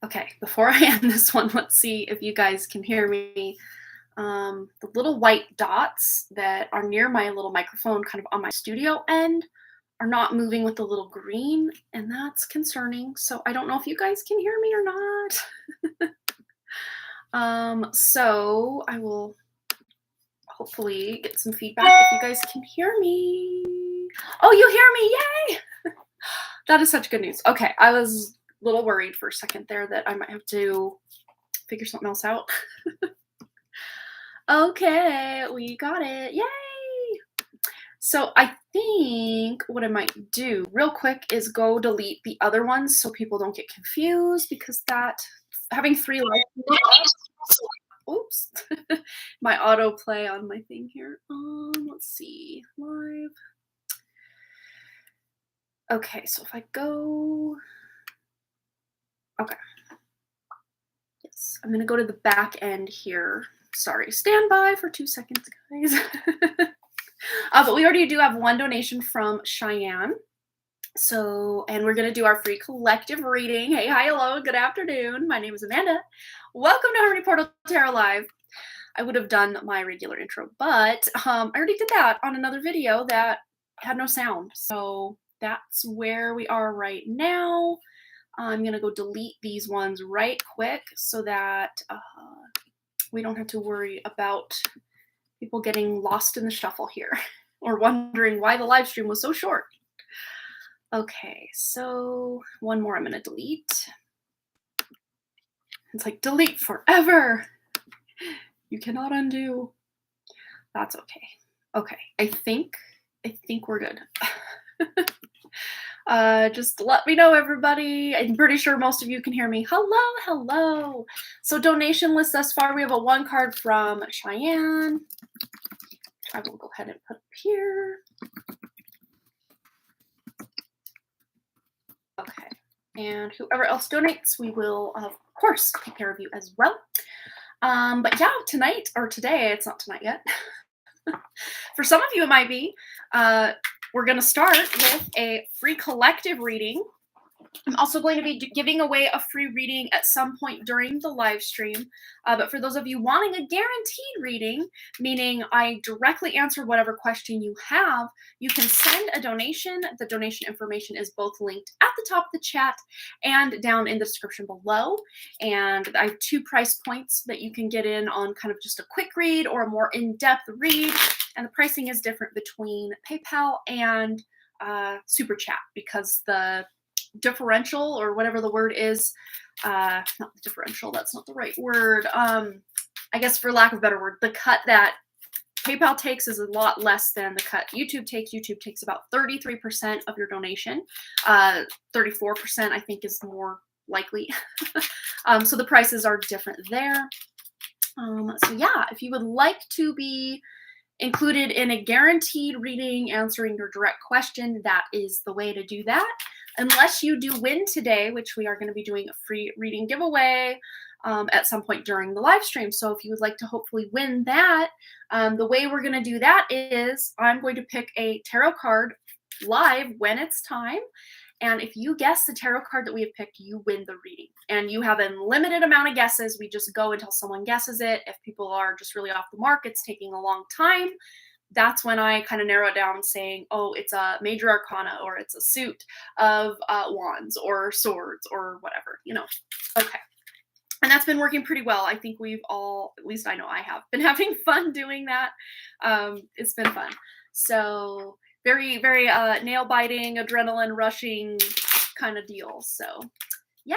Okay, before I end this one, let's see if you guys can hear me. The little white dots that are near my little microphone, kind of on my studio end, are not moving with the little green, and that's concerning. So I don't know if you guys can hear me or not. So I will hopefully get some feedback if you guys can hear me. Oh, you hear me, yay! That is such good news. Okay, I was a little worried for a second there that I might have to figure something else out. Okay, we got it, yay! So I think what I might do real quick is go delete the other ones so people don't get confused, because that, having 3 live, oops, my autoplay on my thing here. Let's see, live. Okay, so if I go, okay. Yes, I'm gonna go to the back end here. Sorry, stand by for 2 seconds, guys. But we already do have one donation from Cheyenne. So, and we're gonna do our free collective reading. Hey, hi, hello, good afternoon. My name is Amanda. Welcome to Harmony Portal Tarot Live. I would have done my regular intro, but I already did that on another video that had no sound. So that's where we are right now. I'm gonna go delete these ones right quick so that we don't have to worry about people getting lost in the shuffle here or wondering why the live stream was so short. Okay, so one more I'm gonna delete. It's like delete forever. You cannot undo. That's okay. Okay, I think we're good. Just let me know, everybody. I'm pretty sure most of you can hear me. Hello, hello. So donation list thus far, we have a 1 card from Cheyenne. I will go ahead and put up here. Okay, and whoever else donates, we will, of course, take care of you as well. But yeah, tonight, or today, it's not tonight yet. For some of you, it might be. We're going to start with a free collective reading. I'm also going to be giving away a free reading at some point during the live stream. But for those of you wanting a guaranteed reading, meaning I directly answer whatever question you have, you can send a donation. The donation information is both linked at the top of the chat and down in the description below. And I have 2 price points that you can get in on kind of just a quick read or a more in-depth read. And the pricing is different between PayPal and SuperChat, because the differential, or whatever the word is, not the differential, that's not the right word, I guess for lack of a better word, the cut that PayPal takes is a lot less than the cut YouTube takes. YouTube takes about 33% of your donation. 34% I think is more likely. So the prices are different there. So yeah, if you would like to be included in a guaranteed reading answering your direct question, that is the way to do that. Unless you do win today, which we are going to be doing a free reading giveaway at some point during the live stream. So if you would like to hopefully win that, the way we're going to do that is I'm going to pick a tarot card live when it's time. And if you guess the tarot card that we have picked, you win the reading. And you have a limited amount of guesses. We just go until someone guesses it. If people are just really off the mark, it's taking a long time, that's when I kind of narrow it down, saying, oh, it's a major arcana, or it's a suit of wands or swords or whatever, you know. Okay. And that's been working pretty well. I think we've all, at least I know I have, been having fun doing that. It's been fun. So very, very nail-biting, adrenaline rushing kind of deal. So yeah,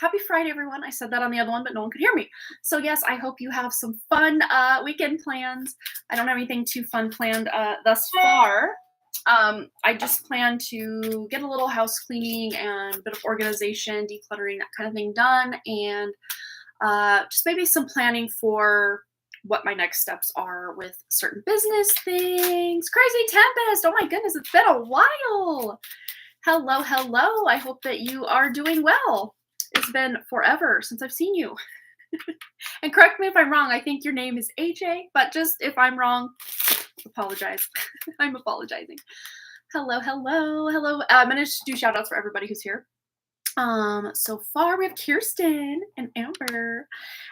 happy Friday, everyone. I said that on the other one, but no one could hear me. So yes, I hope you have some fun weekend plans. I don't have anything too fun planned thus far. I just plan to get a little house cleaning and a bit of organization, decluttering, that kind of thing done, and just maybe some planning for what my next steps are with certain business things. Crazy Tempest, oh my goodness, it's been a while. Hello, hello. I hope that you are doing well. It's been forever since I've seen you. And correct me if I'm wrong. I think your name is AJ, but just if I'm wrong, apologize. I'm apologizing. Hello, hello, hello. I'm going to do shout outs for everybody who's here. So far we have Kirsten and Amber,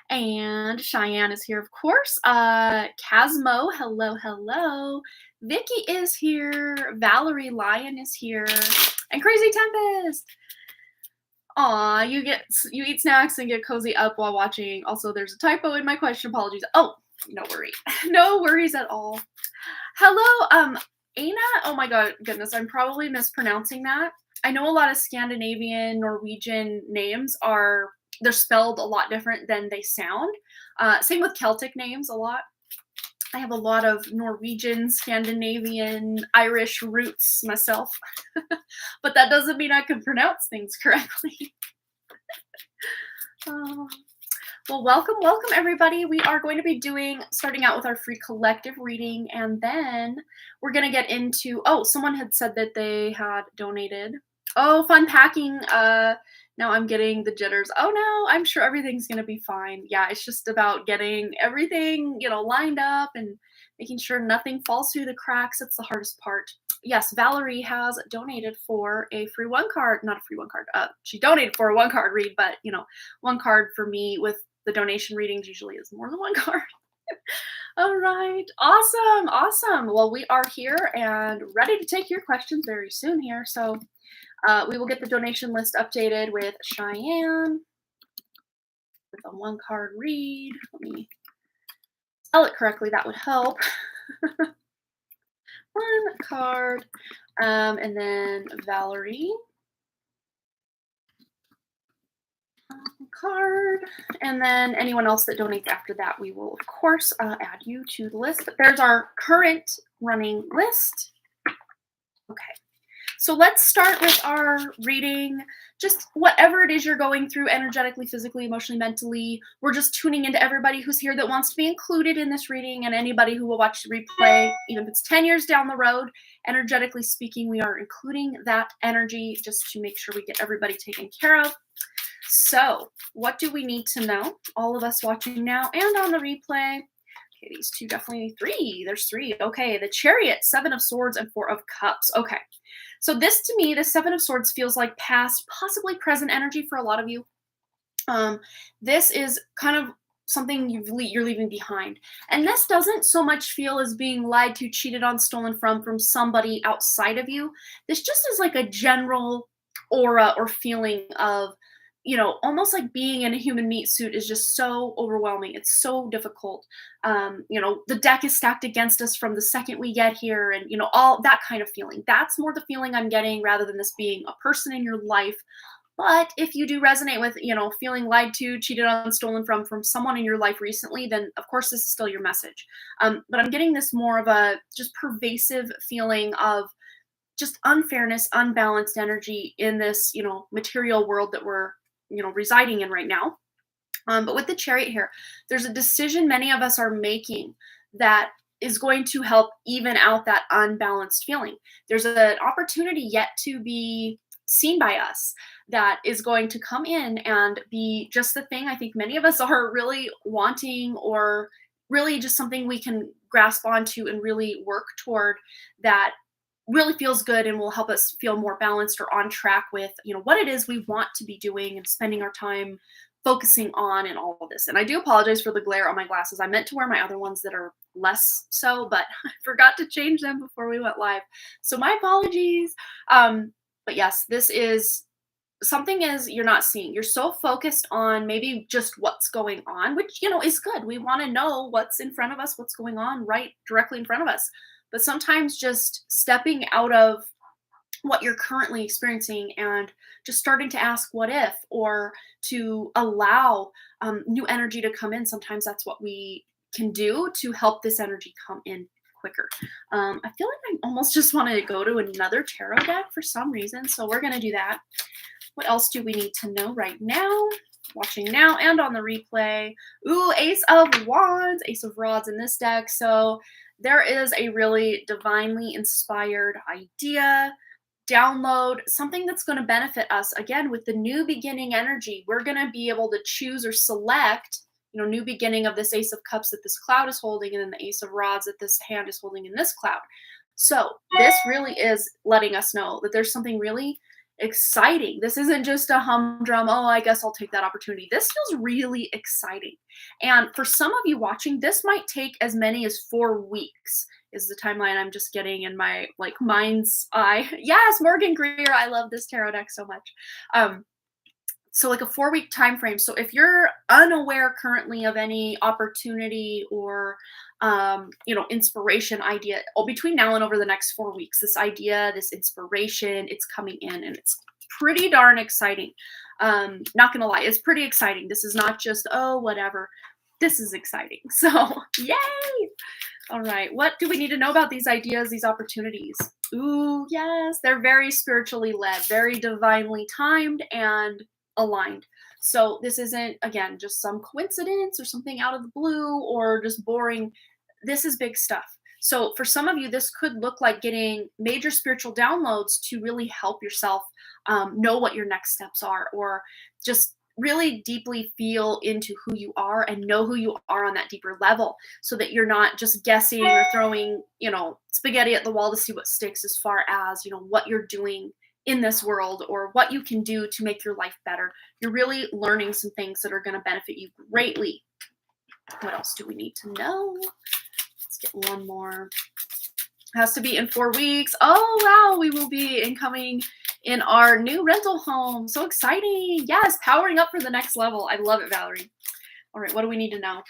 and Cheyenne is here, of course. Casmo, hello, hello. Vicky is here. Valerie Lion is here, and Crazy Tempest. Aw, you eat snacks and get cozy up while watching. Also, there's a typo in my question. Apologies. Oh, no worry. No worries at all. Hello, Aina. Oh my goodness, I'm probably mispronouncing that. I know a lot of Scandinavian, Norwegian names they're spelled a lot different than they sound. Same with Celtic names a lot. I have a lot of Norwegian, Scandinavian, Irish roots myself, but that doesn't mean I can pronounce things correctly. Well, welcome everybody. We are going to be starting out with our free collective reading, and then we're going to get into, someone had said that they had donated. Oh, fun packing. Now I'm getting the jitters. Oh no, I'm sure everything's going to be fine. Yeah, it's just about getting everything, lined up and making sure nothing falls through the cracks. It's the hardest part. Yes, Valerie has donated for a free one card, not a free one card. She donated for a one card read, but one card for me with the donation readings usually is more than one card. All right, awesome. Well, we are here and ready to take your questions very soon here. So we will get the donation list updated with Cheyenne with a one card read. Let me spell it correctly. That would help. One card, and then Valerie. Card, and then anyone else that donates after that, we will of course add you to the list. But there's our current running list. Okay, so let's start with our reading. Just whatever it is you're going through energetically, physically, emotionally, mentally, we're just tuning into everybody who's here that wants to be included in this reading, and anybody who will watch the replay, even if it's 10 years down the road. Energetically speaking, we are including that energy just to make sure we get everybody taken care of. So what do we need to know? All of us watching now and on the replay. Okay, these two definitely need three. There's three. Okay, the Chariot, 7 of Swords, and 4 of Cups. Okay, so this to me, the 7 of Swords feels like past, possibly present energy for a lot of you. This is kind of something you're leaving behind. And this doesn't so much feel as being lied to, cheated on, stolen from somebody outside of you. This just is like a general aura or feeling of, almost like being in a human meat suit is just so overwhelming. It's so difficult. The deck is stacked against us from the second we get here, and, all that kind of feeling. That's more the feeling I'm getting rather than this being a person in your life. But if you do resonate with, feeling lied to, cheated on, stolen from someone in your life recently, then of course this is still your message. But I'm getting this more of a just pervasive feeling of just unfairness, unbalanced energy in this, material world that we're residing in right now. But with the Chariot here, there's a decision many of us are making that is going to help even out that unbalanced feeling. There's an opportunity yet to be seen by us that is going to come in and be just the thing I think many of us are really wanting, or really just something we can grasp onto and really work toward, that really feels good and will help us feel more balanced or on track with, what it is we want to be doing and spending our time focusing on and all of this. And I do apologize for the glare on my glasses. I meant to wear my other ones that are less so, but I forgot to change them before we went live. So my apologies. But yes, this is something you're not seeing. You're so focused on maybe just what's going on, which, is good. We want to know what's in front of us, what's going on right directly in front of us. But sometimes just stepping out of what you're currently experiencing and just starting to ask what if, or to allow new energy to come in. Sometimes that's what we can do to help this energy come in quicker. I feel like I almost just want to go to another tarot deck for some reason. So we're going to do that. What else do we need to know right now? Watching now and on the replay. Ooh, Ace of Wands, Ace of Rods in this deck. So there is a really divinely inspired idea, download, something that's going to benefit us. Again, with the new beginning energy, we're going to be able to choose or select, new beginning of this Ace of Cups that this cloud is holding, and then the Ace of Rods that this hand is holding in this cloud. So this really is letting us know that there's something really exciting. This isn't just a humdrum, oh, I guess I'll take that opportunity. This feels really exciting. And for some of you watching, this might take as many as 4 weeks is the timeline I'm just getting in my like mind's eye. Yes, Morgan Greer. I love this tarot deck so much. So like a 4 week time frame. So if you're unaware currently of any opportunity or inspiration idea, between now and over the next 4 weeks, this idea, this inspiration, it's coming in and it's pretty darn exciting. Not gonna lie, it's pretty exciting. This is not just, oh, whatever. This is exciting. So yay! All right, what do we need to know about these ideas, these opportunities? Ooh, yes, they're very spiritually led, very divinely timed and aligned. So this isn't, again, just some coincidence or something out of the blue or just boring. This is big stuff. So for some of you, this could look like getting major spiritual downloads to really help yourself know what your next steps are, or just really deeply feel into who you are and know who you are on that deeper level, so that you're not just guessing or throwing, spaghetti at the wall to see what sticks, as far as, what you're doing in this world or what you can do to make your life better. You're really learning some things that are going to benefit you greatly. What else do we need to know? Let's get one more. Has to be in 4 weeks. Oh, wow. We will be incoming in our new rental home. So exciting. Yes, powering up for the next level. I love it, Valerie. All right, what do we need to know?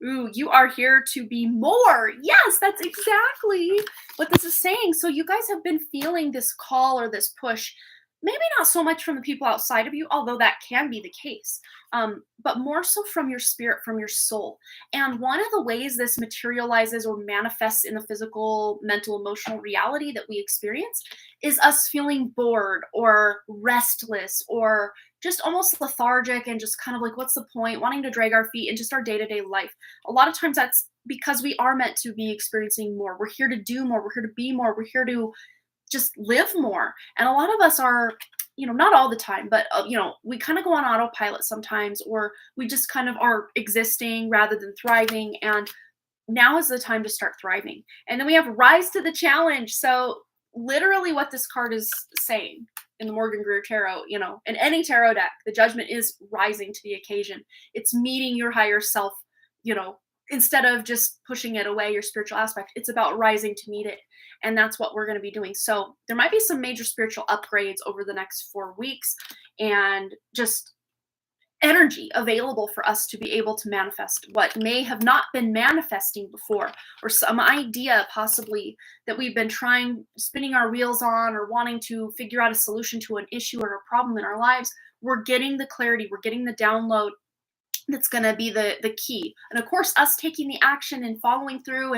Ooh, you are here to be more. Yes, that's exactly what this is saying. So you guys have been feeling this call or this push, maybe not so much from the people outside of you, although that can be the case, but more so from your spirit, from your soul. And one of the ways this materializes or manifests in the physical, mental, emotional reality that we experience is us feeling bored or restless or just almost lethargic and just kind of like, what's the point? Wanting to drag our feet in just our day-to-day life. A lot of times that's because we are meant to be experiencing more. We're here to do more. We're here to be more. We're here to just live more. And a lot of us are, not all the time, but, we kind of go on autopilot sometimes, or we just kind of are existing rather than thriving. And now is the time to start thriving. And then we have rise to the challenge. So literally what this card is saying in the Morgan Greer Tarot, in any tarot deck, the judgment is rising to the occasion. It's meeting your higher self, instead of just pushing it away, your spiritual aspect. It's about rising to meet it. And that's what we're going to be doing. So there might be some major spiritual upgrades over the next 4 weeks, and just energy available for us to be able to manifest what may have not been manifesting before, or some idea possibly that we've been spinning our wheels on, or wanting to figure out a solution to an issue or a problem in our lives. We're getting the clarity, we're getting the download that's going to be the key. And of course, us taking the action and following through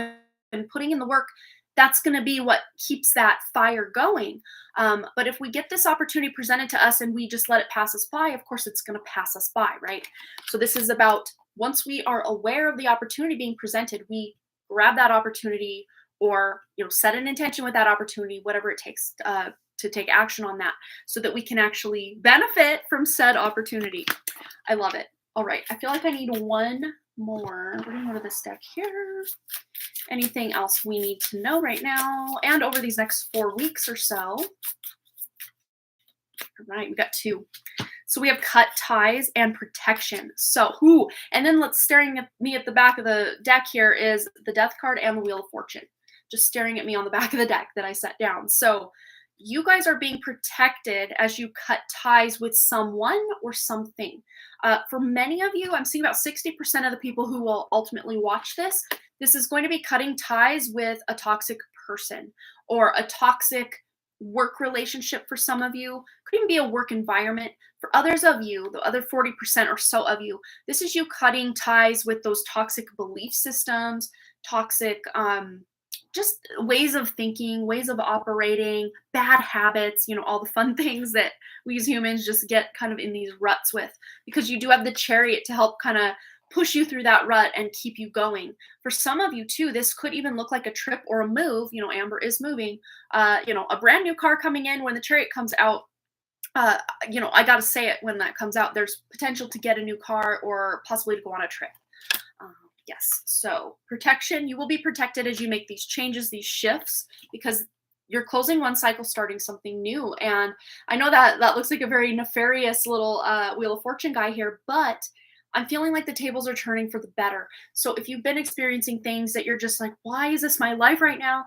and putting in the work, that's going to be what keeps that fire going. But if we get this opportunity presented to us and we just let it pass us by, of course, it's going to pass us by, right? So this is about, once we are aware of the opportunity being presented, we grab that opportunity, or set an intention with that opportunity, whatever it takes to take action on that, so that we can actually benefit from said opportunity. I love it. All right, I feel like I need one more. We're going to go to this deck here. Anything else we need to know right now and over these next 4 weeks or so? All right, we got 2. So we have cut ties and protection. So, and then staring at me at the back of the deck here is the Death card and the Wheel of Fortune, just staring at me on the back of the deck that I set down. So you guys are being protected as you cut ties with someone or something. For many of you, I'm seeing about 60% of the people who will ultimately watch this, this is going to be cutting ties with a toxic person or a toxic work relationship. For some of you, could even be a work environment. For others of you, the other 40% or so of you, this is you cutting ties with those toxic belief systems, toxic just ways of thinking, ways of operating, bad habits, all the fun things that we as humans just get kind of in these ruts with, because you do have the Chariot to help kind of push you through that rut and keep you going. For some of you too, this could even look like a trip or a move. Amber is moving, a brand new car coming in. When the Chariot comes out, I got to say it, when that comes out, there's potential to get a new car or possibly to go on a trip. Yes. So protection, you will be protected as you make these changes, these shifts, because you're closing one cycle, starting something new. And I know that that looks like a very nefarious little Wheel of Fortune guy here, but I'm feeling like the tables are turning for the better. So if you've been experiencing things that you're just like, why is this my life right now?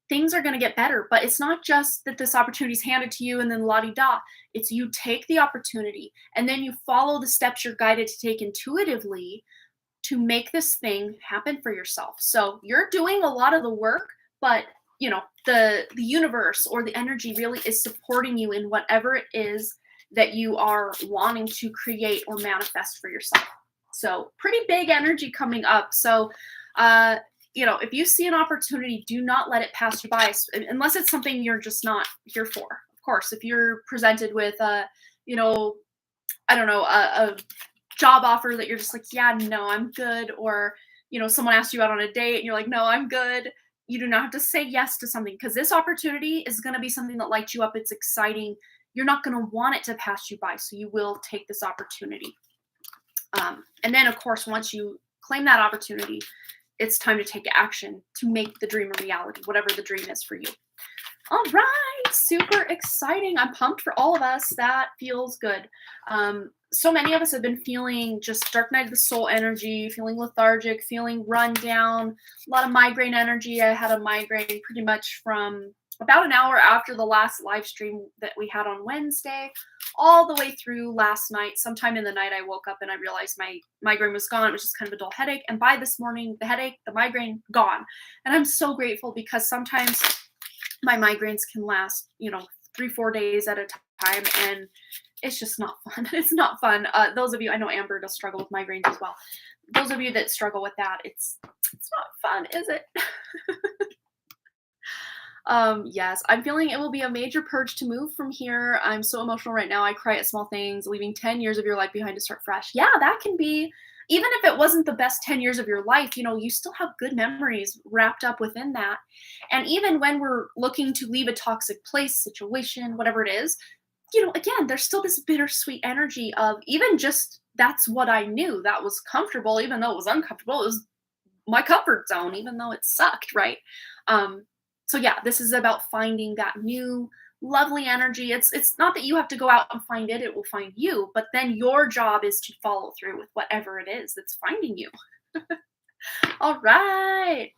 Things are going to get better. But it's not just that this opportunity is handed to you and then la-di-da. It's you take the opportunity and then you follow the steps you're guided to take intuitively to make this thing happen for yourself. So you're doing a lot of the work, but you know, the universe or the energy really is supporting you in whatever it is that you are wanting to create or manifest for yourself. So pretty big energy coming up. So you know, if you see an opportunity, do not let it pass you by unless it's something you're just not here for. Of course, if you're presented with you know, I don't know, a job offer that you're just like, yeah, no, I'm good. Or, you know, someone asks you out on a date and you're like, no, I'm good. You do not have to say yes to something because this opportunity is going to be something that lights you up. It's exciting. You're not going to want it to pass you by. So you will take this opportunity. And then, of course, once you claim that opportunity, it's time to take action to make the dream a reality, whatever the dream is for you. All right, super exciting. I'm pumped for all of us. That feels good. So many of us have been feeling just dark night of the soul energy, feeling lethargic, feeling run down, a lot of migraine energy. I had a migraine pretty much from about an hour after the last live stream that we had on Wednesday, all the way through last night. Sometime in the night, I woke up and I realized my migraine was gone. It was just kind of a dull headache. And by this morning, the headache, the migraine, gone. And I'm so grateful because sometimes my migraines can last, you know, 3-4 days at a time, and it's just not fun. It's not fun. Those of you, I know Amber does struggle with migraines as well. Those of you that struggle with that, it's not fun, is it? Yes, I'm feeling it will be a major purge to move from here. I'm so emotional right now. I cry at small things, leaving 10 years of your life behind to start fresh. Yeah, that can be, even if it wasn't the best 10 years of your life, you know, you still have good memories wrapped up within that. And even when we're looking to leave a toxic place, situation, whatever it is, you know, again, there's still this bittersweet energy of even just that's what I knew. That was comfortable, even though it was uncomfortable. It was my comfort zone, even though it sucked, right? So yeah, this is about finding that new lovely energy. It's not that you have to go out and find it, it will find you, but then your job is to follow through with whatever it is that's finding you. All right.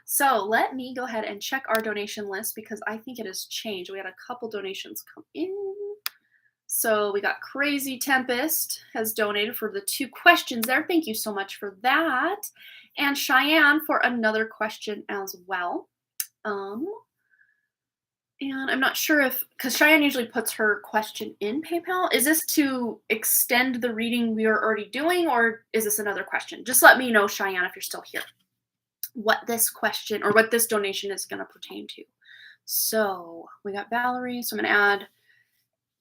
So let me go ahead and check our donation list because I think it has changed. We had a couple donations come in. So we got Crazy Tempest has donated for the 2 questions there. Thank you so much for that. And Cheyenne for another question as well. And I'm not sure if, because Cheyenne usually puts her question in PayPal. Is this to extend the reading we are already doing, or is this another question? Just let me know, Cheyenne, if you're still here, what this question or what this donation is going to pertain to. So we got Valerie. So I'm going to add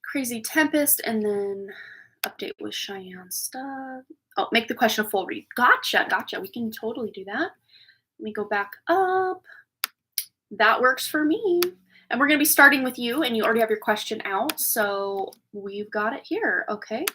Crazy Tempest and then update with Cheyenne stuff. Oh, make the question a full read. Gotcha. We can totally do that. Let me go back up. That works for me. And we're going to be starting with you, and you already have your question out, so we've got it here. Okay,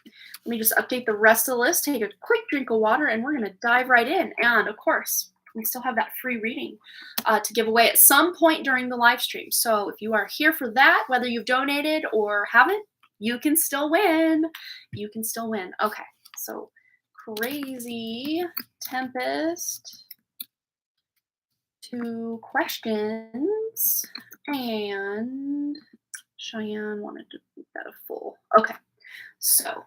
let me just update the rest of the list, take a quick drink of water, and we're going to dive right in. And of course, we still have that free reading to give away at some point during the live stream. So if you are here for that, whether you've donated or haven't, you can still win. You can still win. Okay, so Crazy Tempest, 2 questions, and Cheyenne wanted to make that a full. Okay, so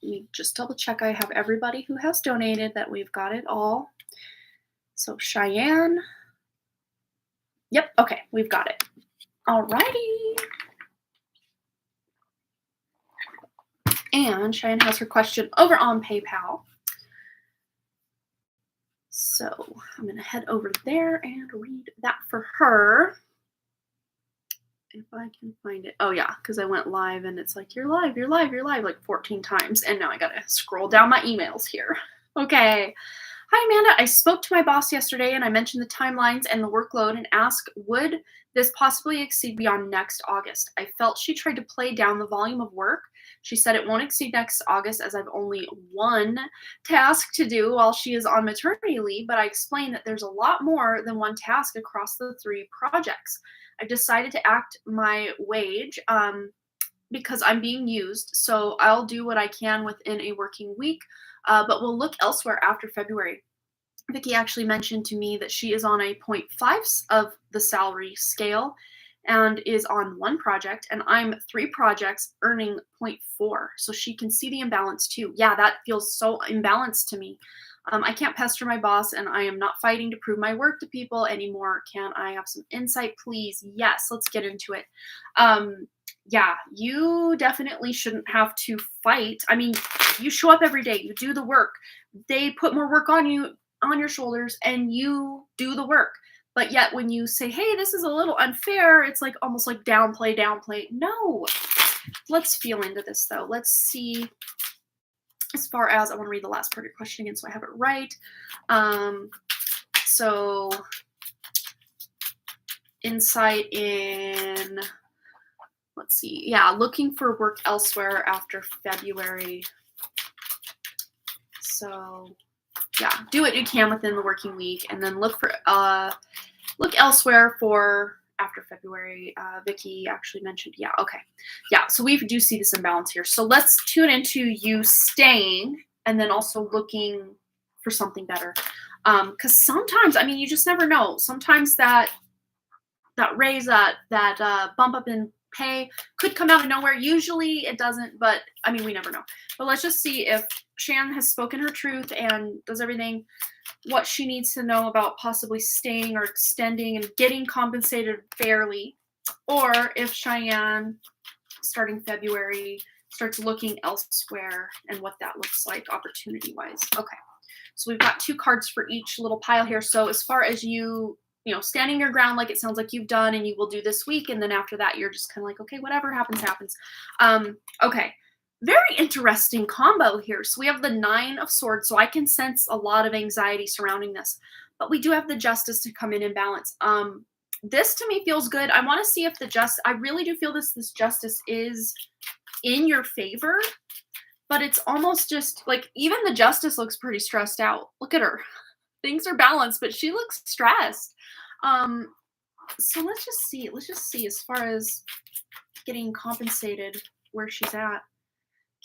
let me just double check I have everybody who has donated, that we've got it all. So Cheyenne, yep, okay, we've got it. Alrighty. And Cheyenne has her question over on PayPal. So I'm going to head over there and read that for her. If I can find it. Oh, yeah, because I went live and it's like, you're live like 14 times. And now I got to scroll down my emails here. Okay. Hi, Amanda. I spoke to my boss yesterday and I mentioned the timelines and the workload and asked, would this possibly exceed beyond next August? I felt she tried to play down the volume of work. She said it won't exceed next August as I've only 1 task to do while she is on maternity leave, but I explained that there's a lot more than 1 task across the 3 projects. I decided to act my wage because I'm being used. So I'll do what I can within a working week, but we'll look elsewhere after February. Vicky actually mentioned to me that she is on a point 0.5 of the salary scale and is on one project, and I'm 3 projects earning point 0.4. So she can see the imbalance too. Yeah, that feels so imbalanced to me. I can't pester my boss, and I am not fighting to prove my work to people anymore. Can I have some insight, please? Yes, let's get into it. Yeah, you definitely shouldn't have to fight. I mean, you show up every day, you do the work. They put more work on you, on your shoulders, and you do the work. But yet when you say, hey, this is a little unfair, it's like almost like downplay. No. Let's feel into this though. Let's see. As far as, I want to read the last part of your question again so I have it right. So insight in, let's see. Yeah, looking for work elsewhere after February. So yeah, do what you can within the working week, and then look elsewhere for after February. Vicky actually mentioned, yeah, okay. Yeah, so we do see this imbalance here. So let's tune into you staying and then also looking for something better. Because sometimes, I mean, you just never know. Sometimes that raise, that bump up in pay could come out of nowhere. Usually it doesn't, but I mean, we never know. But let's just see if Shan has spoken her truth and does everything what she needs to know about possibly staying or extending and getting compensated fairly, or if Cheyenne, starting February, starts looking elsewhere and what that looks like opportunity-wise. Okay, so we've got 2 cards for each little pile here. So as far as you standing your ground, like it sounds like you've done and you will do this week, and then after that, you're just kind of like, okay, whatever happens, happens. Okay. Very interesting combo here. So we have the 9 of Swords, so I can sense a lot of anxiety surrounding this. But we do have the Justice to come in balance. This to me feels good. I want to see if I really do feel this Justice is in your favor, but it's almost just like even the Justice looks pretty stressed out. Look at her. Things are balanced, but she looks stressed. So let's just see as far as getting compensated where she's at.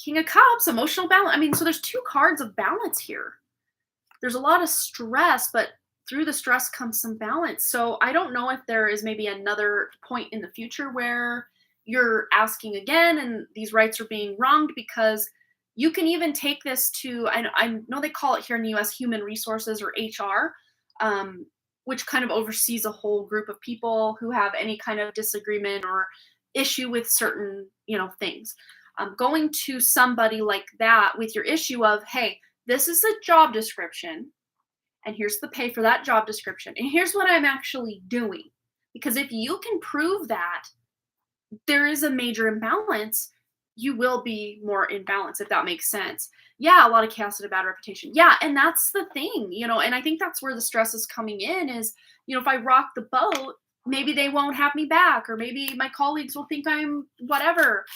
King of Cups, emotional balance. I mean, so there's 2 cards of balance here. There's a lot of stress, but through the stress comes some balance. So I don't know if there is maybe another point in the future where you're asking again and these rights are being wronged, because you can even take this to, I know they call it here in the US human resources or HR, which kind of oversees a whole group of people who have any kind of disagreement or issue with certain, things. Going to somebody like that with your issue of, hey, this is a job description, and here's the pay for that job description, and here's what I'm actually doing. Because if you can prove that there is a major imbalance, you will be more in balance, if that makes sense. Yeah, a lot of chaos and a bad reputation. Yeah, and that's the thing, and I think that's where the stress is coming in is, if I rock the boat, maybe they won't have me back, or maybe my colleagues will think I'm whatever.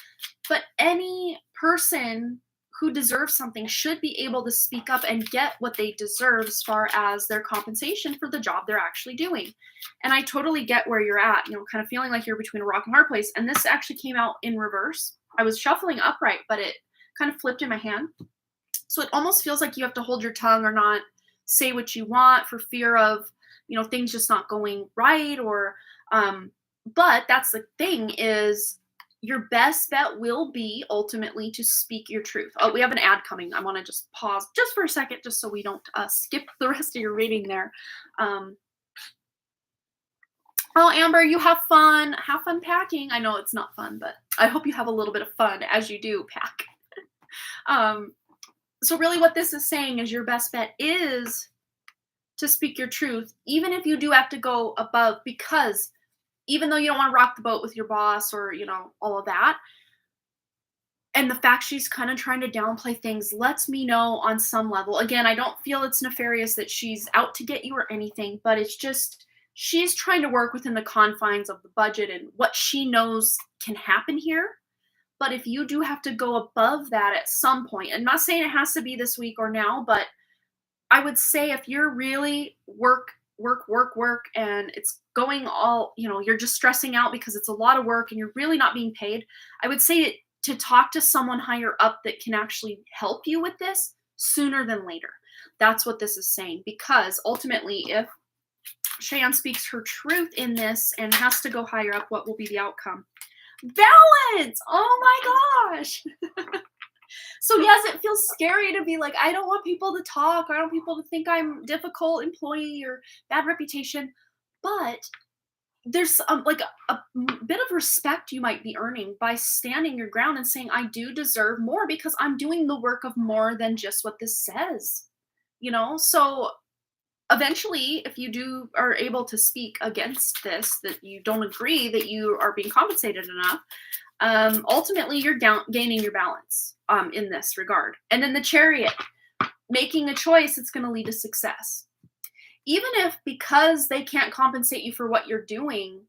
But any person who deserves something should be able to speak up and get what they deserve as far as their compensation for the job they're actually doing. And I totally get where you're at, kind of feeling like you're between a rock and hard place. And this actually came out in reverse. I was shuffling upright, but it kind of flipped in my hand. So it almost feels like you have to hold your tongue or not say what you want for fear of, things just not going right, or, but that's the thing is, your best bet will be ultimately to speak your truth. Oh, we have an ad coming. I want to just pause just for a second, just so we don't skip the rest of your reading there. Oh, Amber, you have fun. Have fun packing. I know it's not fun, but I hope you have a little bit of fun as you do pack. So really what this is saying is your best bet is to speak your truth, even if you do have to go above, because even though you don't want to rock the boat with your boss or, all of that. And the fact she's kind of trying to downplay things lets me know on some level. Again, I don't feel it's nefarious that she's out to get you or anything, but it's just she's trying to work within the confines of the budget and what she knows can happen here. But if you do have to go above that at some point, I'm not saying it has to be this week or now, but I would say if you're really work, work, work, and it's going all, you're just stressing out because it's a lot of work and you're really not being paid, I would say to talk to someone higher up that can actually help you with this sooner than later. That's what this is saying, because ultimately, if Cheyenne speaks her truth in this and has to go higher up, what will be the outcome? Balance! Oh my gosh! So yes, it feels scary to be like, I don't want people to talk. I don't want people to think I'm difficult employee or bad reputation. But there's like bit of respect you might be earning by standing your ground and saying, I do deserve more because I'm doing the work of more than just what this says. So eventually, if you are able to speak against this, that you don't agree that you are being compensated enough, ultimately you're gaining your balance in this regard. And then the Chariot, making a choice that's going to lead to success. Even if, because they can't compensate you for what you're doing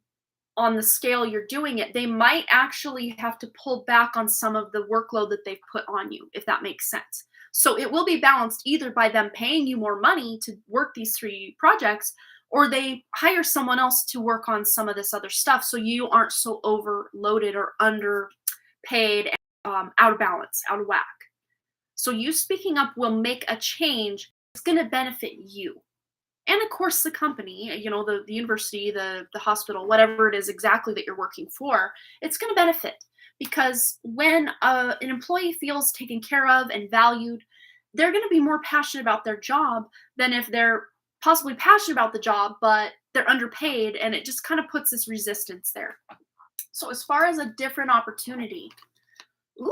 on the scale you're doing it, they might actually have to pull back on some of the workload that they've put on you, if that makes sense. So it will be balanced either by them paying you more money to work these 3 projects, or they hire someone else to work on some of this other stuff so you aren't so overloaded or underpaid, out of balance, out of whack. So you speaking up will make a change. It's going to benefit you. And of course, the company, the university, the hospital, whatever it is exactly that you're working for, it's going to benefit. Because when an employee feels taken care of and valued, they're going to be more passionate about their job than if they're possibly passionate about the job, but they're underpaid, and it just kind of puts this resistance there. So as far as a different opportunity,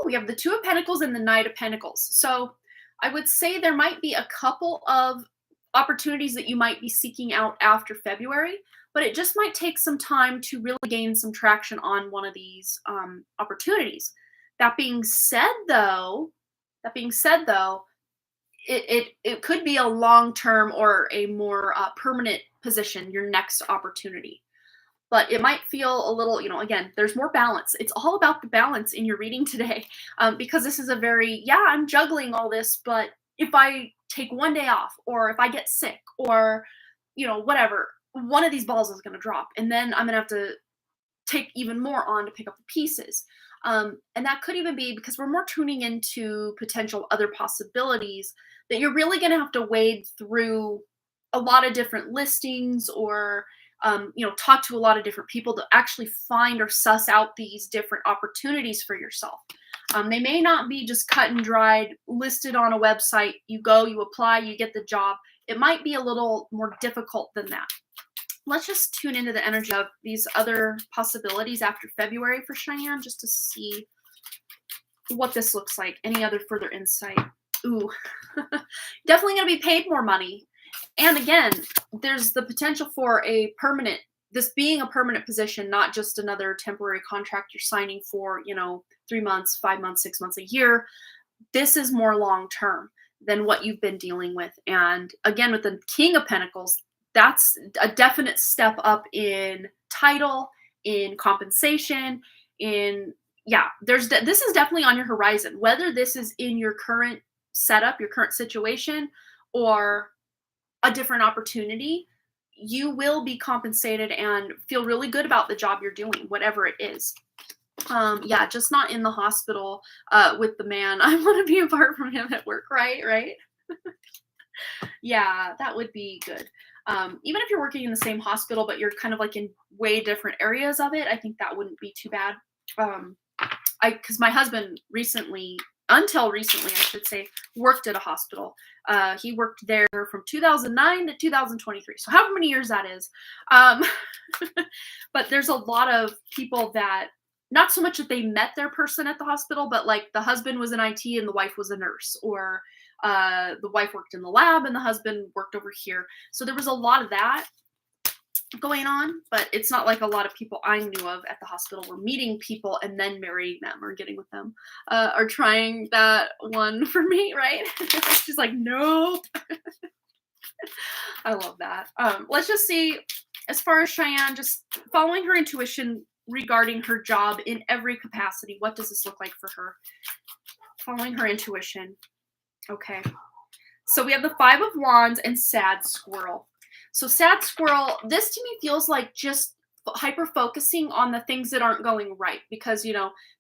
we have the 2 of Pentacles and the Knight of Pentacles. So I would say there might be a couple of opportunities that you might be seeking out after February, but it just might take some time to really gain some traction on one of these opportunities. That being said, though, it could be a long-term or a more permanent position, your next opportunity. But it might feel a little, again, there's more balance. It's all about the balance in your reading today, because this is a very, I'm juggling all this, but if I take one day off, or if I get sick, or, whatever, one of these balls is going to drop. And then I'm going to have to take even more on to pick up the pieces. And that could even be because we're more tuning into potential other possibilities that you're really going to have to wade through a lot of different listings, or, talk to a lot of different people to actually find or suss out these different opportunities for yourself. They may not be just cut and dried, listed on a website. You go, you apply, you get the job. It might be a little more difficult than that. Let's just tune into the energy of these other possibilities after February for Cheyenne, just to see what this looks like. Any other further insight? Ooh, definitely going to be paid more money. And again, there's the potential for this being a permanent position, not just another temporary contract you're signing for, 3 months, 5 months, 6 months, a year. This is more long-term than what you've been dealing with. And again, with the King of Pentacles, that's a definite step up in title, in compensation, this is definitely on your horizon. Whether this is in your current setup, your current situation, or a different opportunity, you will be compensated and feel really good about the job you're doing, whatever it is. Just not in the hospital with the man. I want to be apart from him at work, right? Yeah, that would be good. Even if you're working in the same hospital, but you're kind of like in way different areas of it, I think that wouldn't be too bad. Because my husband until recently, I should say, worked at a hospital. He worked there from 2009 to 2023. So however many years that is. But there's a lot of people that, not so much that they met their person at the hospital, but like the husband was in IT and the wife was a nurse, or the wife worked in the lab and the husband worked over here. So there was a lot of that going on, but it's not like a lot of people I knew of at the hospital were meeting people and then marrying them or getting with them, or trying that one for me, right? She's like, nope. I love that. Let's just see, as far as Cheyenne, just following her intuition regarding her job in every capacity. What does this look like for her? Following her intuition. Okay. So we have the 5 of Wands and Sad Squirrel. So sad squirrel, this to me feels like just hyper focusing on the things that aren't going right because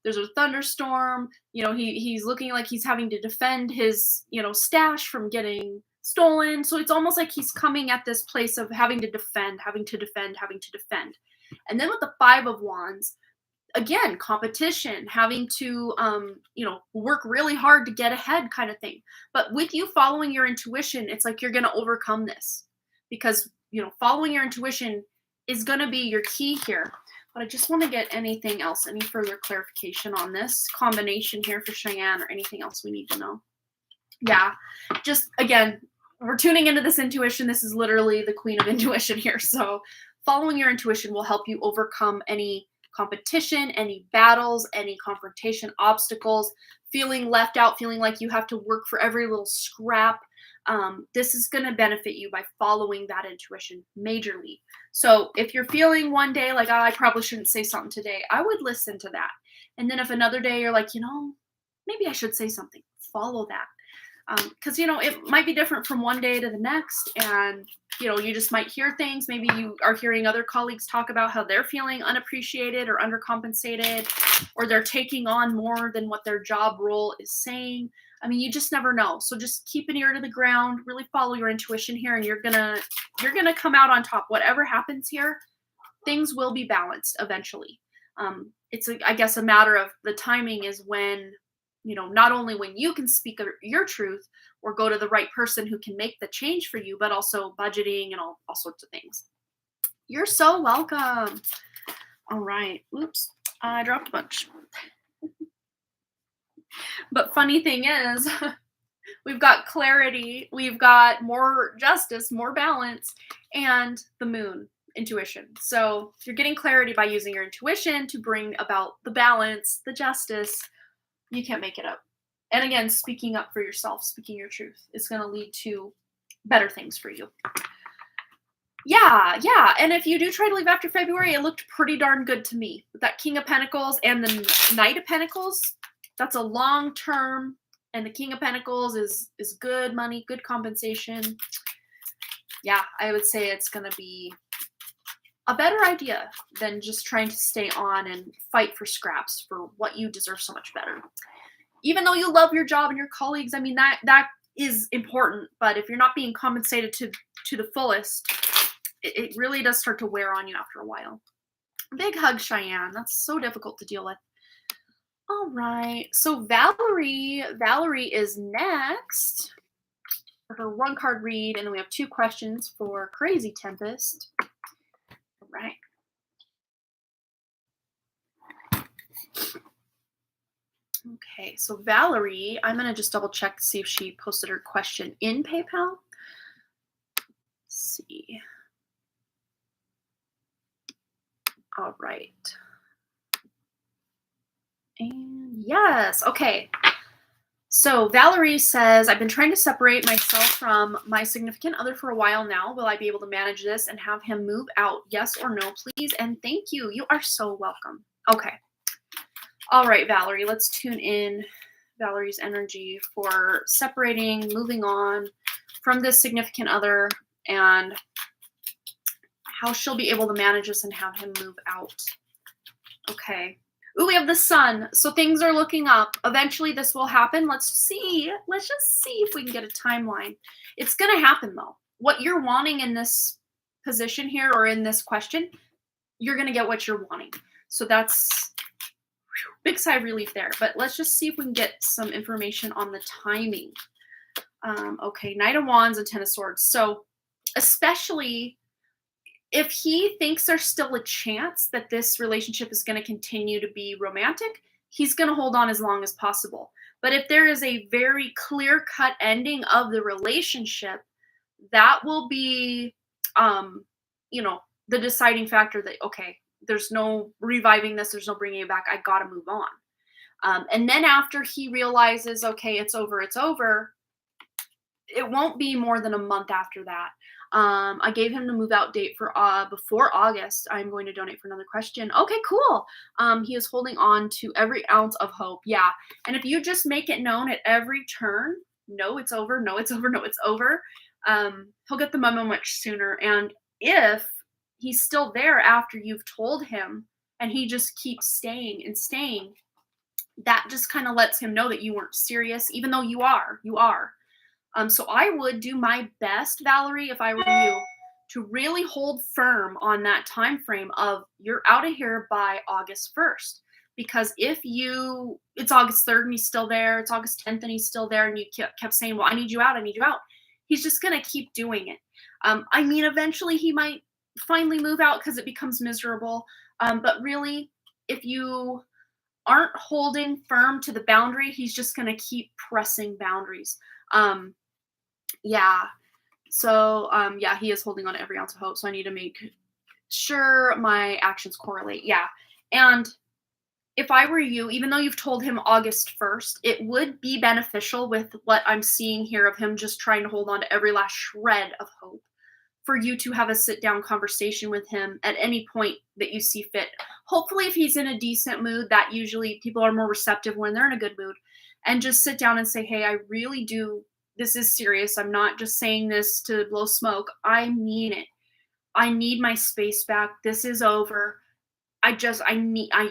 there's a thunderstorm. He's looking like he's having to defend his stash from getting stolen. So it's almost like he's coming at this place of having to defend, having to defend, having to defend. And then with the Five of Wands, again, competition, having to work really hard to get ahead kind of thing. But with you following your intuition, it's like you're going to overcome this because following your intuition is going to be your key here. But I just want to get anything else, any further clarification on this combination here for Cheyenne or anything else we need to know. Yeah, just again, we're tuning into this intuition. This is literally the queen of intuition here. So following your intuition will help you overcome any competition, any battles, any confrontation, obstacles, feeling left out, feeling like you have to work for every little scrap. This is going to benefit you by following that intuition majorly. So if you're feeling one day like, oh, I probably shouldn't say something today, I would listen to that. And then if another day you're like, maybe I should say something, follow that. Because it might be different from one day to the next, and you just might hear things. Maybe you are hearing other colleagues talk about how they're feeling unappreciated or undercompensated, or they're taking on more than what their job role is saying. I mean, you just never know. So just keep an ear to the ground, really follow your intuition here, and you're gonna come out on top. Whatever happens here, things will be balanced eventually. It's I guess a matter of the timing is when not only when you can speak your truth or go to the right person who can make the change for you, but also budgeting and all sorts of things. You're so welcome. All right. Oops. I dropped a bunch. But funny thing is, we've got clarity, we've got more justice, more balance, and the moon, intuition. So you're getting clarity by using your intuition to bring about the balance, the justice. You can't make it up. And again, speaking up for yourself, speaking your truth is going to lead to better things for you. Yeah. And if you do try to leave after February, it looked pretty darn good to me. With that King of Pentacles and the Knight of Pentacles, that's a long term. And the King of Pentacles is good money, good compensation. Yeah, I would say it's going to be a better idea than just trying to stay on and fight for scraps for what you deserve so much better. Even though you love your job and your colleagues, I mean, that is important. But if you're not being compensated to the fullest, it really does start to wear on you after a while. Big hug, Cheyenne. That's so difficult to deal with. All right. So Valerie is next for her one card read. And then we have 2 questions for Crazy Tempest. All right. Okay, so Valerie, I'm going to just double check to see if she posted her question in PayPal. Let's see. All right. And yes, okay. So Valerie says, I've been trying to separate myself from my significant other for a while now. Will I be able to manage this and have him move out? Yes or no, please? And thank you. You are so welcome. Okay. All right, Valerie, let's tune in Valerie's energy for separating, moving on from this significant other, and how she'll be able to manage this and have him move out. Okay. Ooh, we have the sun. So things are looking up. Eventually this will happen. Let's just see if we can get a timeline. It's going to happen though. What you're wanting in this position here or in this question, you're going to get what you're wanting. So that's big sigh of relief there. But let's just see if we can get some information on the timing. Okay, Knight of Wands and Ten of Swords. So especially if he thinks there's still a chance that this relationship is going to continue to be romantic, he's going to hold on as long as possible. But if there is a very clear-cut ending of the relationship, that will be, the deciding factor that, okay, there's no reviving this, there's no bringing it back, I got to move on. And then after he realizes, okay, it's over, it won't be more than a month after that. I gave him the move out date for before August. I'm going to donate for another question. Okay, cool. He is holding on to every ounce of hope. Yeah. And if you just make it known at every turn, no, it's over, no, it's over, no, it's over. He'll get the memo much sooner. And if he's still there after you've told him and he just keeps staying and staying, that just kind of lets him know that you weren't serious, even though you are. So I would do my best, Valerie, if I were you, to really hold firm on that time frame of you're out of here by August 1st. Because if it's August 3rd and he's still there, it's August 10th and he's still there, and you kept saying, well, I need you out, he's just going to keep doing it. I mean, eventually he might finally move out because it becomes miserable. But really, if you aren't holding firm to the boundary, he's just going to keep pressing boundaries. Yeah. So, yeah, he is holding on to every ounce of hope. So I need to make sure my actions correlate. Yeah. And if I were you, even though you've told him August 1st, it would be beneficial with what I'm seeing here of him just trying to hold on to every last shred of hope for you to have a sit-down conversation with him at any point that you see fit. Hopefully, if he's in a decent mood, that usually people are more receptive when they're in a good mood, and just sit down and say, hey, I really do. This is serious. I'm not just saying this to blow smoke. I mean it. I need my space back. This is over.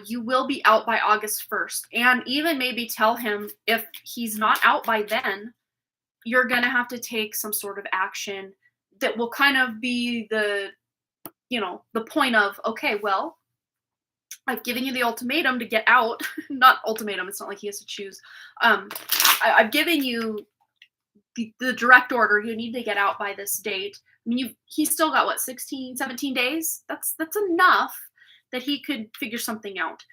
You will be out by August 1st. And even maybe tell him if he's not out by then, you're going to have to take some sort of action that will kind of be the point of, okay, well, I've given you the ultimatum to get out. Not ultimatum. It's not like he has to choose. I've given you the direct order. You need to get out by this date. I mean, he's still got 16, 17 days. That's enough that he could figure something out.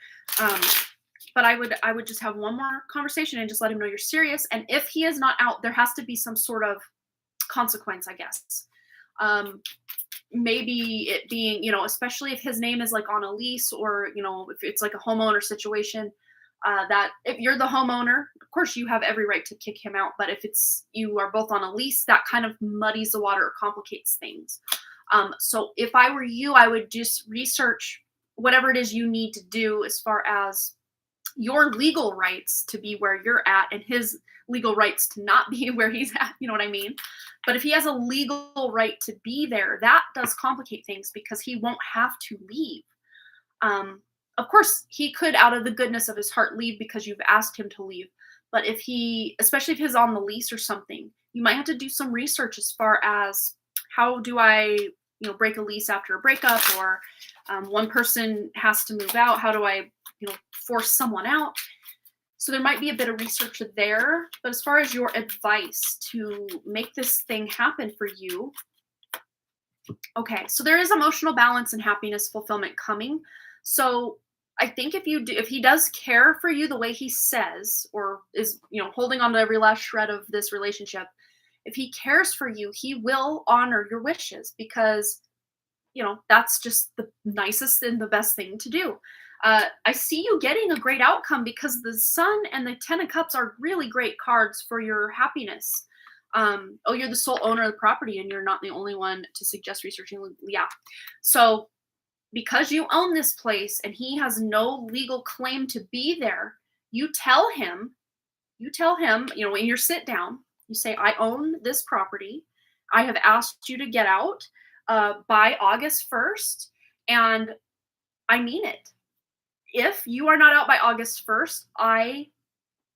But I would just have one more conversation and just let him know you're serious. And if he is not out, there has to be some sort of consequence, I guess. Maybe it being, especially if his name is like on a lease, or, if it's like a homeowner situation, that if you're the homeowner, of course you have every right to kick him out. But if you are both on a lease, that kind of muddies the water or complicates things. So if I were you, I would just research whatever it is you need to do as far as your legal rights to be where you're at and his legal rights to not be where he's at. You know what I mean? But if he has a legal right to be there, that does complicate things because he won't have to leave. Of course, he could, out of the goodness of his heart, leave because you've asked him to leave. But especially if he's on the lease or something, you might have to do some research as far as how do I, break a lease after a breakup, or one person has to move out. How do I, force someone out? So there might be a bit of research there. But as far as your advice to make this thing happen for you, okay, so there is emotional balance and happiness, fulfillment coming. So I think if he does care for you the way he says, or is, holding on to every last shred of this relationship, if he cares for you, he will honor your wishes because, that's just the nicest and the best thing to do. I see you getting a great outcome because the Sun and the Ten of Cups are really great cards for your happiness. You're the sole owner of the property and you're not the only one to suggest researching. Yeah. So because you own this place and he has no legal claim to be there, you tell him, in your sit down, you say, I own this property. I have asked you to get out by August 1st, and I mean it. If you are not out by August 1st, I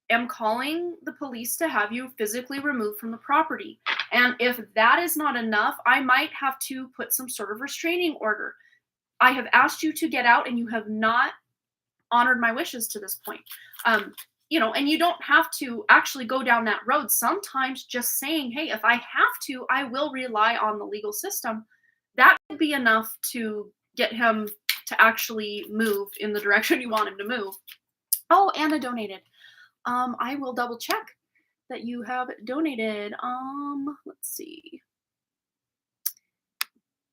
am calling the police to have you physically removed from the property. And if that is not enough, I might have to put some sort of restraining order. I have asked you to get out and you have not honored my wishes to this point. And you don't have to actually go down that road. Sometimes just saying, hey, if I have to, I will rely on the legal system. That could be enough to get him to actually move in the direction you want him to move. Oh, Anna donated. I will double check that you have donated. Let's see.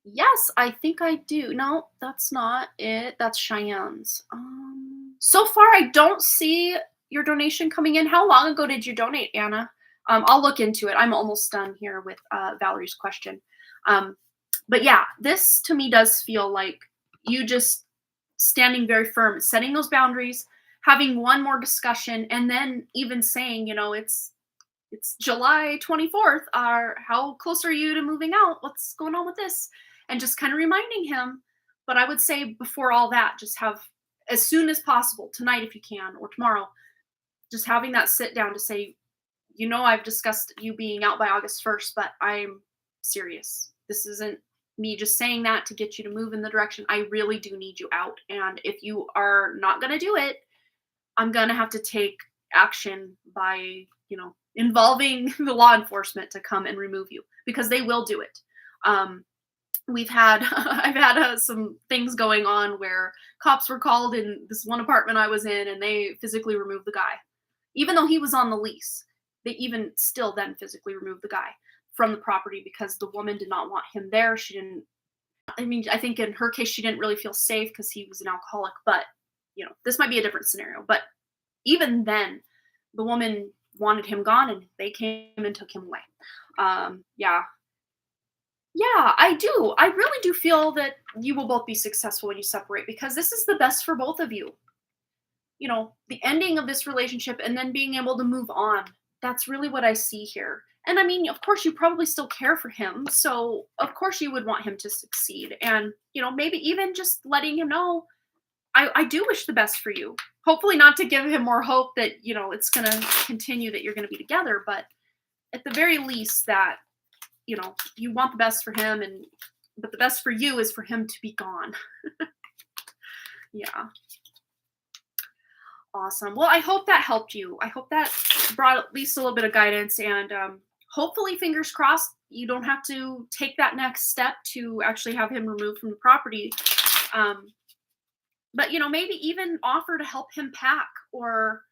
Yes, I think I do. No, that's not it. That's Cheyenne's. So far, I don't see your donation coming in. How long ago did you donate, Anna? I'll look into it. I'm almost done here with Valerie's question. But yeah, this to me does feel like you just standing very firm, setting those boundaries, having one more discussion, and then even saying, It's July 24th. How close are you to moving out? What's going on with this? And just kind of reminding him. But I would say before all that, just have as soon as possible, tonight if you can, or tomorrow, just having that sit down to say, I've discussed you being out by August 1st, but I'm serious. This isn't me just saying that to get you to move in the direction. I really do need you out. And if you are not going to do it, I'm going to have to take action by, involving the law enforcement to come and remove you, because they will do it. I've had some things going on where cops were called in this one apartment I was in, and they physically removed the guy. Even though he was on the lease, they even still then physically removed the guy from the property because the woman did not want him there. I think in her case, she didn't really feel safe because he was an alcoholic, but this might be a different scenario. But even then, the woman wanted him gone, and they came and took him away. Yeah, I do. I really do feel that you will both be successful when you separate, because this is the best for both of you. The ending of this relationship and then being able to move on. That's really what I see here. And I mean, of course, you probably still care for him. So, of course, you would want him to succeed. And, maybe even just letting him know, I do wish the best for you. Hopefully, not to give him more hope that, it's going to continue, that you're going to be together. But at the very least, that, you want the best for him. But the best for you is for him to be gone. Yeah. Awesome. Well, I hope that helped you. I hope that brought at least a little bit of guidance, and hopefully, fingers crossed, you don't have to take that next step to actually have him removed from the property. But, maybe even offer to help him pack, or,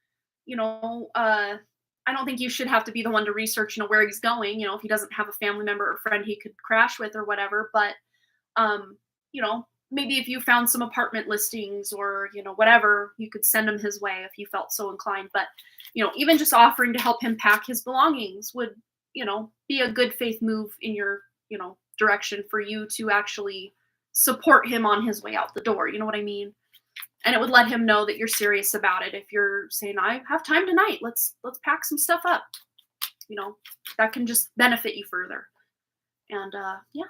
I don't think you should have to be the one to research, where he's going, if he doesn't have a family member or friend he could crash with or whatever. But, maybe if you found some apartment listings or, whatever, you could send him his way if you felt so inclined. But, even just offering to help him pack his belongings would, be a good faith move in your, direction for you to actually support him on his way out the door. You know what I mean? And it would let him know that you're serious about it. If you're saying, I have time tonight, let's pack some stuff up. That can just benefit you further. And yeah.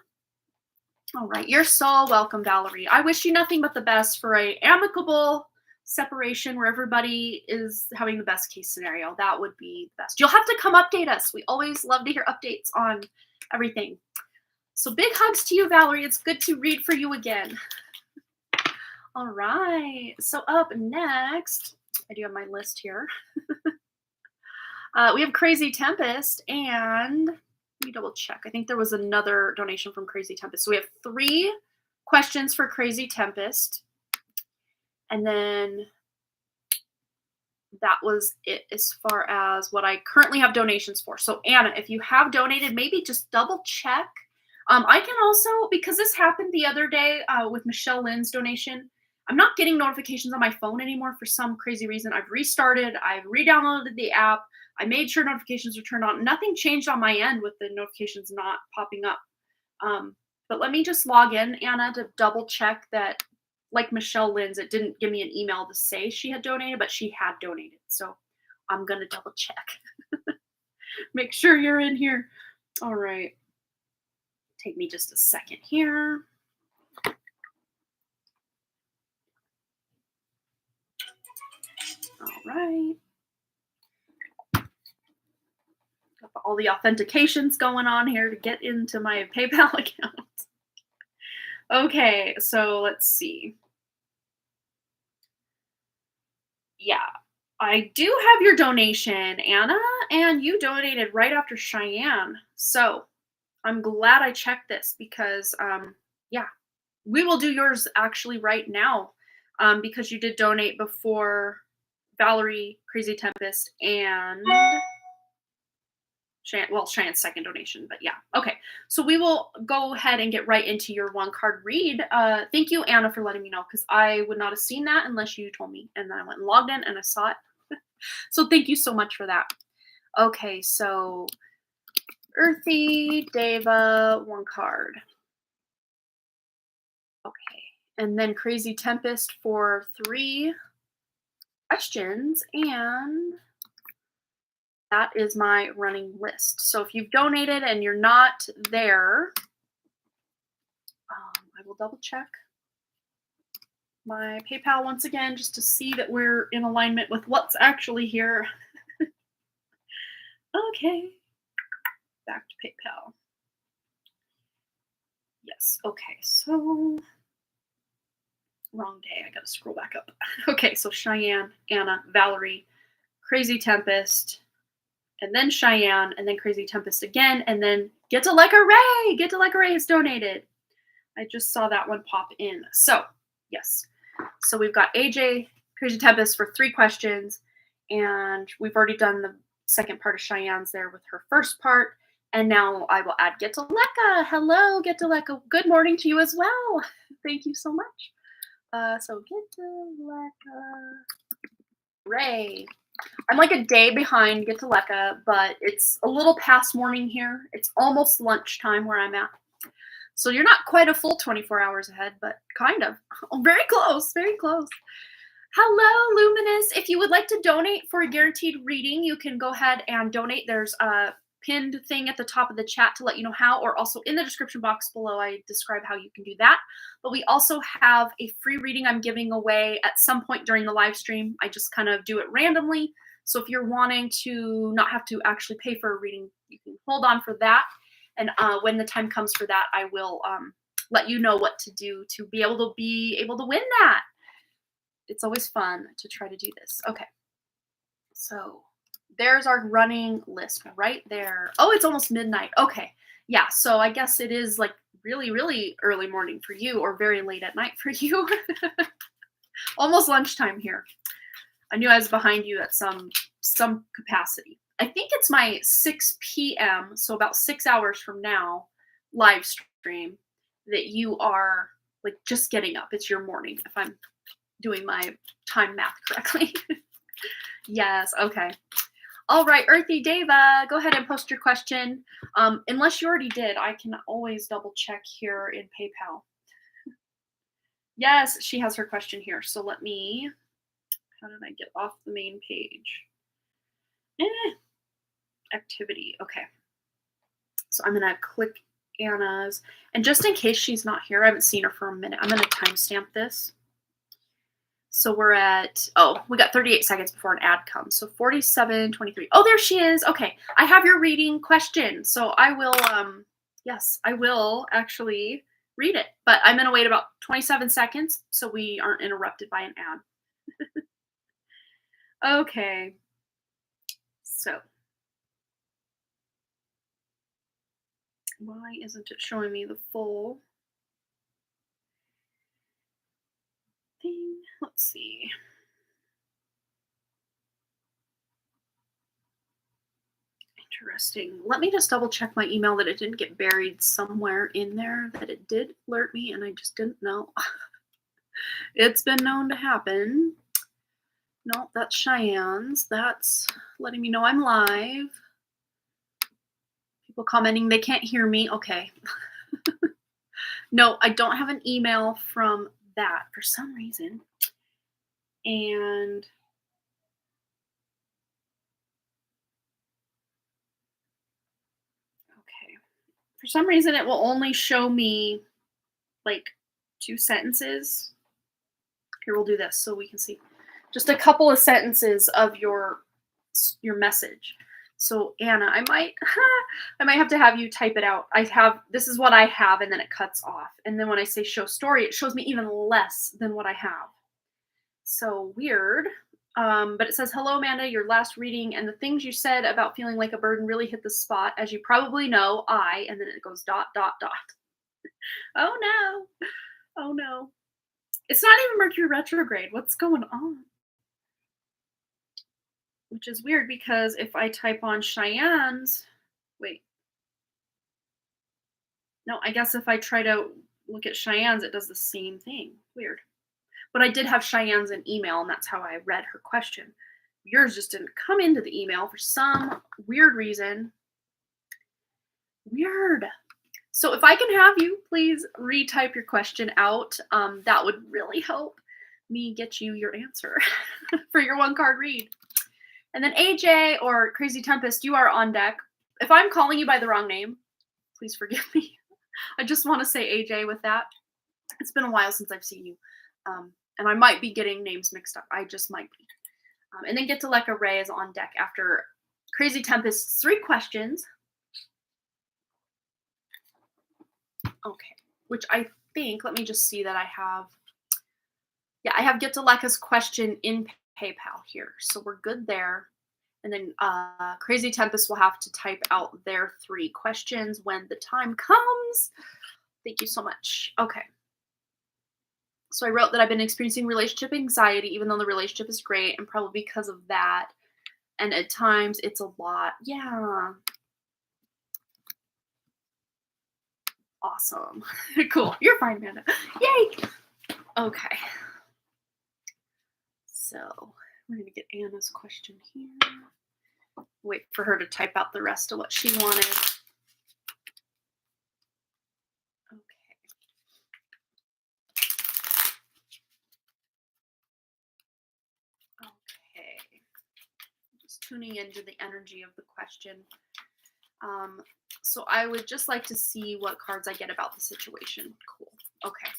All right. You're so welcome, Valerie. I wish you nothing but the best for a amicable separation where everybody is having the best case scenario. That would be the best. You'll have to come update us. We always love to hear updates on everything. So big hugs to you, Valerie. It's good to read for you again. All right. So up next, I do have my list here. We have Crazy Tempest, and let me double check. I think there was another donation from Crazy Tempest. So we have 3 questions for Crazy Tempest. And then that was it as far as what I currently have donations for. So Anna, if you have donated, maybe just double check. I can also, because this happened the other day with Michelle Lynn's donation, I'm not getting notifications on my phone anymore for some crazy reason. I've restarted. I've re-downloaded the app. I made sure notifications were turned on. Nothing changed on my end with the notifications not popping up. But let me just log in, Anna, to double check that, like Michelle Lynn's, it didn't give me an email to say she had donated, but she had donated. So I'm going to double check. Make sure you're in here. All right. Take me just a second here. All right. Got all the authentications going on here to get into my PayPal account. Okay, so let's see. Yeah, I do have your donation, Anna, and you donated right after Cheyenne. So I'm glad I checked this because, yeah, we will do yours actually right now because you did donate before Valerie, Crazy Tempest, and Cheyenne's second donation, but yeah. Okay, so we will go ahead and get right into your 1-card read. Thank you, Anna, for letting me know, because I would not have seen that unless you told me, and then I went and logged in and I saw it. So thank you so much for that. Okay, so Earthy, Deva, 1 card. Okay, and then Crazy Tempest for 3 questions, and that is my running list. So if you've donated and you're not there, I will double check my PayPal once again just to see that we're in alignment with what's actually here. Okay, back to PayPal. Yes, okay, so wrong day, I gotta scroll back up. Okay, so Cheyenne, Anna, Valerie, Crazy Tempest, and then Cheyenne, and then Crazy Tempest again, and then Get to Like a Ray! Get to Like a Ray has donated. I just saw that one pop in. So, yes. So we've got AJ, Crazy Tempest for 3 questions, and we've already done the second part of Cheyenne's there with her first part, and now I will add Get to Leka. Hello, Get to Leka. Good morning to you as well. Thank you so much. So Get to Leka. Ray. I'm like a day behind Get to Leka, but it's a little past morning here. It's almost lunchtime where I'm at. So you're not quite a full 24 hours ahead, but kind of. Very close, very close. Hello, Luminous. If you would like to donate for a guaranteed reading, you can go ahead and donate. There's a pinned thing at the top of the chat to let you know how, or also in the description box below, I describe how you can do that. But we also have a free reading I'm giving away at some point during the live stream. I just kind of do it randomly. So if you're wanting to not have to actually pay for a reading, you can hold on for that. And when the time comes for that, I will let you know what to do to be able to win that. It's always fun to try to do this. Okay. So there's our running list right there. Oh, it's almost midnight. Okay. Yeah. So I guess it is like really, really early morning for you, or very late at night for you. Almost lunchtime here. I knew I was behind you at some capacity. I think it's my 6 p.m., so about 6 hours from now, live stream that you are like just getting up. It's your morning, if I'm doing my time math correctly. Yes, okay. All right, Earthy Deva, go ahead and post your question. Unless you already did, I can always double check here in PayPal. Yes, she has her question here. So let me, how did I get off the main page? Activity. Okay. So I'm going to click Anna's. And just in case she's not here, I haven't seen her for a minute, I'm going to timestamp this. So we're at, we got 38 seconds before an ad comes. So 47:23. Oh, there she is. Okay. I have your reading question. So I will, yes, I will actually read it. But I'm going to wait about 27 seconds so we aren't interrupted by an ad. Okay. So. Why isn't it showing me the full thing? Let's see. Interesting. Let me just double check my email that it didn't get buried somewhere in there, that it did alert me and I just didn't know. It's been known to happen. No, that's Cheyenne's. That's letting me know I'm live. People commenting they can't hear me. Okay. No, I don't have an email from that for some reason. And okay. For some reason it will only show me like 2 sentences. Here, we'll do this so we can see. Just a couple of sentences of your message. So Anna, I might have to have you type it out. This is what I have, and then it cuts off. And then when I say show story, it shows me even less than what I have. So weird. But it says, hello, Amanda, your last reading and the things you said about feeling like a burden really hit the spot. As you probably know, and then it goes ... Oh no. Oh no. It's not even Mercury retrograde. What's going on? Which is weird because if I type on Cheyenne's, wait. No, I guess if I try to look at Cheyenne's, it does the same thing. Weird. But I did have Cheyenne's in email, and that's how I read her question. Yours just didn't come into the email for some weird reason. Weird. So if I can have you please retype your question out, that would really help me get you your answer for your 1-card read. And then AJ or Crazy Tempest, you are on deck. If I'm calling you by the wrong name, please forgive me. I just want to say AJ with that. It's been a while since I've seen you. And I might be getting names mixed up. I just might be. And then Get to Leka Ray is on deck after Crazy Tempest's 3 questions. Okay, which I think, let me just see that I have. Yeah, I have Get to Leka's question in PayPal here. So we're good there. And then Crazy Tempest will have to type out their 3 questions when the time comes. Thank you so much. Okay. So I wrote that I've been experiencing relationship anxiety, even though the relationship is great, and probably because of that. And at times it's a lot. Yeah. Awesome. Cool. You're fine, Amanda. Yay. Okay. So we're going to get Anna's question here. Wait for her to type out the rest of what she wanted. Okay. Okay. Just tuning into the energy of the question. So I would just like to see what cards I get about the situation. Cool. Okay.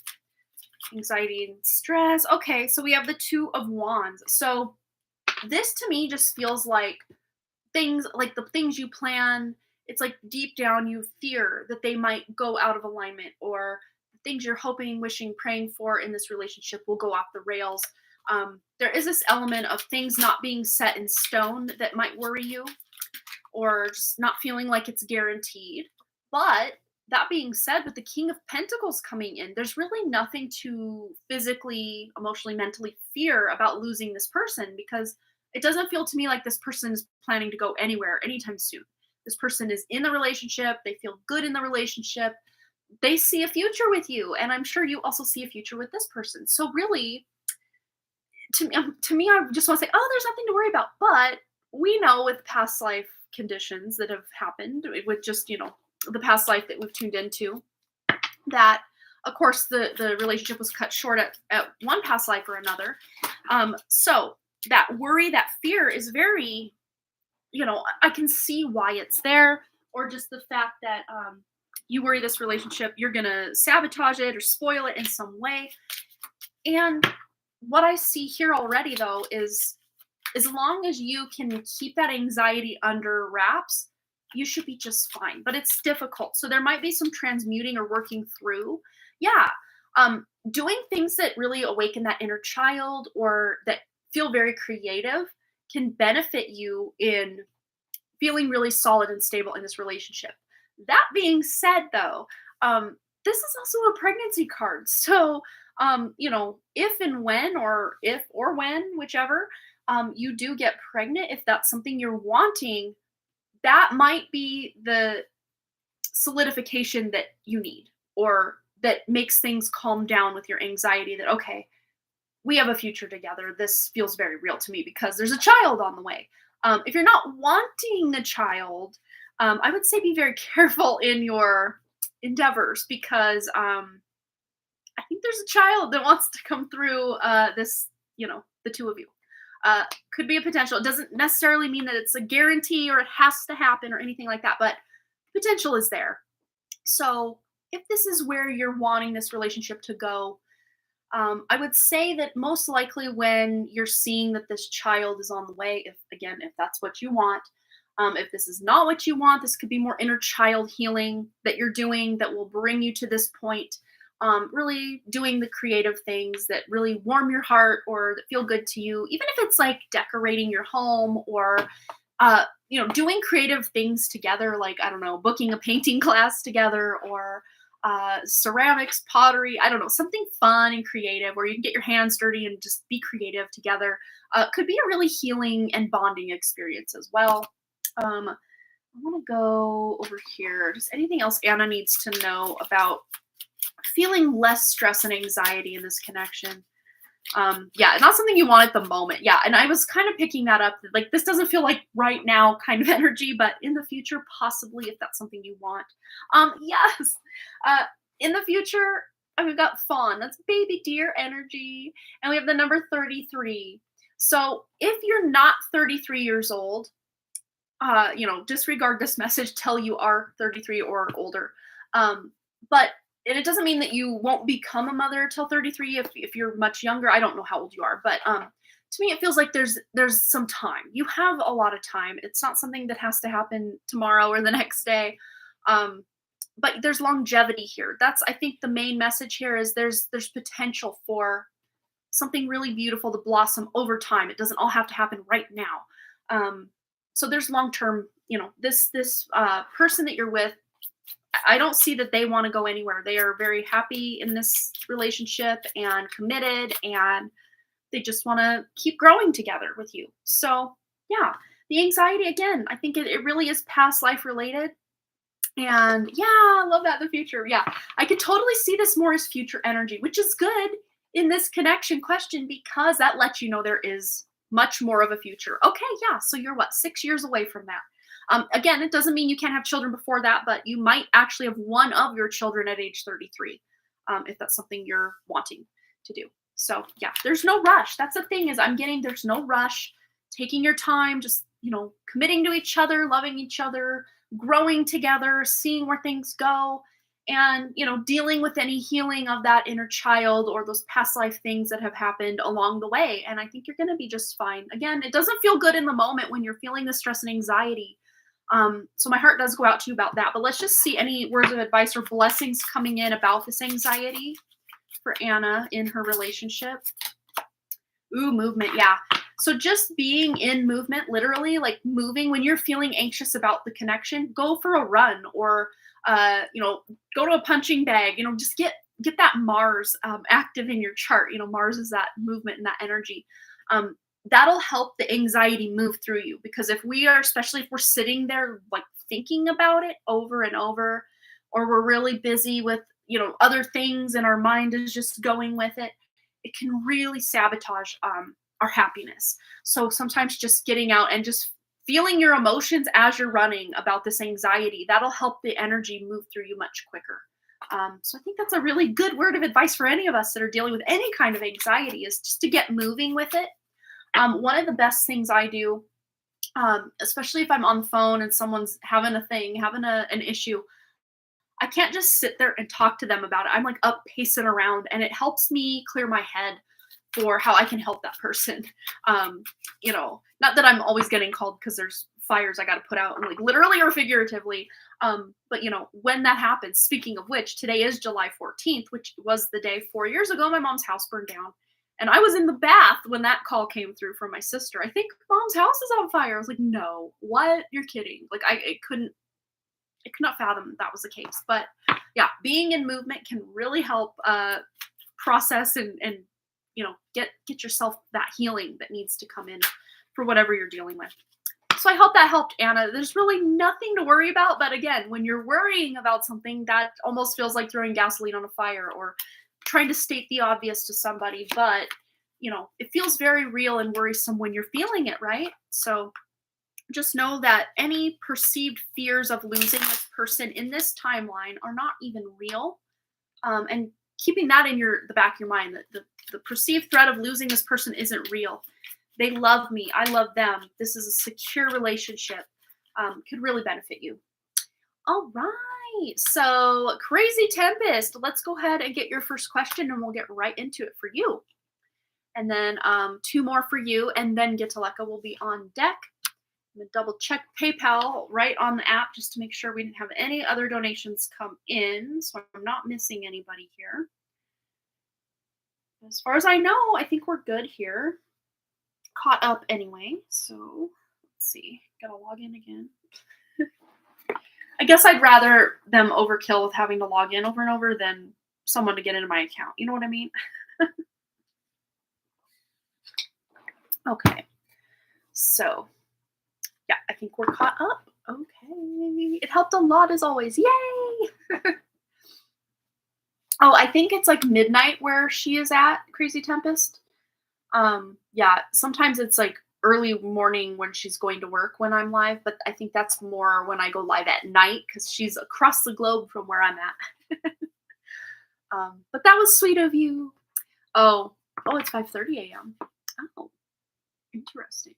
Anxiety and stress. Okay, so we have the 2 of Wands. So this to me just feels like things, like the things you plan, it's like deep down you fear that they might go out of alignment, or the things you're hoping, wishing, praying for in this relationship will go off the rails. There is this element of things not being set in stone that might worry you, or just not feeling like it's guaranteed. But that being said, with the King of Pentacles coming in, there's really nothing to physically, emotionally, mentally fear about losing this person, because it doesn't feel to me like this person is planning to go anywhere anytime soon. This person is in the relationship. They feel good in the relationship. They see a future with you. And I'm sure you also see a future with this person. So really, to me, I just want to say, oh, there's nothing to worry about. But we know with past life conditions that have happened, with just, the past life that we've tuned into, that of course the relationship was cut short at one past life or another. So that worry, that fear is very, I can see why it's there. Or just the fact that you worry this relationship, you're gonna sabotage it or spoil it in some way. And what I see here already, though, is as long as you can keep that anxiety under wraps, you should be just fine. But it's difficult. So there might be some transmuting or working through. Yeah. Doing things that really awaken that inner child or that feel very creative can benefit you in feeling really solid and stable in this relationship. That being said, though, this is also a pregnancy card. So, if and when, or when, whichever, you do get pregnant, if that's something you're wanting, that might be the solidification that you need, or that makes things calm down with your anxiety that, okay, we have a future together. This feels very real to me because there's a child on the way. If you're not wanting a child, I would say be very careful in your endeavors, because I think there's a child that wants to come through this, the 2 of you. Could be a potential. It doesn't necessarily mean that it's a guarantee or it has to happen or anything like that, but potential is there. So if this is where you're wanting this relationship to go, I would say that most likely when you're seeing that this child is on the way, if that's what you want, if this is not what you want, this could be more inner child healing that you're doing that will bring you to this point. Really doing the creative things that really warm your heart or that feel good to you, even if it's like decorating your home, or doing creative things together, like, I don't know, booking a painting class together, or ceramics, pottery, I don't know, something fun and creative where you can get your hands dirty and just be creative together. Could be a really healing and bonding experience as well. I want to go over here. Just anything else Anna needs to know about feeling less stress and anxiety in this connection. Not something you want at the moment. Yeah, and I was kind of picking that up. Like, this doesn't feel like right now kind of energy, but in the future, possibly, if that's something you want. Yes. In the future, we've got fawn. That's baby deer energy. And we have the number 33. So if you're not 33 years old, disregard this message till you are 33 or older. Um, but and it doesn't mean that you won't become a mother till 33 if you're much younger. I don't know how old you are, but to me it feels like there's some time. You have a lot of time. It's not something that has to happen tomorrow or the next day. Um, but there's longevity here. That's I think the main message here is there's potential for something really beautiful to blossom over time. It doesn't all have to happen right now. So there's long term, this person that you're with. I don't see that they want to go anywhere. They are very happy in this relationship and committed, and they just want to keep growing together with you. So yeah, the anxiety again, I think it really is past life related. And yeah, I love that in the future. Yeah, I could totally see this more as future energy, which is good in this connection question because that lets you know there is much more of a future. Okay, yeah, so you're what, 6 years away from that. Again, it doesn't mean you can't have children before that, but you might actually have one of your children at age 33, if that's something you're wanting to do. So yeah, there's no rush. That's the thing is I'm getting there's no rush. Taking your time, just committing to each other, loving each other, growing together, seeing where things go, and dealing with any healing of that inner child or those past life things that have happened along the way. And I think you're going to be just fine. Again, it doesn't feel good in the moment when you're feeling the stress and anxiety. So my heart does go out to you about that. But let's just see any words of advice or blessings coming in about this anxiety for Anna in her relationship. Ooh, movement. Yeah. So just being in movement, literally like moving when you're feeling anxious about the connection, go for a run or, go to a punching bag, just get that Mars active in your chart. Mars is that movement and that energy. That'll help the anxiety move through you because especially if we're sitting there like thinking about it over and over, or we're really busy with, other things and our mind is just going with it, it can really sabotage our happiness. So sometimes just getting out and just feeling your emotions as you're running about this anxiety, that'll help the energy move through you much quicker. So I think that's a really good word of advice for any of us that are dealing with any kind of anxiety is just to get moving with it. One of the best things I do, especially if I'm on the phone and someone's having an issue, I can't just sit there and talk to them about it. I'm like up pacing around and it helps me clear my head for how I can help that person. Not that I'm always getting called because there's fires I got to put out, like literally or figuratively. But when that happens, speaking of which, today is July 14th, which was the day 4 years ago my mom's house burned down. And I was in the bath when that call came through from my sister. I think mom's house is on fire. I was like, no, what? You're kidding. Like I could not fathom that was the case. But yeah, being in movement can really help process and get yourself that healing that needs to come in for whatever you're dealing with. So I hope that helped, Anna. There's really nothing to worry about. But again, when you're worrying about something, that almost feels like throwing gasoline on a fire or trying to state the obvious to somebody. But, it feels very real and worrisome when you're feeling it, right? So just know that any perceived fears of losing this person in this timeline are not even real. And keeping that in the back of your mind, that the perceived threat of losing this person isn't real. They love me. I love them. This is a secure relationship. Could really benefit you. All right. So Crazy Tempest, let's go ahead and get your first question and we'll get right into it for you. And then 2 more for you. And then Gitaleka will be on deck. I'm going to double check PayPal right on the app just to make sure we didn't have any other donations come in. So I'm not missing anybody here. As far as I know, I think we're good here. Caught up anyway. So let's see. Gotta log in again. I guess I'd rather them overkill with having to log in over and over than someone to get into my account. You know what I mean? Okay. So yeah, I think we're caught up. Okay. It helped a lot as always. Yay! Oh, I think it's like midnight where she is at, Crazy Tempest. Yeah, sometimes it's like early morning when she's going to work when I'm live, but I think that's more when I go live at night because she's across the globe from where I'm at. But that was sweet of you. Oh, it's 5:30 a.m. Oh, Interesting.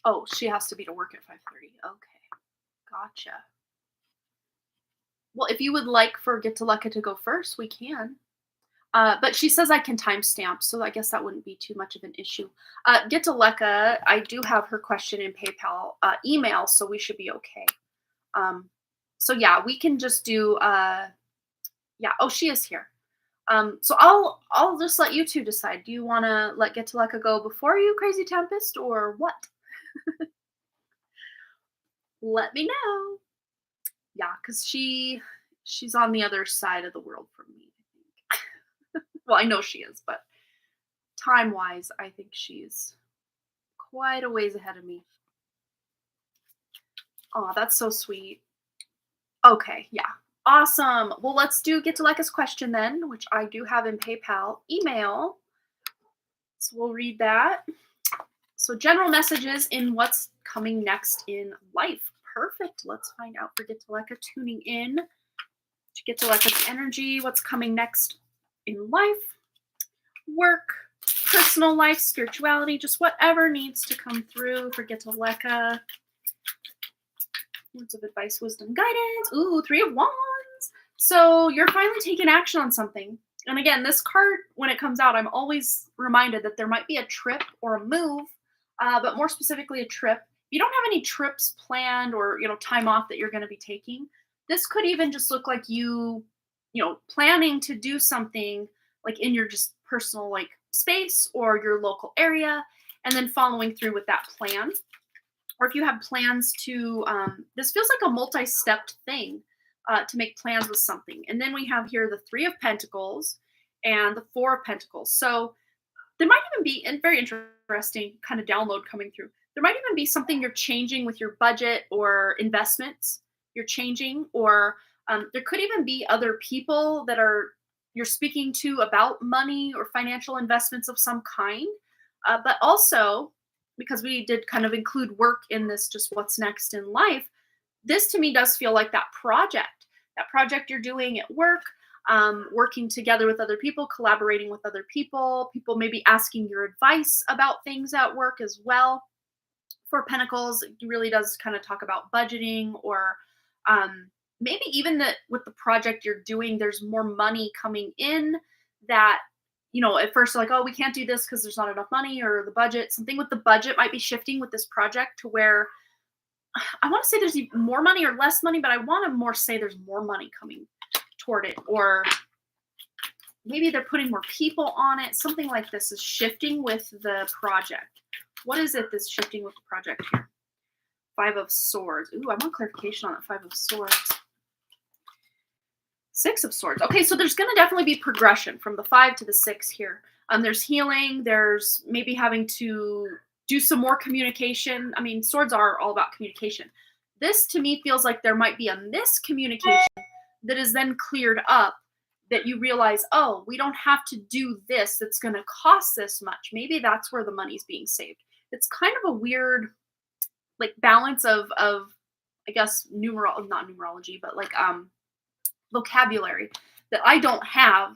Oh, she has to be to work at 5:30. Okay, gotcha. Well, if you would like for Get to Lekka to go first, we can. But she says I can timestamp, so I guess that wouldn't be too much of an issue. Get to Lekka, I do have her question in PayPal email, so we should be okay. Um, so yeah, we can just do. Yeah. Oh, she is here. So I'll just let you two decide. Do you want to let Get to Lekka go before you, Crazy Tempest, or what? Let me know. Yeah, because she's on the other side of the world from me, I think. Well, I know she is, but time-wise, I think she's quite a ways ahead of me. Oh, that's so sweet. Okay, yeah. Awesome. Well, let's do Get to Lekka's question then, which I do have in PayPal email. So we'll read that. So general messages in what's coming next in life. Perfect. Let's find out for Get to Lekka tuning in to Get to Lekka's energy. What's coming next in life, work, personal life, spirituality, just whatever needs to come through for Get to Lekka. Words of advice, wisdom, guidance. Ooh, 3 of Wands. So you're finally taking action on something. And again, this card, when it comes out, I'm always reminded that there might be a trip or a move, but more specifically a trip. If you don't have any trips planned or, time off that you're going to be taking, this could even just look like you planning to do something like in your just personal like space or your local area, and then following through with that plan. Or if you have plans to, this feels like a multi-stepped thing to make plans with something. And then we have here the 3 of Pentacles and the 4 of Pentacles. So there might even be, and very interesting kind of download coming through, there might even be something you're changing with your budget or investments you're changing, or there could even be other people that you're speaking to about money or financial investments of some kind. But also, because we did kind of include work in this, just what's next in life, this to me does feel like that project you're doing at work, working together with other people, collaborating with other people maybe asking your advice about things at work as well. For Pentacles, it really does kind of talk about budgeting, or maybe even that with the project you're doing, there's more money coming in that, at first like, oh, we can't do this because there's not enough money, or the budget, something with the budget might be shifting with this project to where I want to say there's even more money or less money, but I want to more say there's more money coming toward it, or maybe they're putting more people on it. Something like this is shifting with the project. What is it that's shifting with the project here? 5 of Swords. Ooh, I want clarification on that 5 of Swords. 6 of Swords. Okay, so there's going to definitely be progression from the 5 to the 6 here. There's healing. There's maybe having to do some more communication. I mean, swords are all about communication. This to me feels like there might be a miscommunication that is then cleared up, that you realize, oh, we don't have to do this. That's going to cost this much. Maybe that's where the money's being saved. It's kind of a weird like balance of I guess not numerology, but like vocabulary that I don't have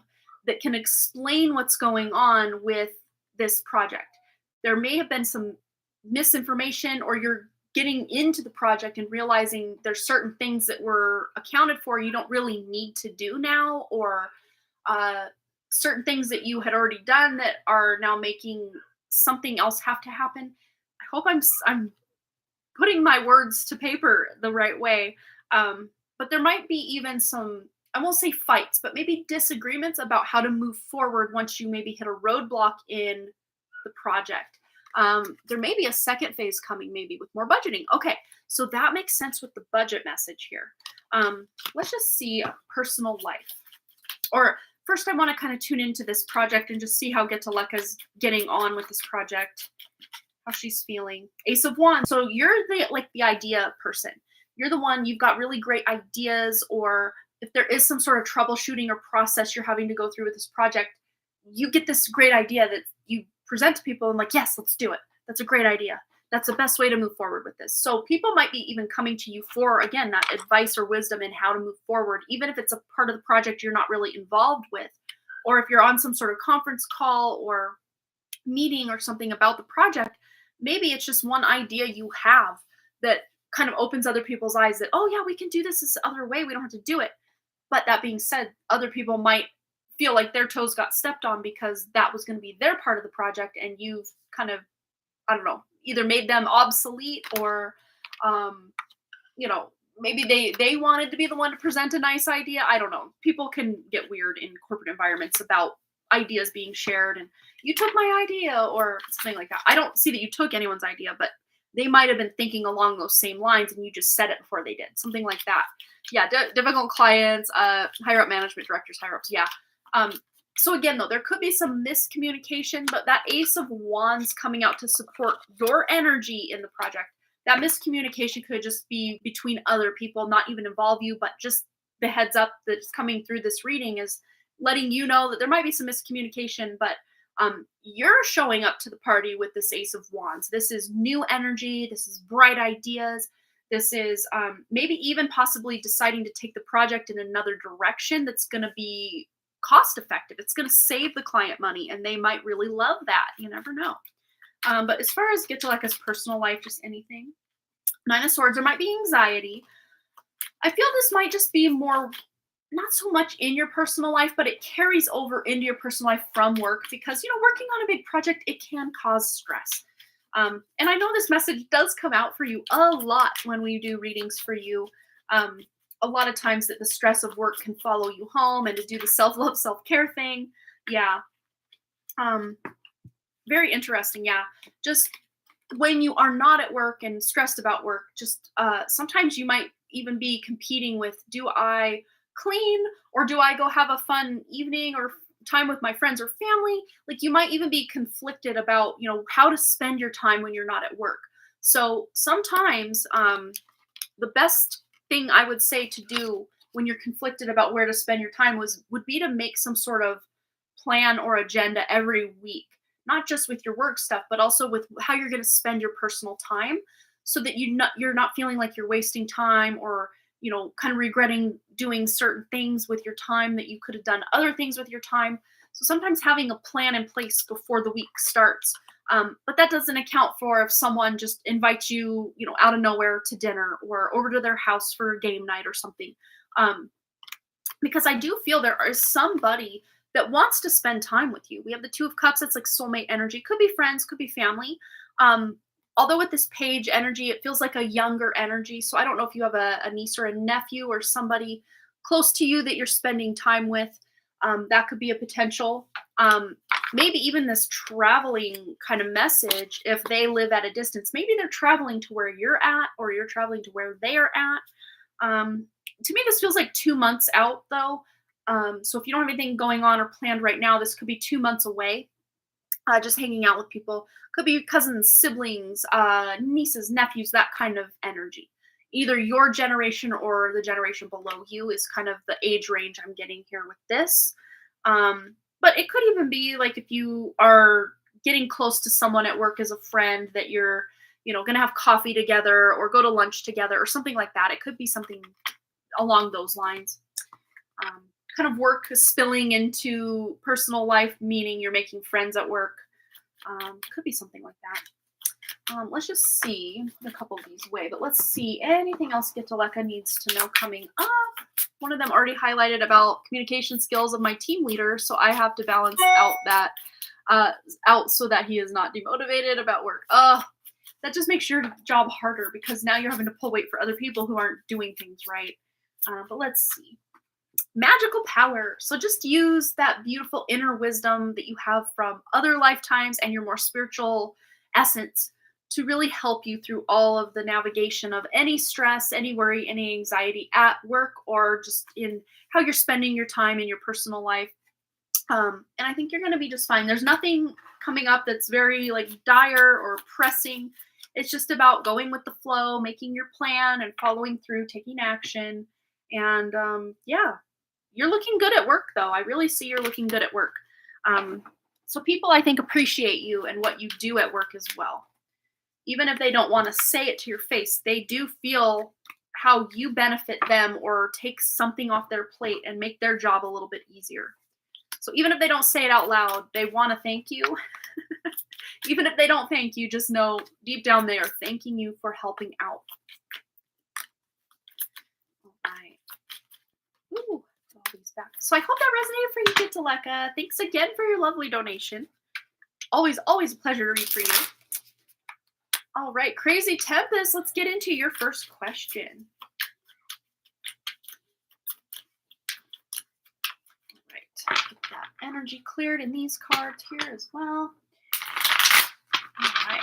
that can explain what's going on with this project. There may have been some misinformation, or you're getting into the project and realizing there's certain things that were accounted for you don't really need to do now, or certain things that you had already done that are now making something else have to happen. I hope I'm putting my words to paper the right way. But there might be even some, I won't say fights, but maybe disagreements about how to move forward once you maybe hit a roadblock in the project. There may be a second phase coming, maybe with more budgeting. Okay, so that makes sense with the budget message here. Let's just see personal life. Or first, I want to kind of tune into this project and just see how Get to Lekka's getting on with this project, how she's feeling. Ace of Wands. So you're the idea person. You're the one, you've got really great ideas, or if there is some sort of troubleshooting or process you're having to go through with this project, you get this great idea that you present to people and like, yes, let's do it. That's a great idea. That's the best way to move forward with this. So people might be even coming to you for, again, that advice or wisdom in how to move forward, even if it's a part of the project you're not really involved with. or if you're on some sort of conference call or meeting or something about the project, maybe it's just one idea you have that kind of opens other people's eyes that, oh yeah, we can do this other way. We don't have to do it. But that being said, other people might feel like their toes got stepped on because that was going to be their part of the project, and you've kind of, I don't know, either made them obsolete or, um, you know, maybe they wanted to be the one to present a nice idea. I don't know. People can get weird in corporate environments about ideas being shared, and you took my idea or something like that. I don't see that you took anyone's idea, but they might have been thinking along those same lines and you just said it before they did. Something like that. Yeah, difficult clients, higher up management directors, higher ups. Yeah. Um, so again, though, there could be some miscommunication, but that Ace of Wands coming out to support your energy in the project, that miscommunication could just be between other people, not even involve you, but just the heads up that's coming through this reading is letting you know that there might be some miscommunication, but you're showing up to the party with this Ace of Wands. This is new energy. This is bright ideas. This is maybe even possibly deciding to take the project in another direction that's going to be cost effective. It's going to save the client money, and they might really love that. You never know. But as far as get to like his personal life, just anything. Nine of Swords, there might be anxiety. I feel this might just be more, not so much in your personal life, but it carries over into your personal life from work because, working on a big project, it can cause stress. And I know this message does come out for you a lot when we do readings for you. A lot of times that the stress of work can follow you home and to do the self-love, self-care thing. Yeah. Very interesting. Yeah. Just when you are not at work and stressed about work, just sometimes you might even be competing with, do I clean or do I go have a fun evening or time with my friends or family? Like you might even be conflicted about, how to spend your time when you're not at work. So sometimes the best thing I would say to do when you're conflicted about where to spend your time would be to make some sort of plan or agenda every week, not just with your work stuff, but also with how you're going to spend your personal time so that you're not feeling like you're wasting time or, kind of regretting doing certain things with your time that you could have done other things with your time. So sometimes having a plan in place before the week starts. But that doesn't account for if someone just invites you, out of nowhere to dinner or over to their house for a game night or something. Because I do feel there is somebody that wants to spend time with you. We have the Two of Cups. That's like soulmate energy. Could be friends, could be family. Although with this page energy, it feels like a younger energy. So I don't know if you have a niece or a nephew or somebody close to you that you're spending time with. That could be a potential. Maybe even this traveling kind of message, if they live at a distance, maybe they're traveling to where you're at or you're traveling to where they are at. To me, this feels like 2 months out though. So if you don't have anything going on or planned right now, this could be 2 months away. Just hanging out with people. Could be cousins, siblings, nieces, nephews, that kind of energy. Either your generation or the generation below you is kind of the age range I'm getting here with this. But it could even be like if you are getting close to someone at work as a friend that you're, going to have coffee together or go to lunch together or something like that. It could be something along those lines. Kind of work spilling into personal life, meaning you're making friends at work. Could be something like that. Let's just see a couple of these away, but let's see anything else Getuleka needs to know coming up. One of them already highlighted about communication skills of my team leader, so I have to balance out that out so that he is not demotivated about work. That just makes your job harder because now you're having to pull weight for other people who aren't doing things right. But let's see. Magical power. So just use that beautiful inner wisdom that you have from other lifetimes and your more spiritual essence to really help you through all of the navigation of any stress, any worry, any anxiety at work or just in how you're spending your time in your personal life. And I think you're going to be just fine. There's nothing coming up that's very like dire or pressing. It's just about going with the flow, making your plan and following through, taking action. And yeah. You're looking good at work, though. I really see you're looking good at work. So people, I think, appreciate you and what you do at work as well. Even if they don't want to say it to your face, they do feel how you benefit them or take something off their plate and make their job a little bit easier. So even if they don't say it out loud, they want to thank you. Even if they don't thank you, just know deep down they are thanking you for helping out. All right. Ooh, all these back. So I hope that resonated for you, Gitaleka. Thanks again for your lovely donation. Always a pleasure to read for you. All right, Crazy Tempest, let's get into your first question. All right, get that energy cleared in these cards here as well. All right.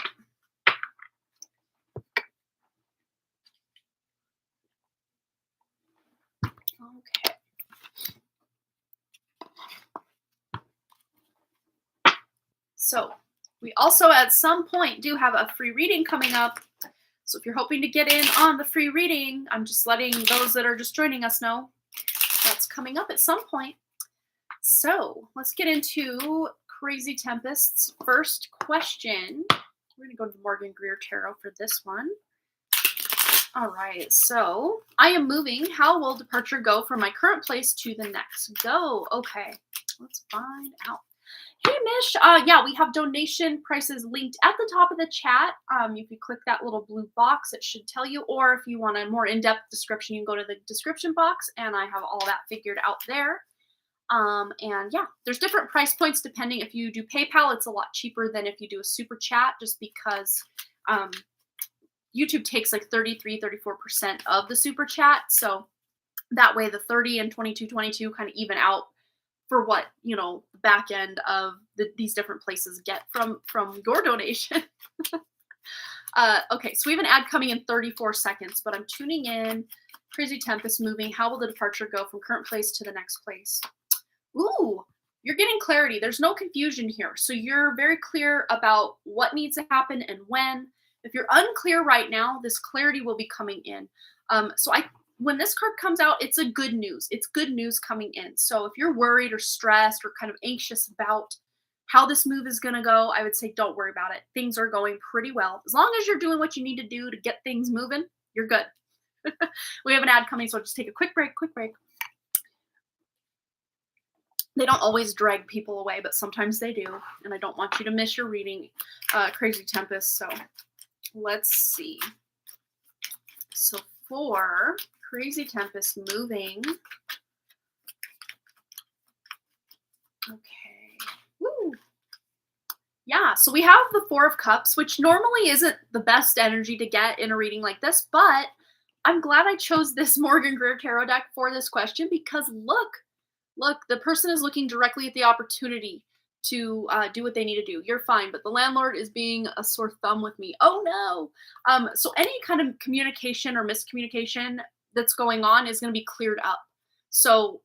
Okay. So we also at some point do have a free reading coming up. So if you're hoping to get in on the free reading, I'm just letting those that are just joining us know that's coming up at some point. So let's get into Crazy Tempest's first question. We're going to go to the Morgan Greer Tarot for this one. All right, so I am moving. How will departure go from my current place to the next? Go. Okay, let's find out. Hey, Mish. Yeah, we have donation prices linked at the top of the chat. If you click that little blue box, it should tell you. Or if you want a more in-depth description, you can go to the description box, and I have all that figured out there. And yeah, there's different price points depending. If you do PayPal, it's a lot cheaper than if you do a super chat, just because YouTube takes like 33-34% of the super chat. So that way the 30 and 22 kind of even out for what, you know, the back end of these different places get from your donation. Okay, so we have an ad coming in 34 seconds, but I'm tuning in. Crazy Tempest moving. How will the departure go from current place to the next place? Ooh, you're getting clarity. There's no confusion here. So you're very clear about what needs to happen and when. If you're unclear right now, this clarity will be coming in. When this card comes out, it's a good news. It's good news coming in. So if you're worried or stressed or kind of anxious about how this move is going to go, I would say don't worry about it. Things are going pretty well. As long as you're doing what you need to do to get things moving, you're good. We have an ad coming, so I'll just take a quick break. They don't always drag people away, but sometimes they do. And I don't want you to miss your reading, Crazy Tempest. So let's see. So for Crazy Tempest moving. Okay. Woo. Yeah, so we have the Four of Cups, which normally isn't the best energy to get in a reading like this, but I'm glad I chose this Morgan Greer Tarot deck for this question because look, the person is looking directly at the opportunity to do what they need to do. You're fine, but the landlord is being a sore thumb with me. Oh no. So any kind of communication or miscommunication that's going on is going to be cleared up. So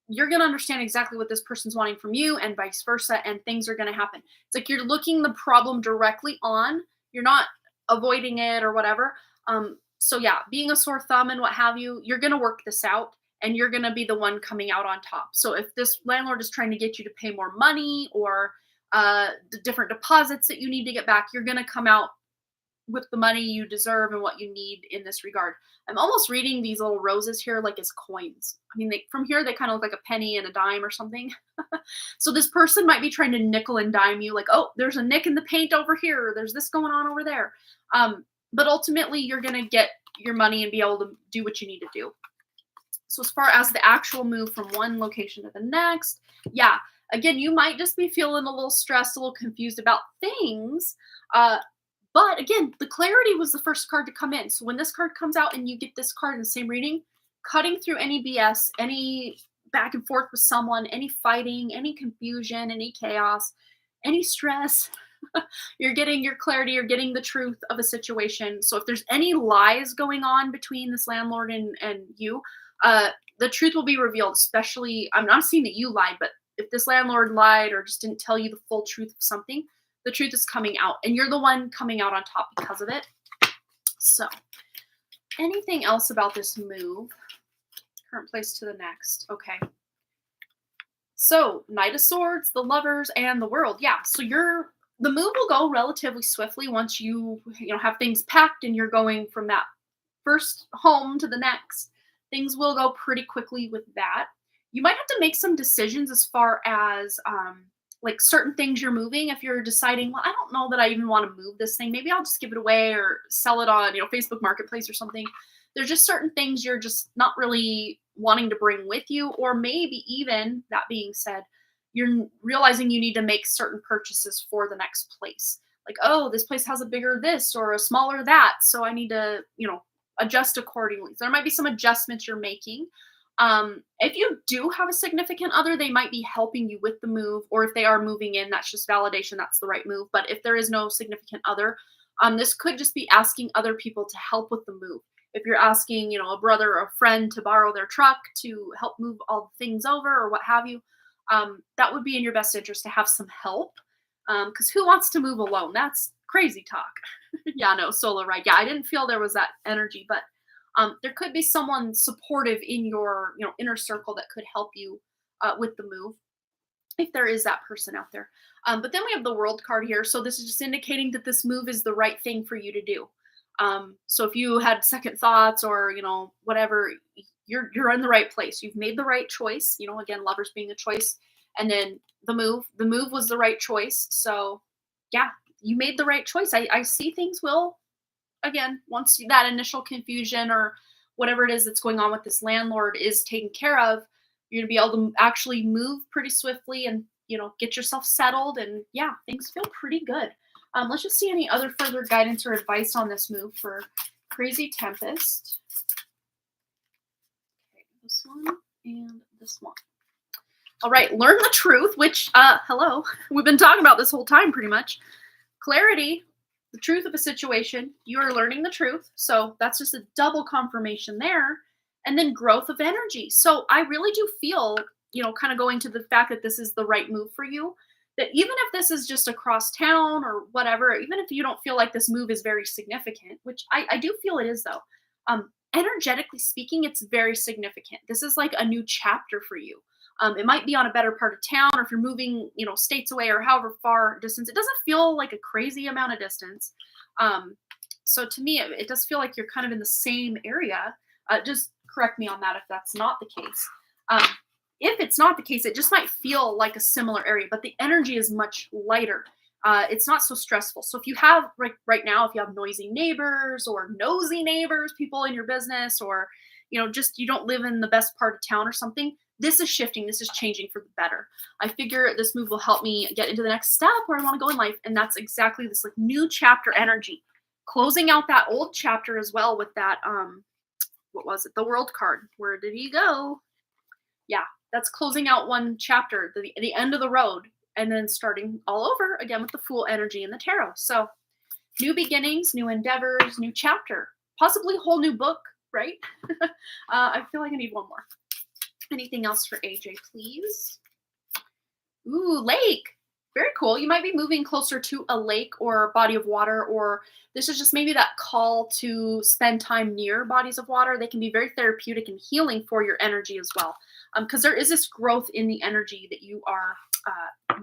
you're going to understand exactly what this person's wanting from you and vice versa, and things are going to happen. It's like you're looking the problem directly on. You're not avoiding it or whatever. So yeah, being a sore thumb and what have you, you're going to work this out. And you're going to be the one coming out on top. So if this landlord is trying to get you to pay more money or the different deposits that you need to get back, you're going to come out with the money you deserve and what you need in this regard. I'm almost reading these little roses here like as coins. I mean, from here, they kind of look like a penny and a dime or something. So this person might be trying to nickel and dime you like, oh, there's a nick in the paint over here. Or there's this going on over there. But ultimately, you're going to get your money and be able to do what you need to do. So as far as the actual move from one location to the next, yeah, again, you might just be feeling a little stressed, a little confused about things. But again, the clarity was the first card to come in. So when this card comes out and you get this card in the same reading, cutting through any BS, any back and forth with someone, any fighting, any confusion, any chaos, any stress, you're getting your clarity, you're getting the truth of a situation. So if there's any lies going on between this landlord and you, the truth will be revealed, especially, I'm not saying that you lied, but if this landlord lied or just didn't tell you the full truth of something, the truth is coming out and you're the one coming out on top because of it. So anything else about this move? Current place to the next. Okay. So Knight of Swords, the Lovers, and the World. Yeah. So the move will go relatively swiftly once you have things packed and you're going from that first home to the next. Things will go pretty quickly with that. you might have to make some decisions as far as like certain things you're moving. If you're deciding, well, I don't know that I even want to move this thing. Maybe I'll just give it away or sell it on, Facebook Marketplace or something. There's just certain things you're just not really wanting to bring with you, or maybe even that being said, you're realizing you need to make certain purchases for the next place. Like, oh, this place has a bigger this or a smaller that, so I need to, adjust accordingly. So there might be some adjustments you're making. If you do have a significant other, they might be helping you with the move, or if they are moving in, that's just validation that's the right move. But if there is no significant other, this could just be asking other people to help with the move. If you're asking, a brother or a friend to borrow their truck to help move all the things over or what have you, that would be in your best interest to have some help. Because who wants to move alone? That's crazy talk. Yeah, no, solo ride. Yeah, I didn't feel there was that energy, but there could be someone supportive in your inner circle that could help you with the move, if there is that person out there. But then we have the World card here, so this is just indicating that this move is the right thing for you to do. So if you had second thoughts or whatever, you're in the right place. You've made the right choice. Again, lovers being a choice, and then the move was the right choice. So yeah, you made the right choice. I see things will, again, once that initial confusion or whatever it is that's going on with this landlord is taken care of, you're gonna be able to actually move pretty swiftly and get yourself settled, and yeah, things feel pretty good. Let's just see any other further guidance or advice on this move for Crazy Tempest. Okay, this one and this one. All right, learn the truth, which hello, we've been talking about this whole time pretty much. Clarity, the truth of a situation, you are learning the truth. So that's just a double confirmation there. And then growth of energy. So I really do feel, kind of going to the fact that this is the right move for you, that even if this is just across town or whatever, even if you don't feel like this move is very significant, which I do feel it is though, energetically speaking, it's very significant. This is like a new chapter for you. It might be on a better part of town, or if you're moving, states away or however far distance. It doesn't feel like a crazy amount of distance. So to me, it does feel like you're kind of in the same area. Just correct me on that if that's not the case. If it's not the case, it just might feel like a similar area, but the energy is much lighter. It's not so stressful. So if you have right now, if you have noisy neighbors or nosy neighbors, people in your business, or just you don't live in the best part of town or something, this is shifting. This is changing for the better. I figure this move will help me get into the next step where I want to go in life, and that's exactly this like new chapter energy, closing out that old chapter as well with that what was it? The World card. Where did he go? Yeah, that's closing out one chapter, the end of the road, and then starting all over again with the Fool energy in the tarot. So new beginnings, new endeavors, new chapter, possibly a whole new book, right? I feel like I need one more. Anything else for AJ, please? Ooh, lake. Very cool. You might be moving closer to a lake or a body of water, or this is just maybe that call to spend time near bodies of water. They can be very therapeutic and healing for your energy as well, because there is this growth in the energy that you are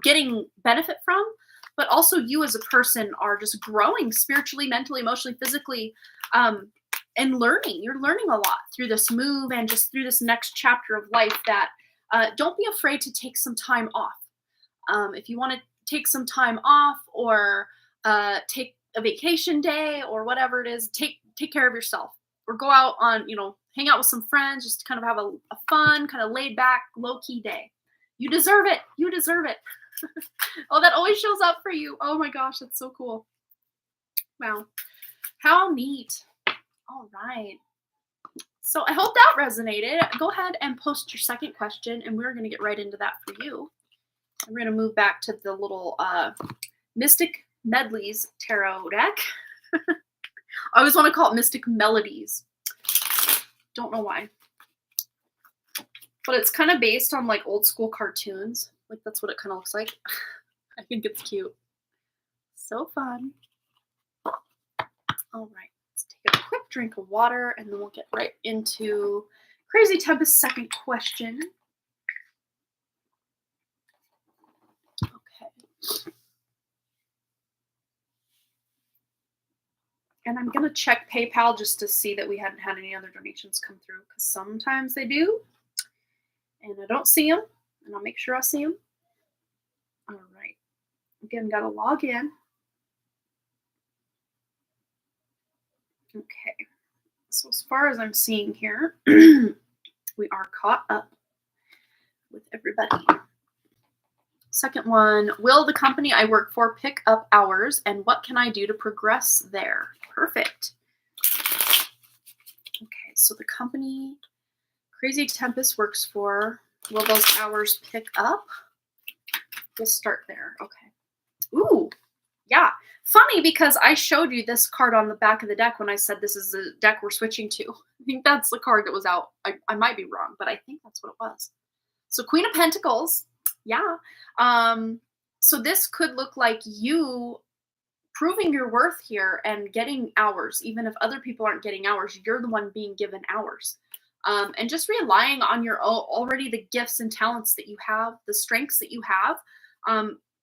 getting benefit from, but also you as a person are just growing spiritually, mentally, emotionally, physically, and learning. You're learning a lot through this move and just through this next chapter of life. That don't be afraid to take some time off. If you want to take some time off, or take a vacation day, or whatever it is, take care of yourself, or go out on, hang out with some friends, just to kind of have a fun, kind of laid back, low key day. You deserve it. You deserve it. Oh, that always shows up for you. Oh my gosh, that's so cool. Wow. How neat. All right. So I hope that resonated. Go ahead and post your second question, and we're going to get right into that for you. We're going to move back to the little Mystic Medleys tarot deck. I always want to call it Mystic Melodies. Don't know why. But it's kind of based on like old school cartoons. Like that's what it kind of looks like. I think it's cute. So fun. All right. Let's take a quick drink of water, and then we'll get right into Crazy Tempest's second question. And I'm going to check PayPal just to see that we hadn't had any other donations come through, because sometimes they do. And I don't see him, and I'll make sure I see him. All right. Again, got to log in. Okay. So as far as I'm seeing here, we are caught up with everybody. Second one, will the company I work for pick up hours, and what can I do to progress there? Perfect. Okay, so the company Crazy Tempest works for, will those hours pick up? We'll start there. Okay. Ooh, yeah. Funny, because I showed you this card on the back of the deck when I said this is the deck we're switching to. I think that's the card that was out. I might be wrong, but I think that's what it was. So Queen of Pentacles. Yeah. So this could look like you proving your worth here and getting hours. Even if other people aren't getting hours, you're the one being given hours. And just relying on your already the gifts and talents that you have, the strengths that you have,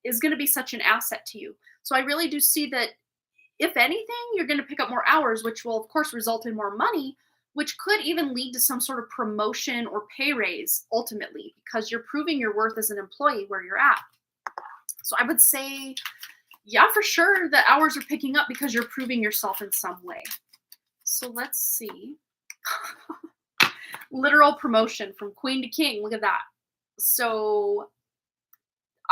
is going to be such an asset to you. So I really do see that, if anything, you're going to pick up more hours, which will, of course, result in more money, which could even lead to some sort of promotion or pay raise ultimately, because you're proving your worth as an employee where you're at. So I would say, yeah, for sure, the hours are picking up because you're proving yourself in some way. So let's see. Literal promotion from queen to king. Look at that. So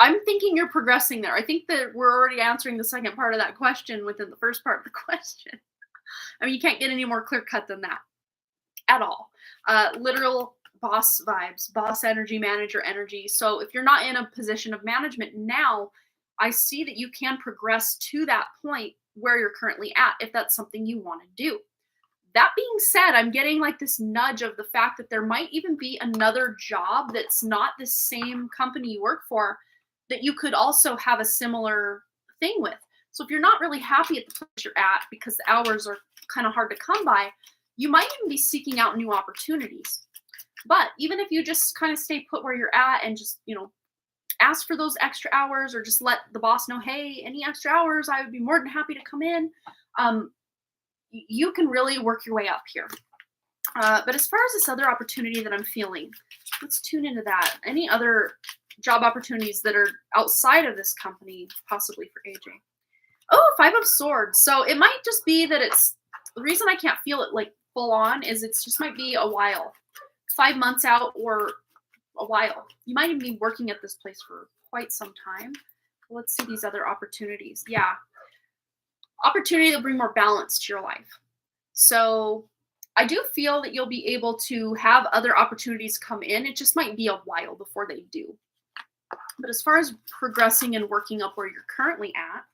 I'm thinking you're progressing there. I think that we're already answering the second part of that question within the first part of the question. I mean, you can't get any more clear cut than that at all. Literal boss vibes, boss energy, manager energy. So if you're not in a position of management now, I see that you can progress to that point where you're currently at, if that's something you want to do. That being said, I'm getting like this nudge of the fact that there might even be another job that's not the same company you work for that you could also have a similar thing with. So if you're not really happy at the place you're at because the hours are kind of hard to come by, you might even be seeking out new opportunities. But even if you just kind of stay put where you're at and just, ask for those extra hours, or just let the boss know, hey, any extra hours, I would be more than happy to come in. You can really work your way up here. But as far as this other opportunity that I'm feeling, let's tune into that. Any other job opportunities that are outside of this company, possibly for AJ? Oh, 5 of Swords. So it might just be that it's, the reason I can't feel it like full on is it's just might be a while. 5 months out or a while. You might even be working at this place for quite some time. Let's see these other opportunities. Yeah. Opportunity to bring more balance to your life. So I do feel that you'll be able to have other opportunities come in. It just might be a while before they do. But as far as progressing and working up where you're currently at,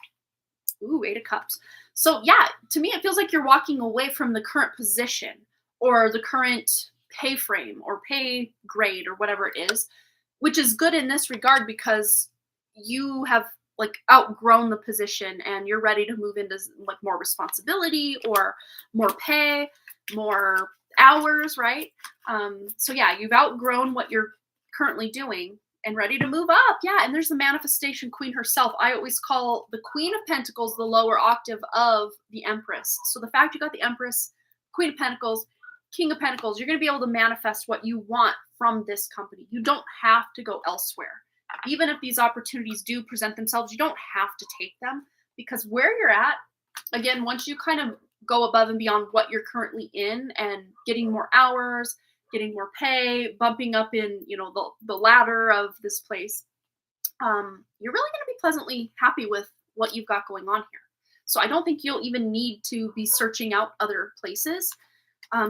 ooh, 8 of Cups. So yeah, to me, it feels like you're walking away from the current position or the current pay frame or pay grade or whatever it is, which is good in this regard because you have like outgrown the position and you're ready to move into like more responsibility or more pay, more hours, right? So yeah, you've outgrown what you're currently doing and ready to move up. Yeah, and there's the manifestation queen herself. I always call the Queen of Pentacles the lower octave of the Empress. So the fact you got the Empress, Queen of Pentacles, King of Pentacles, you're going to be able to manifest what you want from this company. You don't have to go elsewhere. Even if these opportunities do present themselves, you don't have to take them, because where you're at, again, once you kind of go above and beyond what you're currently in and getting more hours, getting more pay, bumping up in, the ladder of this place, you're really going to be pleasantly happy with what you've got going on here. So I don't think you'll even need to be searching out other places,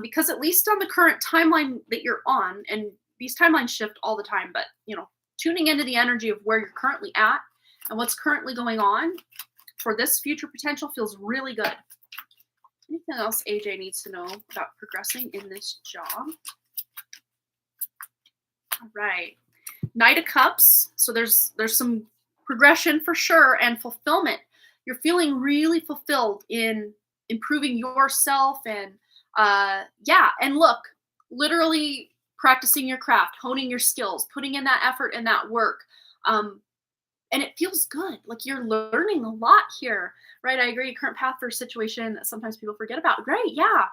because at least on the current timeline that you're on, and these timelines shift all the time, but, tuning into the energy of where you're currently at and what's currently going on for this future potential feels really good. Anything else AJ needs to know about progressing in this job? All right. Knight of Cups. So there's some progression for sure and fulfillment. You're feeling really fulfilled in improving yourself and and look, literally practicing your craft, honing your skills, putting in that effort and that work. And it feels good. Like you're learning a lot here, right? I agree. Current path for a situation that sometimes people forget about. Great. Yeah.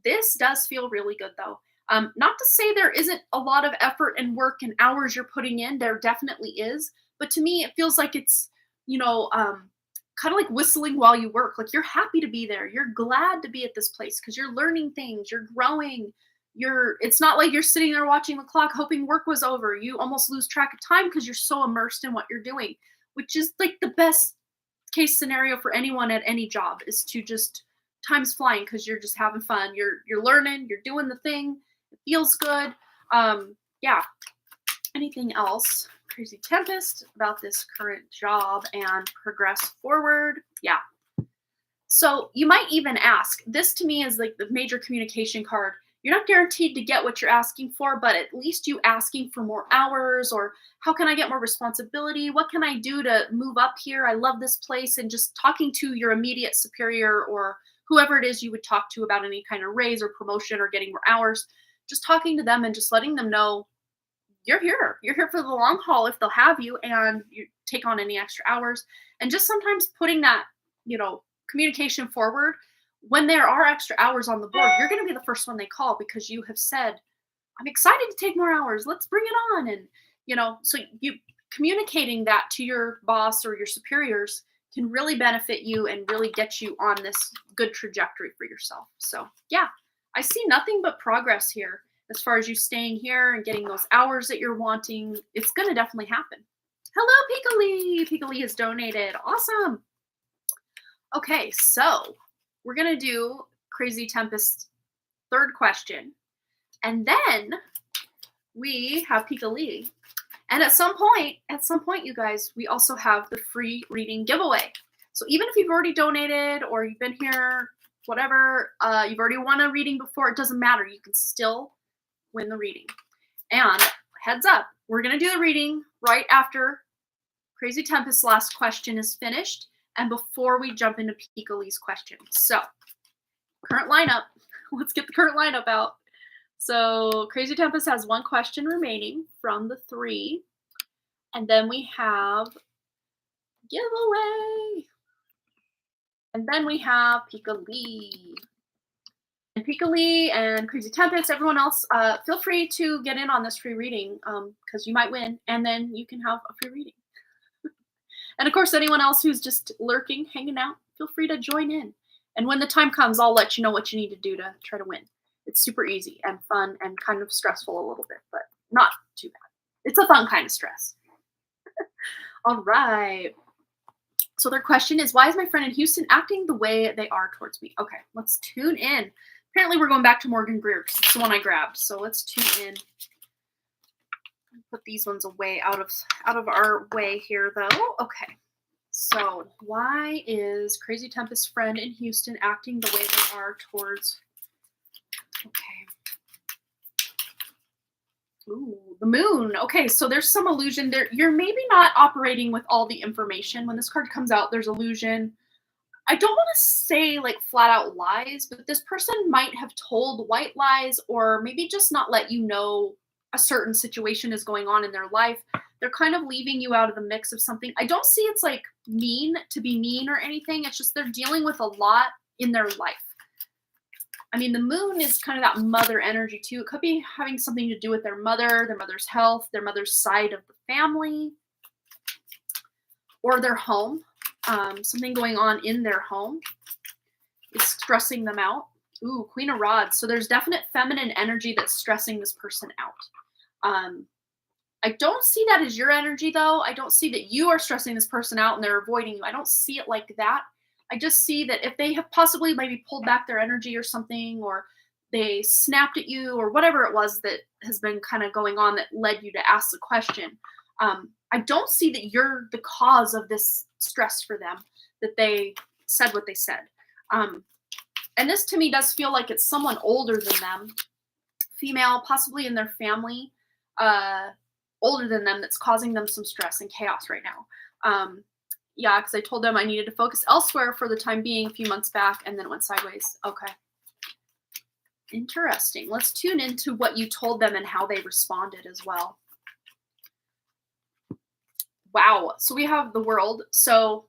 This does feel really good though. Not to say there isn't a lot of effort and work and hours you're putting in. There definitely is. But to me, it feels like it's, kind of like whistling while you work. Like you're happy to be there. You're glad to be at this place because you're learning things, you're growing. It's not like you're sitting there watching the clock hoping work was over. You almost lose track of time because you're so immersed in what you're doing, which is like the best case scenario for anyone at any job is to just time's flying because you're just having fun. You're learning, you're doing the thing. It feels good. Yeah. Anything else? Crazy Tempest about this current job and progress forward. Yeah. So you might even ask, this to me is like the major communication card. You're not guaranteed to get what you're asking for, but at least you asking for more hours or how can I get more responsibility? What can I do to move up here? I love this place. And just talking to your immediate superior or whoever it is you would talk to about any kind of raise or promotion or getting more hours, just talking to them and just letting them know you're here. You're here for the long haul if they'll have you and you take on any extra hours. And just sometimes putting that, communication forward. When there are extra hours on the board, you're going to be the first one they call because you have said, I'm excited to take more hours. Let's bring it on. And, so you communicating that to your boss or your superiors can really benefit you and really get you on this good trajectory for yourself. So yeah, I see nothing but progress here as far as you staying here and getting those hours that you're wanting. It's going to definitely happen. Hello, Pikalee. Pikalee has donated. Awesome. Okay, so we're going to do Crazy Tempest's third question. And then we have Pikalee. And at some point, you guys, we also have the free reading giveaway. So even if you've already donated or you've been here, whatever, you've already won a reading before, it doesn't matter. You can still win the reading. And heads up, we're going to do the reading right after Crazy Tempest's last question is finished and before we jump into Pikalee's question. So, current lineup. Let's get the current lineup out. So, Crazy Tempest has one question remaining from the 3. And then we have giveaway. And then we have Pikalee. And Pikalee and Crazy Tempest, everyone else, feel free to get in on this free reading because you might win, and then you can have a free reading. And of course, anyone else who's just lurking, hanging out, feel free to join in. And when the time comes, I'll let you know what you need to do to try to win. It's super easy and fun and kind of stressful a little bit, but not too bad. It's a fun kind of stress. All right. So their question is, why is my friend in Houston acting the way they are towards me? Okay, let's tune in. Apparently we're going back to Morgan Greer because it's the one I grabbed. So let's tune in. Put these ones away out of our way here though. Okay. So why is Crazy Tempest's friend in Houston acting the way they are towards? Okay. Ooh, the moon. Okay, so there's some illusion there. You're maybe not operating with all the information. When this card comes out, there's illusion. I don't want to say like flat out lies, but this person might have told white lies or maybe just not let you know a certain situation is going on in their life. They're kind of leaving you out of the mix of something. I don't see it's like mean to be mean or anything. It's just they're dealing with a lot in their life. I mean, the moon is kind of that mother energy too. It could be having something to do with their mother's health, their mother's side of the family, or their home. Something going on in their home is stressing them out. Ooh, Queen of Rods. So there's definite feminine energy that's stressing this person out. I don't see that as your energy, though. I don't see that you are stressing this person out and they're avoiding you. I don't see it like that. I just see that if they have possibly maybe pulled back their energy or something, or they snapped at you or whatever it was that has been kind of going on that led you to ask the question, I don't see that you're the cause of this stress for them, that they said what they said. And this to me does feel like it's someone older than them, female, possibly in their family, older than them, that's causing them some stress and chaos right now. Yeah, because I told them I needed to focus elsewhere for the time being a few months back, and then it went sideways. Okay. Interesting. Let's tune into what you told them and how they responded as well. Wow. So we have the World. So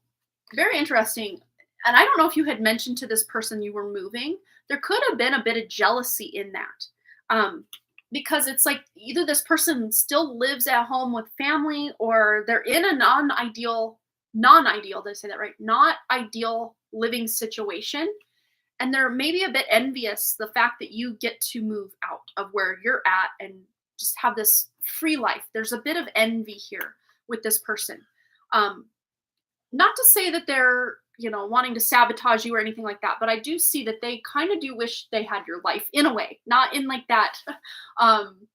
very interesting. And I don't know if you had mentioned to this person you were moving. There could have been a bit of jealousy in that. Um, because it's like either this person still lives at home with family or they're in a non-ideal, did I say that right? Not ideal living situation. And they're maybe a bit envious the fact that you get to move out of where you're at and just have this free life. There's a bit of envy here with this person. Um, Not to say that they're, wanting to sabotage you or anything like that, but I do see that they kind of do wish they had your life in a way, not in like that um,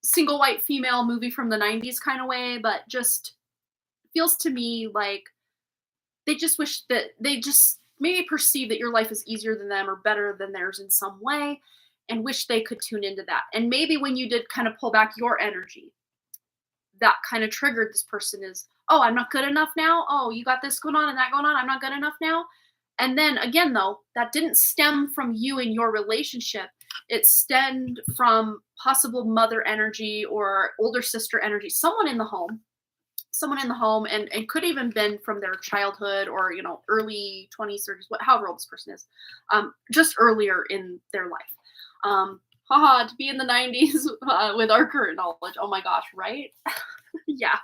single white female movie from the 90s kind of way, but just feels to me like they just wish that they just maybe perceive that your life is easier than them or better than theirs in some way and wish they could tune into that. And maybe when you did kind of pull back your energy, that kind of triggered this person is, oh, I'm not good enough now. Oh, you got this going on and that going on. I'm not good enough now. And then again, though, that didn't stem from you and your relationship. It stemmed from possible mother energy or older sister energy, someone in the home and could even been from their childhood or, early 20s, 30s, however old this person is, just earlier in their life. Haha, to be in the 90s with our current knowledge. Oh my gosh, right? Yeah.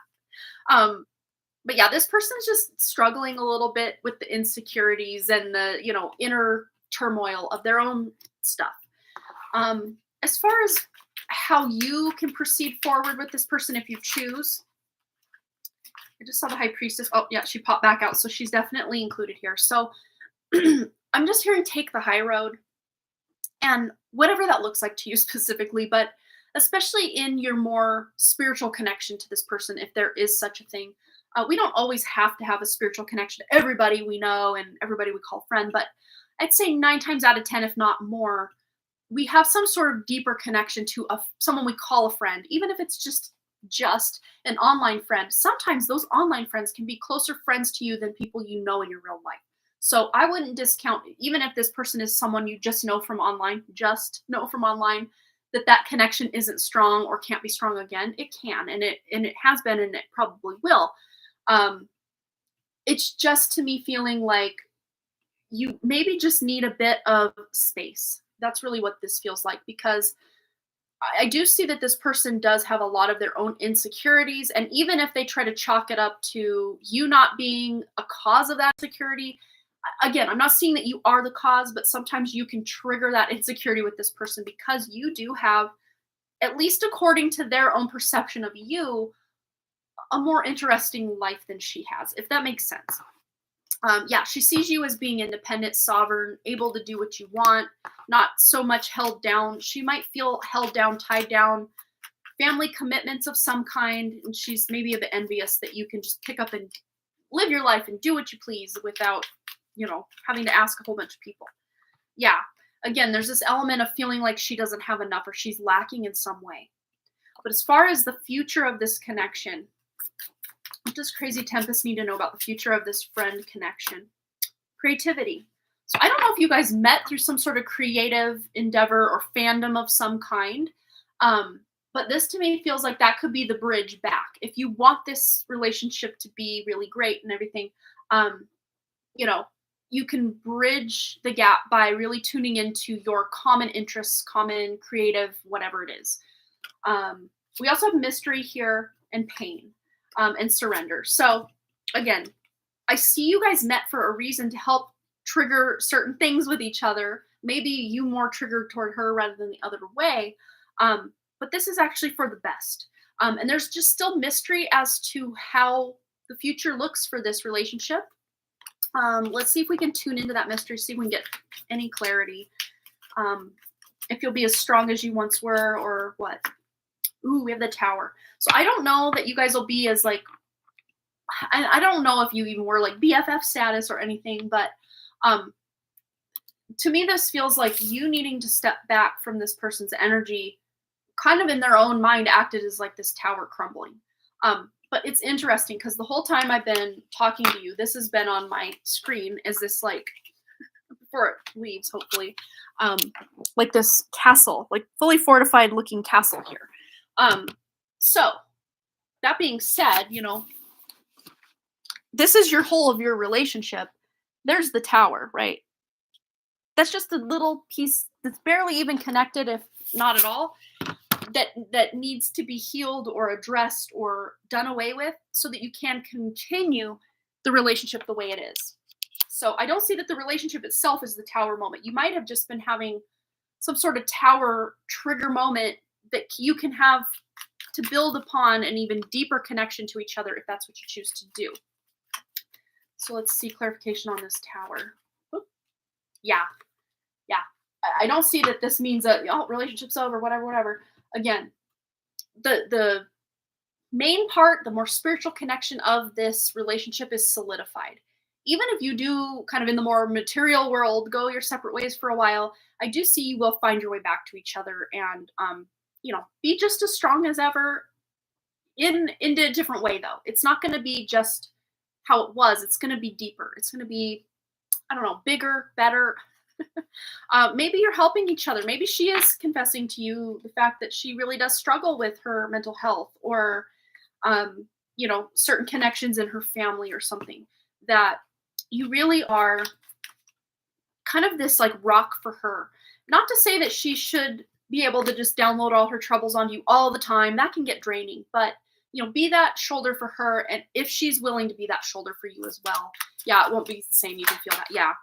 But yeah, this person's just struggling a little bit with the insecurities and the, inner turmoil of their own stuff. As far as how you can proceed forward with this person if you choose, I just saw the high priestess. Oh, yeah, she popped back out. So she's definitely included here. So I'm just hearing take the high road and whatever that looks like to you specifically, but especially in your more spiritual connection to this person, if there is such a thing. We don't always have to have a spiritual connection to everybody we know and everybody we call friend, but I'd say 9 times out of 10, if not more, we have some sort of deeper connection to someone we call a friend, even if it's just an online friend. Sometimes those online friends can be closer friends to you than people you know in your real life. So I wouldn't discount, even if this person is someone you just know from online, that connection isn't strong or can't be strong again. It can, and it has been, and it probably will. It's just to me feeling like you maybe just need a bit of space. That's really what this feels like, because I do see that this person does have a lot of their own insecurities. And even if they try to chalk it up to you not being a cause of that insecurity, again, I'm not seeing that you are the cause, but sometimes you can trigger that insecurity with this person because you do have, at least according to their own perception of you, a more interesting life than she has, if that makes sense. Yeah, she sees you as being independent, sovereign, able to do what you want, not so much held down. She might feel held down, tied down, family commitments of some kind, and she's maybe a bit envious that you can just pick up and live your life and do what you please without, having to ask a whole bunch of people. Yeah, again, there's this element of feeling like she doesn't have enough or she's lacking in some way. But as far as the future of this connection, what does Crazy Tempest need to know about the future of this friend connection? Creativity. So I don't know if you guys met through some sort of creative endeavor or fandom of some kind, but this to me feels like that could be the bridge back. If you want this relationship to be really great and everything, you can bridge the gap by really tuning into your common interests, common creative, whatever it is. We also have mystery here and pain. And surrender. So again, I see you guys met for a reason to help trigger certain things with each other. Maybe you more triggered toward her rather than the other way. But this is actually for the best. And there's just still mystery as to how the future looks for this relationship. Let's see if we can tune into that mystery, see if we can get any clarity. If you'll be as strong as you once were or what. Ooh, we have the Tower. So I don't know that you guys will be as I don't know if you even were like BFF status or anything, but to me, this feels like you needing to step back from this person's energy, kind of in their own mind acted as like this tower crumbling. But it's interesting because the whole time I've been talking to you, this has been on my screen is this before it leaves, hopefully, like this castle, like fully fortified looking castle here. So that being said, this is your whole of your relationship. There's the Tower, right? That's just a little piece that's barely even connected, if not at all, that needs to be healed or addressed or done away with so that you can continue the relationship the way it is. So I don't see that the relationship itself is the tower moment. You might have just been having some sort of tower trigger moment that you can have to build upon an even deeper connection to each other if that's what you choose to do. So let's see clarification on this tower. Yeah, yeah. I don't see that this means that relationship's over, whatever. Again, the main part, the more spiritual connection of this relationship is solidified. Even if you do kind of in the more material world go your separate ways for a while, I do see you will find your way back to each other and be just as strong as ever in a different way though. It's not going to be just how it was. It's going to be deeper. It's going to be, I don't know, bigger, better. Maybe you're helping each other. Maybe she is confessing to you the fact that she really does struggle with her mental health or, certain connections in her family or something, that you really are kind of this like rock for her. Not to say that she should be able to just download all her troubles on you all the time. That can get draining, but be that shoulder for her. And if she's willing to be that shoulder for you as well, yeah, it won't be the same. You can feel that. Yeah.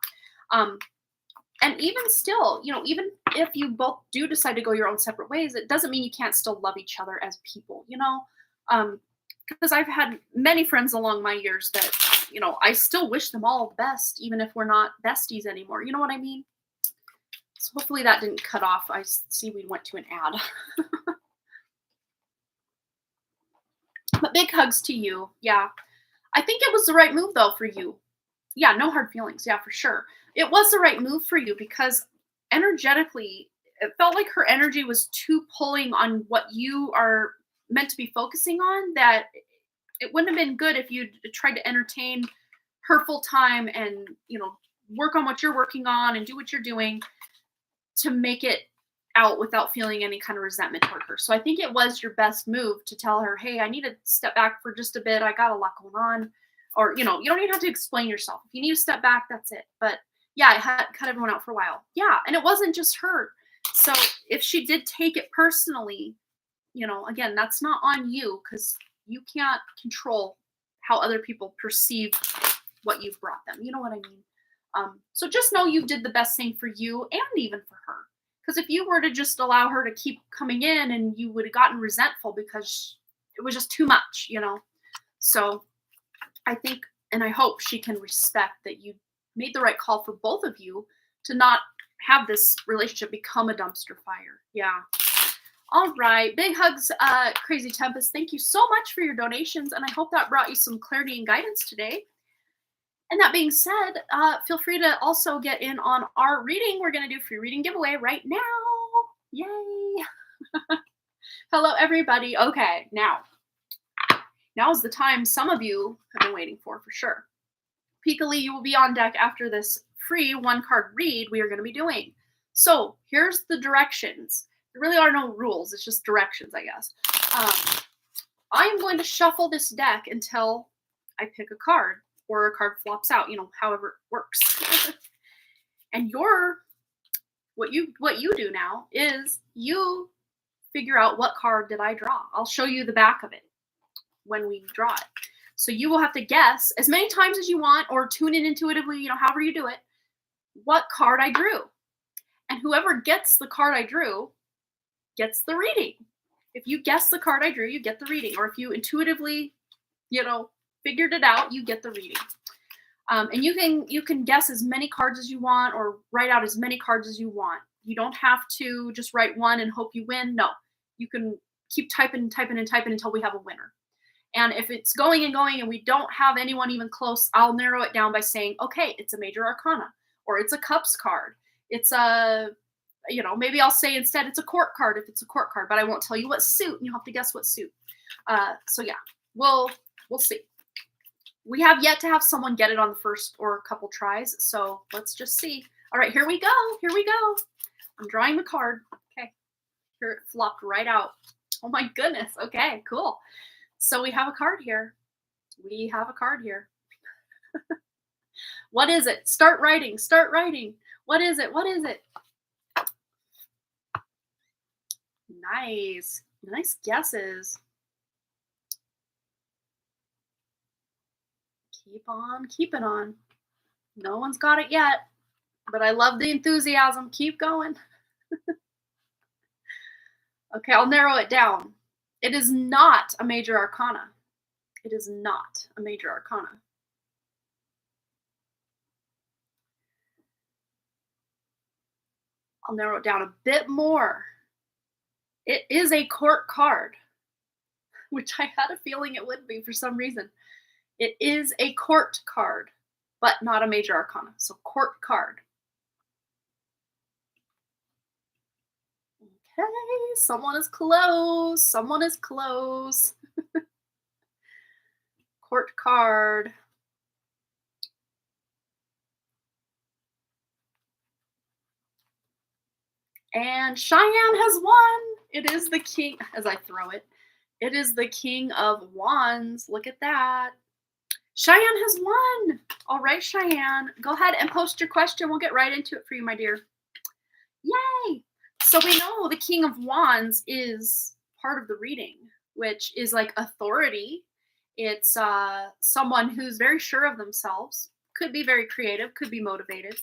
And even still, even if you both do decide to go your own separate ways, it doesn't mean you can't still love each other as people, because I've had many friends along my years that, I still wish them all the best, even if we're not besties anymore. You know what I mean? So hopefully that didn't cut off. I see we went to an ad. But big hugs to you. Yeah. I think it was the right move though for you. Yeah, no hard feelings. Yeah, for sure. It was the right move for you because energetically, it felt like her energy was too pulling on what you are meant to be focusing on, that it wouldn't have been good if you tried to entertain her full time and, work on what you're working on and do what you're doing to make it out without feeling any kind of resentment toward her. So I think it was your best move to tell her, hey, I need to step back for just a bit. I got a lot going on. Or, you don't even have to explain yourself. If you need to step back, that's it. But yeah, I had cut everyone out for a while. Yeah, and it wasn't just her. So if she did take it personally, again, that's not on you because you can't control how other people perceive what you've brought them. You know what I mean? So just know you did the best thing for you and even for her. Because if you were to just allow her to keep coming in, and you would have gotten resentful because it was just too much, So I think, and I hope she can respect that you made the right call for both of you to not have this relationship become a dumpster fire. Yeah. All right. Big hugs, Crazy Tempest. Thank you so much for your donations. And I hope that brought you some clarity and guidance today. And that being said, feel free to also get in on our reading. We're going to do a free reading giveaway right now. Yay. Hello, everybody. Okay. Now is the time some of you have been waiting for sure. Peekily, you will be on deck after this free one-card read we are going to be doing. So here's the directions. There really are no rules. It's just directions, I guess. I'm going to shuffle this deck until I pick a card or a card flops out, however it works. And what you do now is you figure out what card did I draw. I'll show you the back of it when we draw it. So you will have to guess as many times as you want or tune in intuitively, however you do it, what card I drew. And whoever gets the card I drew gets the reading. If you guess the card I drew, you get the reading. Or if you intuitively, figured it out, you get the reading. And you can guess as many cards as you want or write out as many cards as you want. You don't have to just write one and hope you win. No, you can keep typing until we have a winner. And if it's going and we don't have anyone even close, I'll narrow it down by saying, okay, it's a major arcana, or it's a cups card. It's a, maybe I'll say instead it's a court card if it's a court card, but I won't tell you what suit, and you'll have to guess what suit. So yeah, we'll see. We have yet to have someone get it on the first or a couple tries, so let's just see. All right, here we go. I'm drawing the card. Okay, here it flopped right out. Oh my goodness. Okay, cool. So we have a card here. What is it? Start writing. What is it? What is it? Nice. Nice guesses. Keep on keeping on. No one's got it yet, but I love the enthusiasm. Keep going. Okay, I'll narrow it down. It is not a major arcana. It is not a major arcana. I'll narrow it down a bit more. It is a court card, which I had a feeling it would be for some reason. It is a court card, but not a major arcana. So court card. Okay, someone is close. Someone is close. Court card. And Cheyenne has won. It is the king, as I throw it. It is the King of Wands. Look at that. Cheyenne has won. All right, Cheyenne. Go ahead and post your question. We'll get right into it for you, my dear. Yay! So we know the King of Wands is part of the reading, which is like authority. It's someone who's very sure of themselves, could be very creative, could be motivated.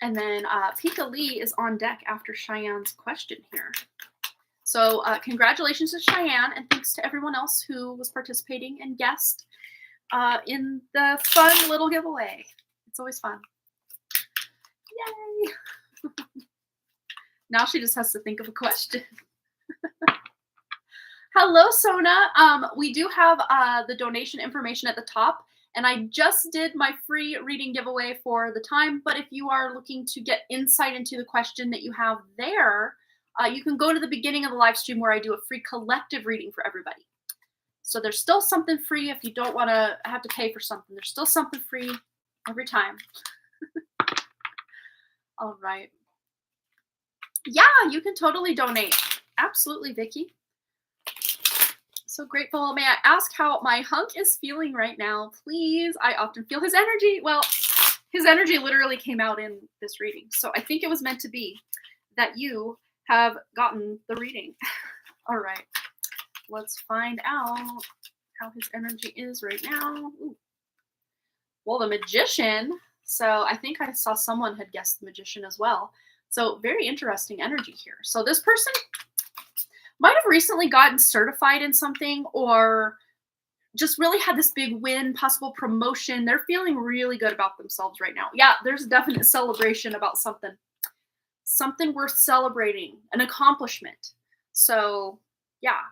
And then Pika Lee is on deck after Cheyenne's question here. So congratulations to Cheyenne, and thanks to everyone else who was participating and guessed in the fun little giveaway. It's always fun. Yay! Now she just has to think of a question. Hello, Sona. We do have the donation information at the top, and I just did my free reading giveaway for the time, but if you are looking to get insight into the question that you have there, you can go to the beginning of the live stream where I do a free collective reading for everybody. So there's still something free if you don't want to have to pay for something. There's still something free every time. All right. Yeah, you can totally donate. Absolutely, Vicky. So grateful. May I ask how my hunk is feeling right now, please? I often feel his energy. Well, his energy literally came out in this reading. So I think it was meant to be that you have gotten the reading. All right. Let's find out how his energy is right now. Ooh. Well, the Magician. So I think I saw someone had guessed the Magician as well. So very interesting energy here. So this person might have recently gotten certified in something or just really had this big win, possible promotion. They're feeling really good about themselves right now. Yeah, there's a definite celebration about something. Something worth celebrating, an accomplishment. So yeah.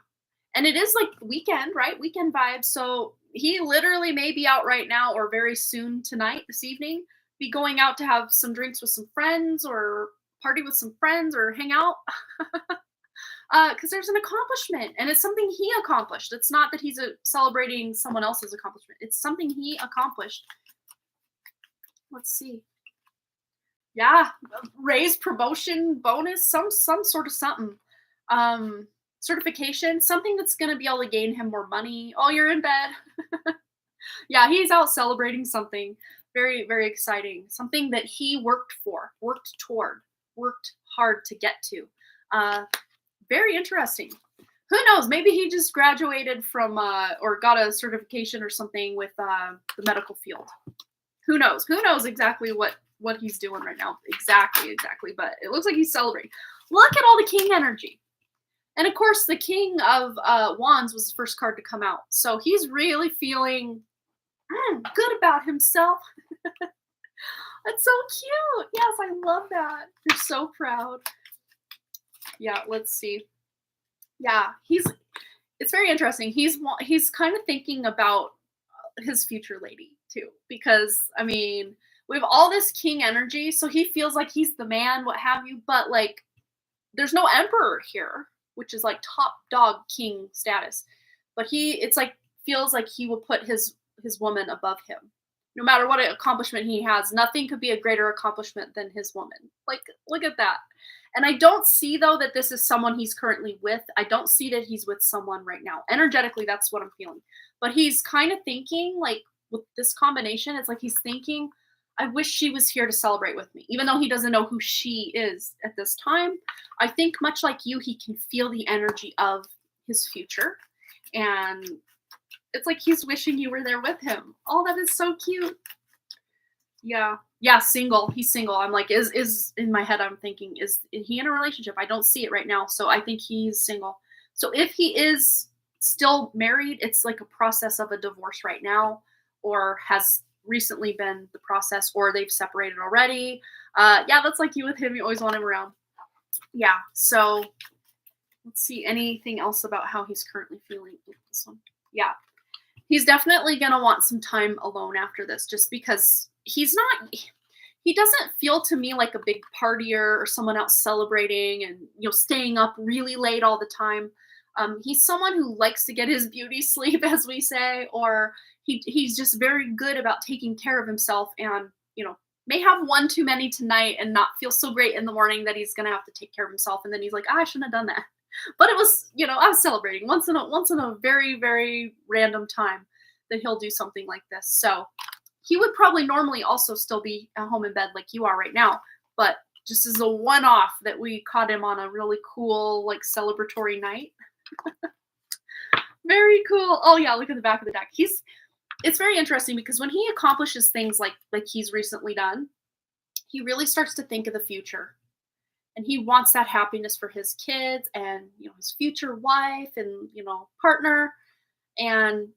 And it is like weekend, right? Weekend vibes. So he literally may be out right now or very soon tonight, this evening, be going out to have some drinks with some friends or party with some friends or hang out. Because there's an accomplishment and it's something he accomplished. It's not that he's celebrating someone else's accomplishment. It's something he accomplished. Let's see. Yeah, raise, promotion, bonus, some sort of something. Certification, something that's going to be able to gain him more money. Oh, you're in bed. Yeah, he's out celebrating something very, very exciting. Something that he worked for, worked toward, worked hard to get to. Very interesting. Who knows? Maybe he just graduated from or got a certification or something with the medical field. Who knows? Who knows exactly what he's doing right now? Exactly. But it looks like he's celebrating. Look at all the king energy. And of course, the King of Wands was the first card to come out. So he's really feeling good about himself. That's so cute. Yes, I love that. You're so proud. Yeah, let's see. Yeah, it's very interesting. He's kind of thinking about his future lady too, because I mean, we have all this king energy, so he feels like he's the man, what have you, but like there's no emperor here, which is like top dog king status. But it's like feels like he will put his woman above him. No matter what accomplishment he has, nothing could be a greater accomplishment than his woman. Like, look at that. And I don't see, though, that this is someone he's currently with. I don't see that he's with someone right now. Energetically, that's what I'm feeling. But he's kind of thinking, like, with this combination, it's like he's thinking I wish she was here to celebrate with me, even though he doesn't know who she is at this time. I think much like you, he can feel the energy of his future, and it's like he's wishing you were there with him. Oh, that is so cute. Yeah. Yeah, single. He's single. I'm like, is in my head I'm thinking, is he in a relationship? I don't see it right now. So I think he's single. So if he is still married, it's like a process of a divorce right now, or has recently been the process, or they've separated already. Yeah, that's like you with him. You always want him around. Yeah. So let's see anything else about how he's currently feeling. This one. Yeah. He's definitely going to want some time alone after this, just because he doesn't feel to me like a big partier or someone out celebrating and, staying up really late all the time. He's someone who likes to get his beauty sleep, as we say, or he's just very good about taking care of himself, and, may have one too many tonight and not feel so great in the morning that he's going to have to take care of himself. And then he's like, I shouldn't have done that. But it was, I was celebrating once in a very, very random time that he'll do something like this. So he would probably normally also still be at home in bed like you are right now, but just as a one-off that we caught him on a really cool, like, celebratory night. Very cool. Oh yeah, look at the back of the deck. It's very interesting because when he accomplishes things like he's recently done, he really starts to think of the future. And he wants that happiness for his kids and, his future wife and, partner. And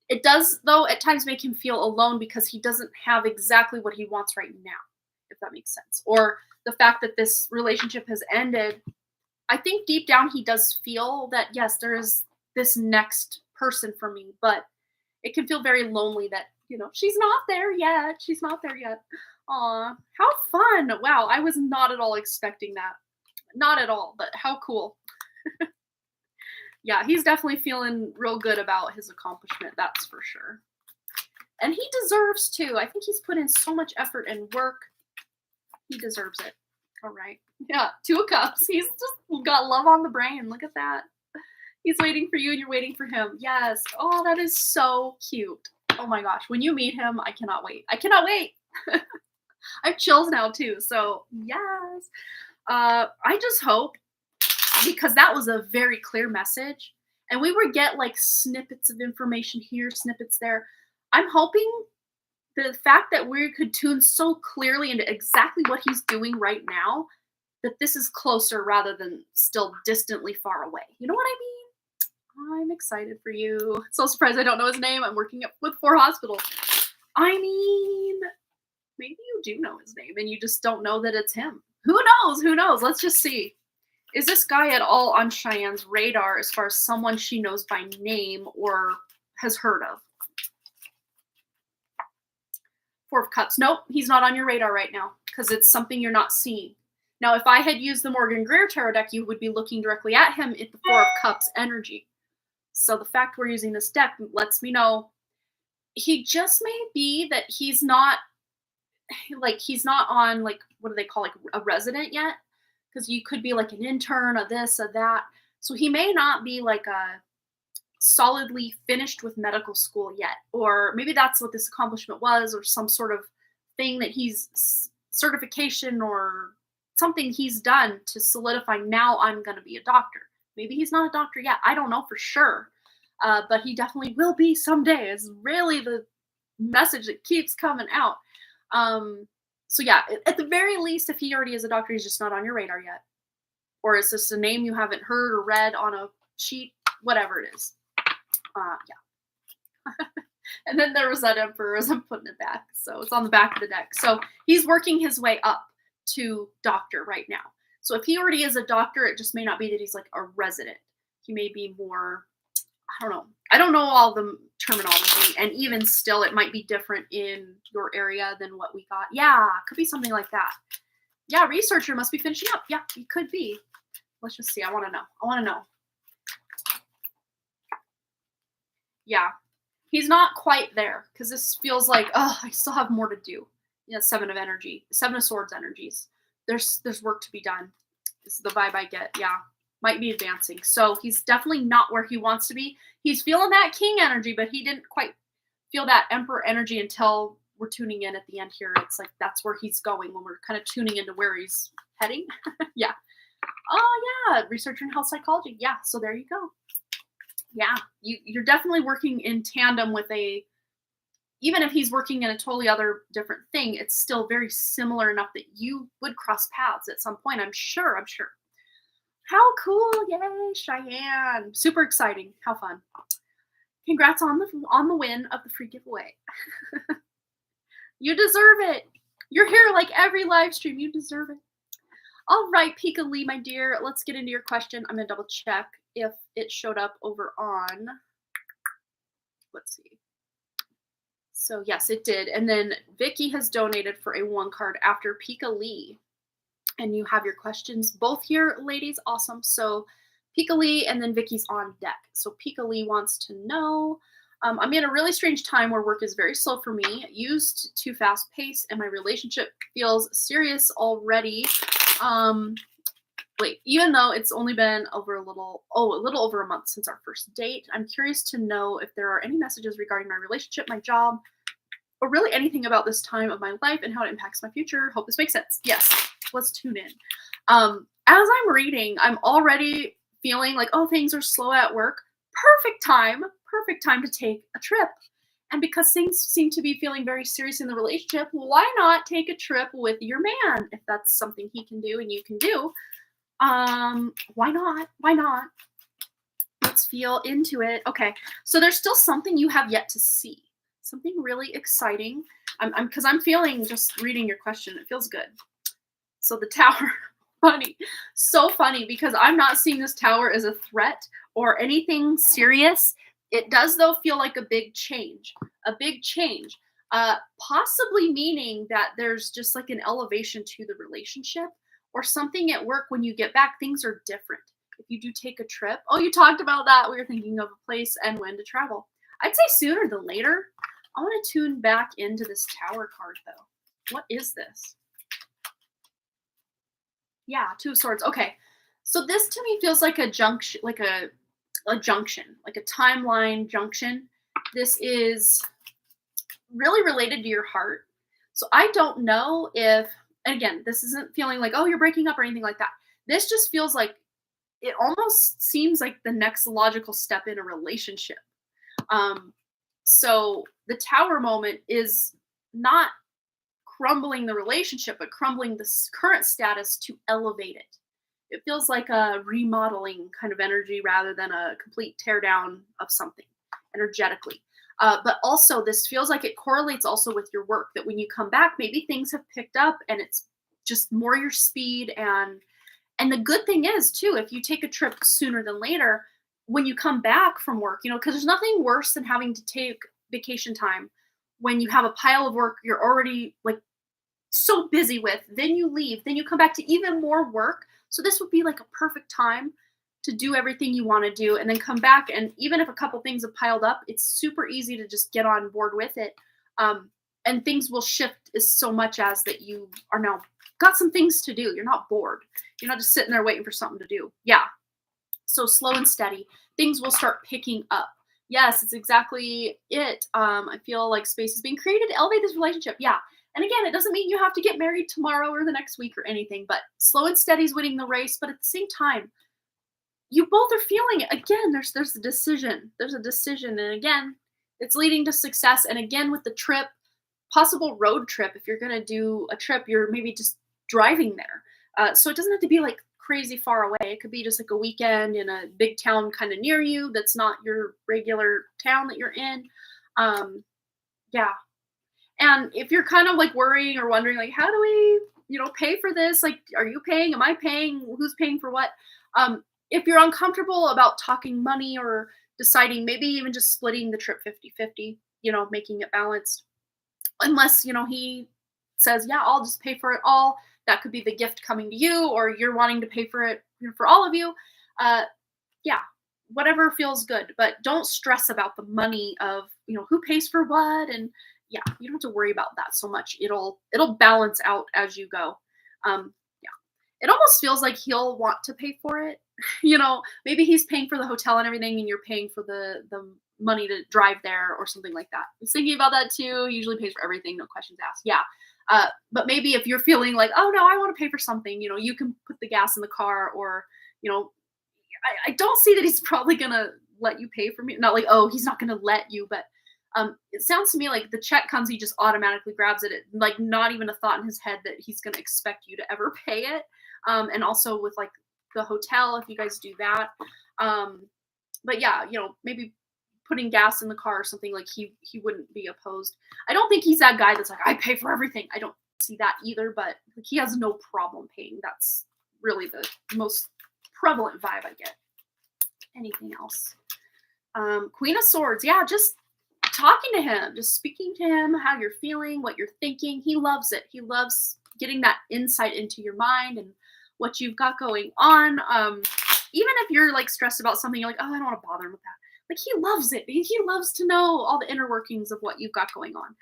it does, though, at times make him feel alone because he doesn't have exactly what he wants right now, if that makes sense. Or the fact that this relationship has ended, I think deep down he does feel that, yes, there is this next person for me, but it can feel very lonely that, she's not there yet. She's not there yet. Aw, how fun. Wow, I was not at all expecting that. Not at all, but how cool. Yeah, he's definitely feeling real good about his accomplishment, that's for sure. And he deserves to. I think he's put in so much effort and work. He deserves it. All right. Yeah, 2 of Cups. He's just got love on the brain. Look at that. He's waiting for you and you're waiting for him. Yes. Oh, that is so cute. Oh my gosh. When you meet him, I cannot wait. I cannot wait. I have chills now too. So yes. I just hope, because that was a very clear message, and we would get like snippets of information here, snippets there. I'm hoping the fact that we could tune so clearly into exactly what he's doing right now, that this is closer rather than still distantly far away. You know what I mean? I'm excited for you. So surprised I don't know his name. I'm working with 4 hospitals. I mean, maybe you do know his name and you just don't know that it's him. Who knows? Who knows? Let's just see. Is this guy at all on Cheyenne's radar as far as someone she knows by name or has heard of? 4 of Cups. Nope, he's not on your radar right now because it's something you're not seeing. Now, if I had used the Morgan Greer Tarot deck, you would be looking directly at him at the 4 of Cups energy. So the fact we're using this deck lets me know he just may be that he's not on, like, what do they call, like, a resident yet? Because you could be like an intern, a this, a that. So he may not be like a solidly finished with medical school yet. Or maybe that's what this accomplishment was, or some sort of thing that he's certification or something he's done to solidify, now I'm going to be a doctor. Maybe he's not a doctor yet. I don't know for sure. But he definitely will be someday. It's really the message that keeps coming out. So yeah, at the very least, if he already is a doctor, he's just not on your radar yet. Or is this a name you haven't heard or read on a sheet? Whatever it is. Yeah. And then there was that Emperor as I'm putting it back. So it's on the back of the deck. So he's working his way up to doctor right now. So if he already is a doctor, it just may not be that he's like a resident. He may be more, I don't know. I don't know all the terminology, and even still, it might be different in your area than what we got. Yeah, could be something like that. Yeah, researcher must be finishing up. Yeah, he could be. Let's just see. I want to know. Yeah, he's not quite there because this feels like, oh, I still have more to do. Yeah, 7 of energy, 7 of Swords energies. There's work to be done. This is the vibe I get. Yeah. Might be advancing. So he's definitely not where he wants to be. He's feeling that King energy, but he didn't quite feel that Emperor energy until we're tuning in at the end here. It's like that's where he's going when we're kind of tuning into where he's heading. Yeah. Oh yeah, researcher in health psychology. Yeah, so there you go. Yeah, you're definitely working in tandem with a, even if he's working in a totally other different thing, it's still very similar enough that you would cross paths at some point. I'm sure. I'm sure. How cool! Yay, Cheyenne! Super exciting. How fun! Congrats on the win of the free giveaway. You deserve it. You're here like every live stream. You deserve it. All right, Pika Lee, my dear. Let's get into your question. I'm gonna double check if it showed up over on. Let's see. So yes, it did. And then Vicky has donated for a 1 card after Pika Lee. And you have your questions both here, ladies. Awesome. So Pika Lee and then Vicky's on deck. So Pika Lee wants to know, I'm in a really strange time where work is very slow for me, used to fast pace, and my relationship feels serious already. Even though it's only been a little over a month since our first date, I'm curious to know if there are any messages regarding my relationship, my job, or really anything about this time of my life and how it impacts my future. Hope this makes sense. Yes, let's tune in. As I'm reading, I'm already feeling like, oh, things are slow at work. Perfect time to take a trip. And because things seem to be feeling very serious in the relationship, why not take a trip with your man? If that's something he can do and you can do, why not? Why not? Let's feel into it. Okay, so there's still something you have yet to see. Something really exciting. Because I'm feeling, just reading your question, it feels good. So the tower, funny, so funny, because I'm not seeing this tower as a threat or anything serious. It does, though, feel like a big change, possibly meaning that there's just like an elevation to the relationship or something at work. When you get back, things are different. If you do take a trip, oh, you talked about that. We were thinking of a place and when to travel. I'd say sooner than later. I want to tune back into this tower card, though. What is this? Yeah, 2 of Swords. Okay, so this to me feels like a junction, like a junction, like a timeline junction. This is really related to your heart. So I don't know if, and again, this isn't feeling like, oh, you're breaking up or anything like that. This just feels like, it almost seems like the next logical step in a relationship. So the tower moment is not crumbling the relationship, but crumbling the current status to elevate it. It feels like a remodeling kind of energy rather than a complete tear down of something energetically. But also this feels like it correlates also with your work, that when you come back, maybe things have picked up and it's just more your speed. And the good thing is too, if you take a trip sooner than later, when you come back from work, because there's nothing worse than having to take vacation time when you have a pile of work you're already like so busy with, then you leave, then you come back to even more work. So this would be like a perfect time to do everything you want to do and then come back. And even if a couple things have piled up, it's super easy to just get on board with it. And things will shift as so much as that you are now got some things to do. You're not bored. You're not just sitting there waiting for something to do. Yeah. So slow and steady, things will start picking up. Yes, it's exactly it. I feel like space is being created to elevate this relationship. Yeah. And again, it doesn't mean you have to get married tomorrow or the next week or anything, but slow and steady is winning the race. But at the same time, you both are feeling it. Again, there's a decision. There's a decision. And again, it's leading to success. And again, with the trip, possible road trip, if you're going to do a trip, you're maybe just driving there. So it doesn't have to be like crazy far away. It could be just like a weekend in a big town kind of near you that's not your regular town that you're in. Yeah. And if you're kind of like worrying or wondering, like, how do we, pay for this? Like, are you paying? Am I paying? Who's paying for what? If you're uncomfortable about talking money or deciding, maybe even just splitting the trip 50-50, making it balanced, unless, he says, yeah, I'll just pay for it all. That could be the gift coming to you, or you're wanting to pay for it for all of you. Yeah, whatever feels good, but don't stress about the money of, who pays for what. And yeah, you don't have to worry about that so much. It'll balance out as you go. Yeah, it almost feels like he'll want to pay for it. Maybe he's paying for the hotel and everything, and you're paying for the money to drive there or something like that. I was thinking about that too. He usually pays for everything, no questions asked. Yeah. But maybe if you're feeling like, oh no, I want to pay for something, you can put the gas in the car, or, you know, I don't see that he's probably gonna let you pay for me. Not like, oh, he's not gonna let you, but it sounds to me like the check comes, he just automatically grabs it, like not even a thought in his head that he's gonna expect you to ever pay it. And also with like the hotel, if you guys do that. But yeah, maybe putting gas in the car or something, like he wouldn't be opposed. I don't think he's that guy that's like, I pay for everything. I don't see that either, but like, he has no problem paying. That's really the most prevalent vibe I get. Anything else? Queen of Swords. Yeah, just talking to him, just speaking to him, how you're feeling, what you're thinking. He loves it. He loves getting that insight into your mind and what you've got going on. Even if you're like stressed about something, you're like, oh, I don't want to bother him with that. Like, he loves it. He loves to know all the inner workings of what you've got going on.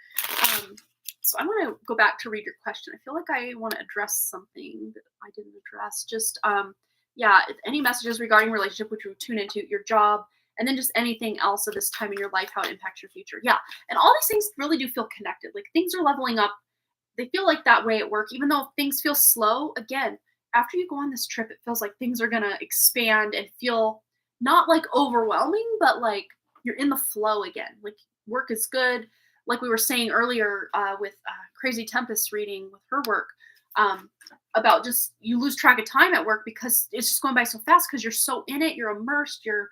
So I want to go back to read your question. I feel like I want to address something that I didn't address. Just, yeah, if any messages regarding relationship, which we tune into, your job, and then just anything else at this time in your life, how it impacts your future. Yeah, and all these things really do feel connected. Like, things are leveling up. They feel like that way at work, even though things feel slow. Again, after you go on this trip, it feels like things are going to expand and feel not like overwhelming, but like you're in the flow again. Like, work is good. Like we were saying earlier with Crazy Tempest reading with her work, about just you lose track of time at work because it's just going by so fast because you're so in it, you're immersed, you're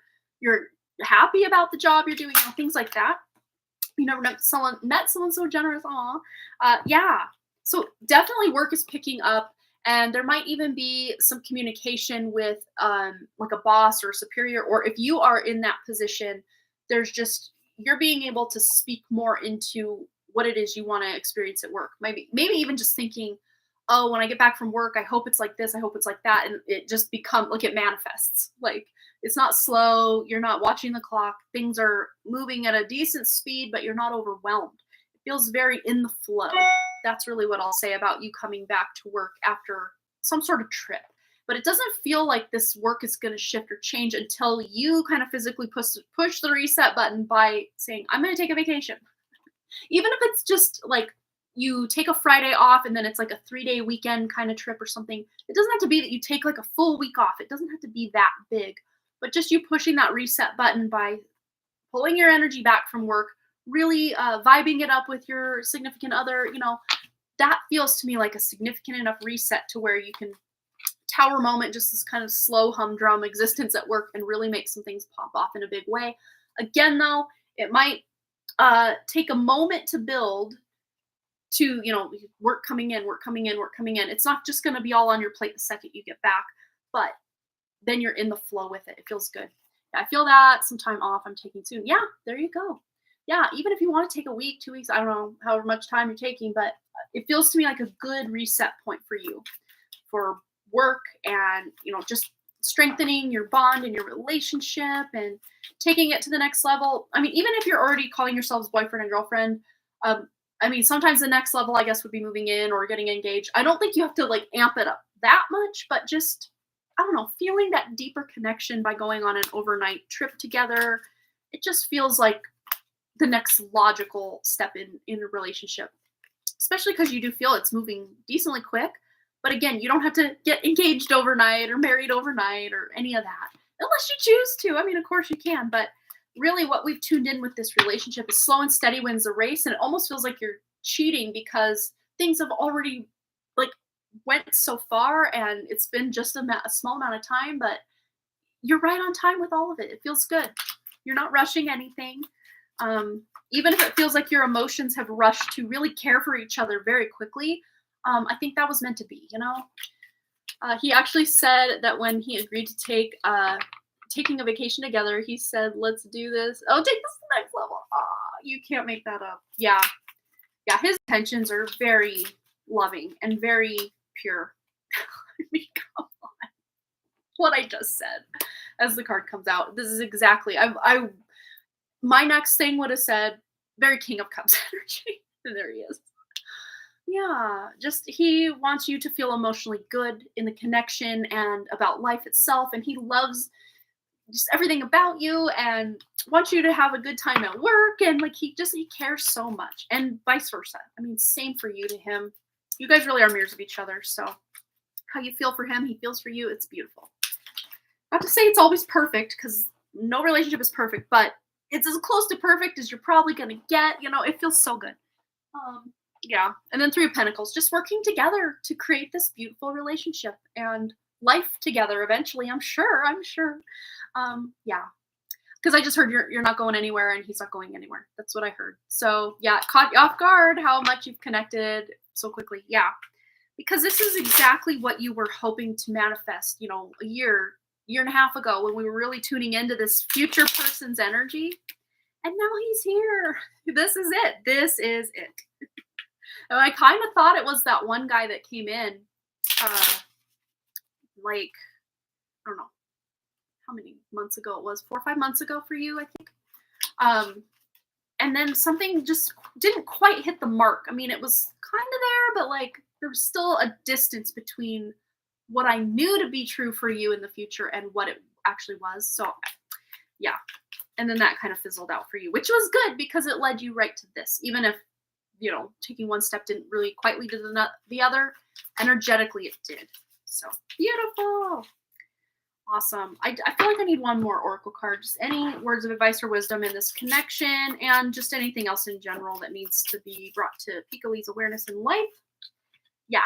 happy about the job you're doing, things like that. You never met someone so generous. Yeah. So definitely work is picking up. And there might even be some communication with like a boss or a superior, or if you are in that position, you're being able to speak more into what it is you want to experience at work. Maybe even just thinking, oh, when I get back from work, I hope it's like this, I hope it's like that. And it just it manifests. Like, it's not slow, you're not watching the clock, things are moving at a decent speed, but you're not overwhelmed. Feels very in the flow. That's really what I'll say about you coming back to work after some sort of trip. But it doesn't feel like this work is going to shift or change until you kind of physically push the reset button by saying, I'm going to take a vacation. Even if it's just like you take a Friday off and then it's like a 3-day weekend kind of trip or something. It doesn't have to be that you take like a full week off. It doesn't have to be that big. But just you pushing that reset button by pulling your energy back from work, really vibing it up with your significant other, that feels to me like a significant enough reset to where you can tower moment just this kind of slow humdrum existence at work and really make some things pop off in a big way. Again, though, it might take a moment to build to, work coming in. It's not just going to be all on your plate the second you get back, but then you're in the flow with it. It feels good. Yeah, I feel that some time off I'm taking soon. Yeah, there you go. Yeah, even if you want to take a week, 2 weeks, I don't know however much time you're taking, but it feels to me like a good reset point for you for work and, just strengthening your bond and your relationship and taking it to the next level. I mean, even if you're already calling yourselves boyfriend and girlfriend, sometimes the next level, I guess, would be moving in or getting engaged. I don't think you have to like amp it up that much, but just, I don't know, feeling that deeper connection by going on an overnight trip together. It just feels like the next logical step in a relationship, especially because you do feel it's moving decently quick. But again, you don't have to get engaged overnight or married overnight or any of that, unless you choose to. I mean, of course you can, but really what we've tuned in with this relationship is slow and steady wins the race. And it almost feels like you're cheating because things have already like went so far and it's been just a small amount of time, but you're right on time with all of it. It feels good. You're not rushing anything. Even if it feels like your emotions have rushed to really care for each other very quickly, I think that was meant to be, He actually said that when he agreed to taking a vacation together, he said, let's do this. Oh, take this to the next level. You can't make that up. Yeah. Yeah, his intentions are very loving and very pure. I mean, come on. What I just said as the card comes out. This is exactly, my next thing would have said, very King of Cups energy. And there he is. Yeah, just he wants you to feel emotionally good in the connection and about life itself. And he loves just everything about you and wants you to have a good time at work. And like, he cares so much, and vice versa. I mean, same for you to him. You guys really are mirrors of each other. So how you feel for him, he feels for you. It's beautiful. Not to say it's always perfect, because no relationship is perfect, but it's as close to perfect as you're probably going to get. You know, it feels so good. Yeah. And then Three of Pentacles, just working together to create this beautiful relationship and life together eventually. I'm sure. Yeah. Because I just heard you're not going anywhere and he's not going anywhere. That's what I heard. So yeah, it caught you off guard how much you've connected so quickly. Yeah. Because this is exactly what you were hoping to manifest, you know, a year and a half ago, when we were really tuning into this future person's energy. And now he's here. This is it. This is it. And I kind of thought it was that one guy that came in, like, I don't know how many months ago it was, 4 or 5 months ago for you, I think. And then something just didn't quite hit the mark. I mean, it was kind of there, but like there was still a distance between what I knew to be true for you in the future and what it actually was. So yeah. And then that kind of fizzled out for you, which was good because it led you right to this. Even if, you know, taking one step didn't really quite lead to the other, energetically it did. So beautiful. Awesome. I feel like I need one more oracle card. Just any words of advice or wisdom in this connection, and just anything else in general that needs to be brought to Pikali's awareness in life. Yeah.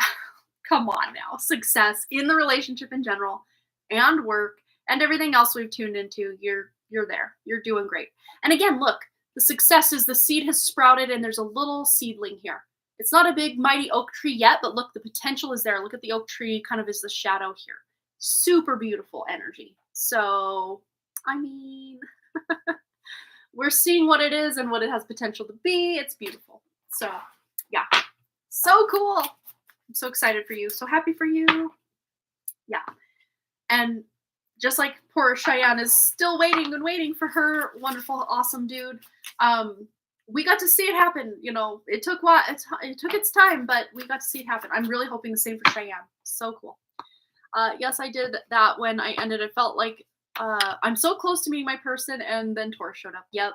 Come on now. Success in the relationship in general, and work, and everything else we've tuned into. You're there. You're doing great. And again, look, the success is the seed has sprouted and there's a little seedling here. It's not a big, mighty oak tree yet, but look, the potential is there. Look at the oak tree kind of as the shadow here. Super beautiful energy. So, I mean, we're seeing what it is and what it has potential to be. It's beautiful. So, yeah. So cool. I'm so excited for you. So happy for you. Yeah. And just like poor Cheyenne is still waiting for her wonderful, awesome dude. We got to see it happen. You know, it took its time, but we got to see it happen. I'm really hoping the same for Cheyenne. So cool. Yes, I did that when I ended. It felt like I'm so close to meeting my person, and then Taurus showed up. Yep.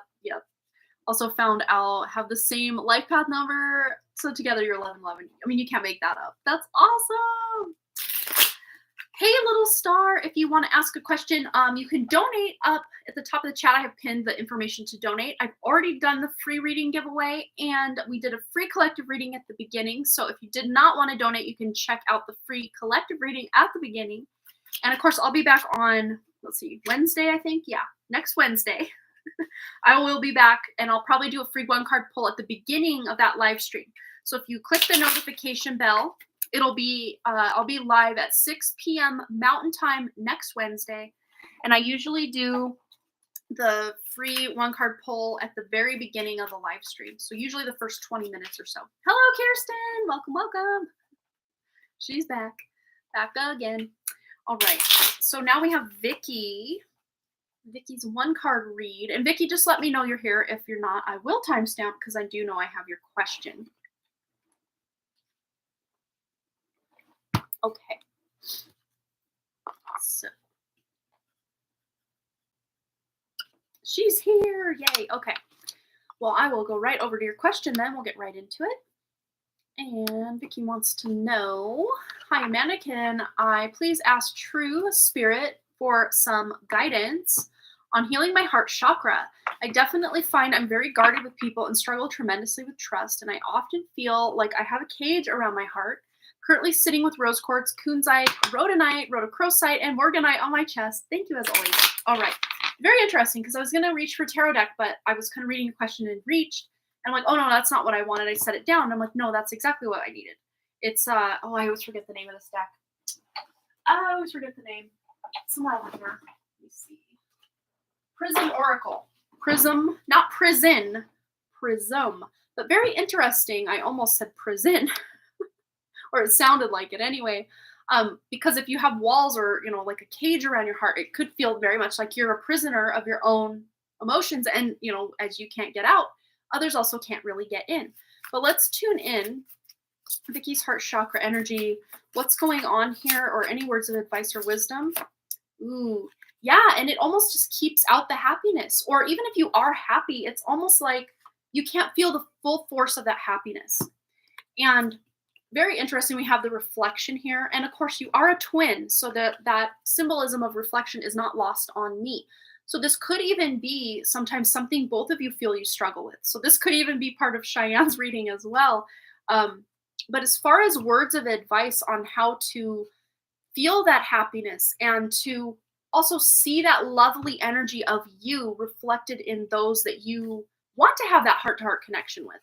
Also found I'll have the same life path number. So together you're 1111. I mean, you can't make that up. That's awesome. Hey, little star, if you want to ask a question, you can donate up at the top of the chat. I have pinned the information to donate. I've already done the free reading giveaway, and we did a free collective reading at the beginning. So if you did not want to donate, you can check out the free collective reading at the beginning. And of course, I'll be back on, let's see, Wednesday, I think. Yeah, next Wednesday. I will be back, and I'll probably do a free one card pull at the beginning of that live stream. So if you click the notification bell, it'll be, I'll be live at 6 p.m. Mountain Time next Wednesday. And I usually do the free one card pull at the very beginning of the live stream. So usually the first 20 minutes or so. Hello, Kirsten. Welcome. She's back again. All right. So now we have Vicky. Vicky's one card read. And Vicky, just let me know you're here. If you're not, I will timestamp because I do know I have your question. Okay. So she's here. Yay. Okay. Well, I will go right over to your question then. We'll get right into it. And Vicky wants to know, hi, Amanda, can I please ask True Spirit for some guidance on healing my heart chakra? I definitely find I'm very guarded with people and struggle tremendously with trust. And I often feel like I have a cage around my heart. Currently sitting with rose quartz, kunzite, rhodonite, rhodochrosite, and morganite on my chest. Thank you as always. All right. Very interesting, because I was going to reach for tarot deck, but I was kind of reading a question and reached. And I'm like, oh, no, that's not what I wanted. I set it down. And I'm like, no, that's exactly what I needed. It's, I always forget the name of this deck. I always forget the name. Somewhere over here. Let me see. Prism Oracle. Prism, not prison. Prism. But very interesting. I almost said prison. Or it sounded like it anyway. Because if you have walls or, you know, like a cage around your heart, it could feel very much like you're a prisoner of your own emotions. And, you know, as you can't get out, others also can't really get in. But let's tune in. Vicky's heart chakra energy. What's going on here, or any words of advice or wisdom? Ooh, yeah, and it almost just keeps out the happiness. Or even if you are happy, it's almost like you can't feel the full force of that happiness. And very interesting, we have the reflection here. And of course, you are a twin, so that symbolism of reflection is not lost on me. So this could even be sometimes something both of you feel you struggle with. So this could even be part of Cheyenne's reading as well. Um, but as far as words of advice on how to feel that happiness and to also see that lovely energy of you reflected in those that you want to have that heart to heart connection with,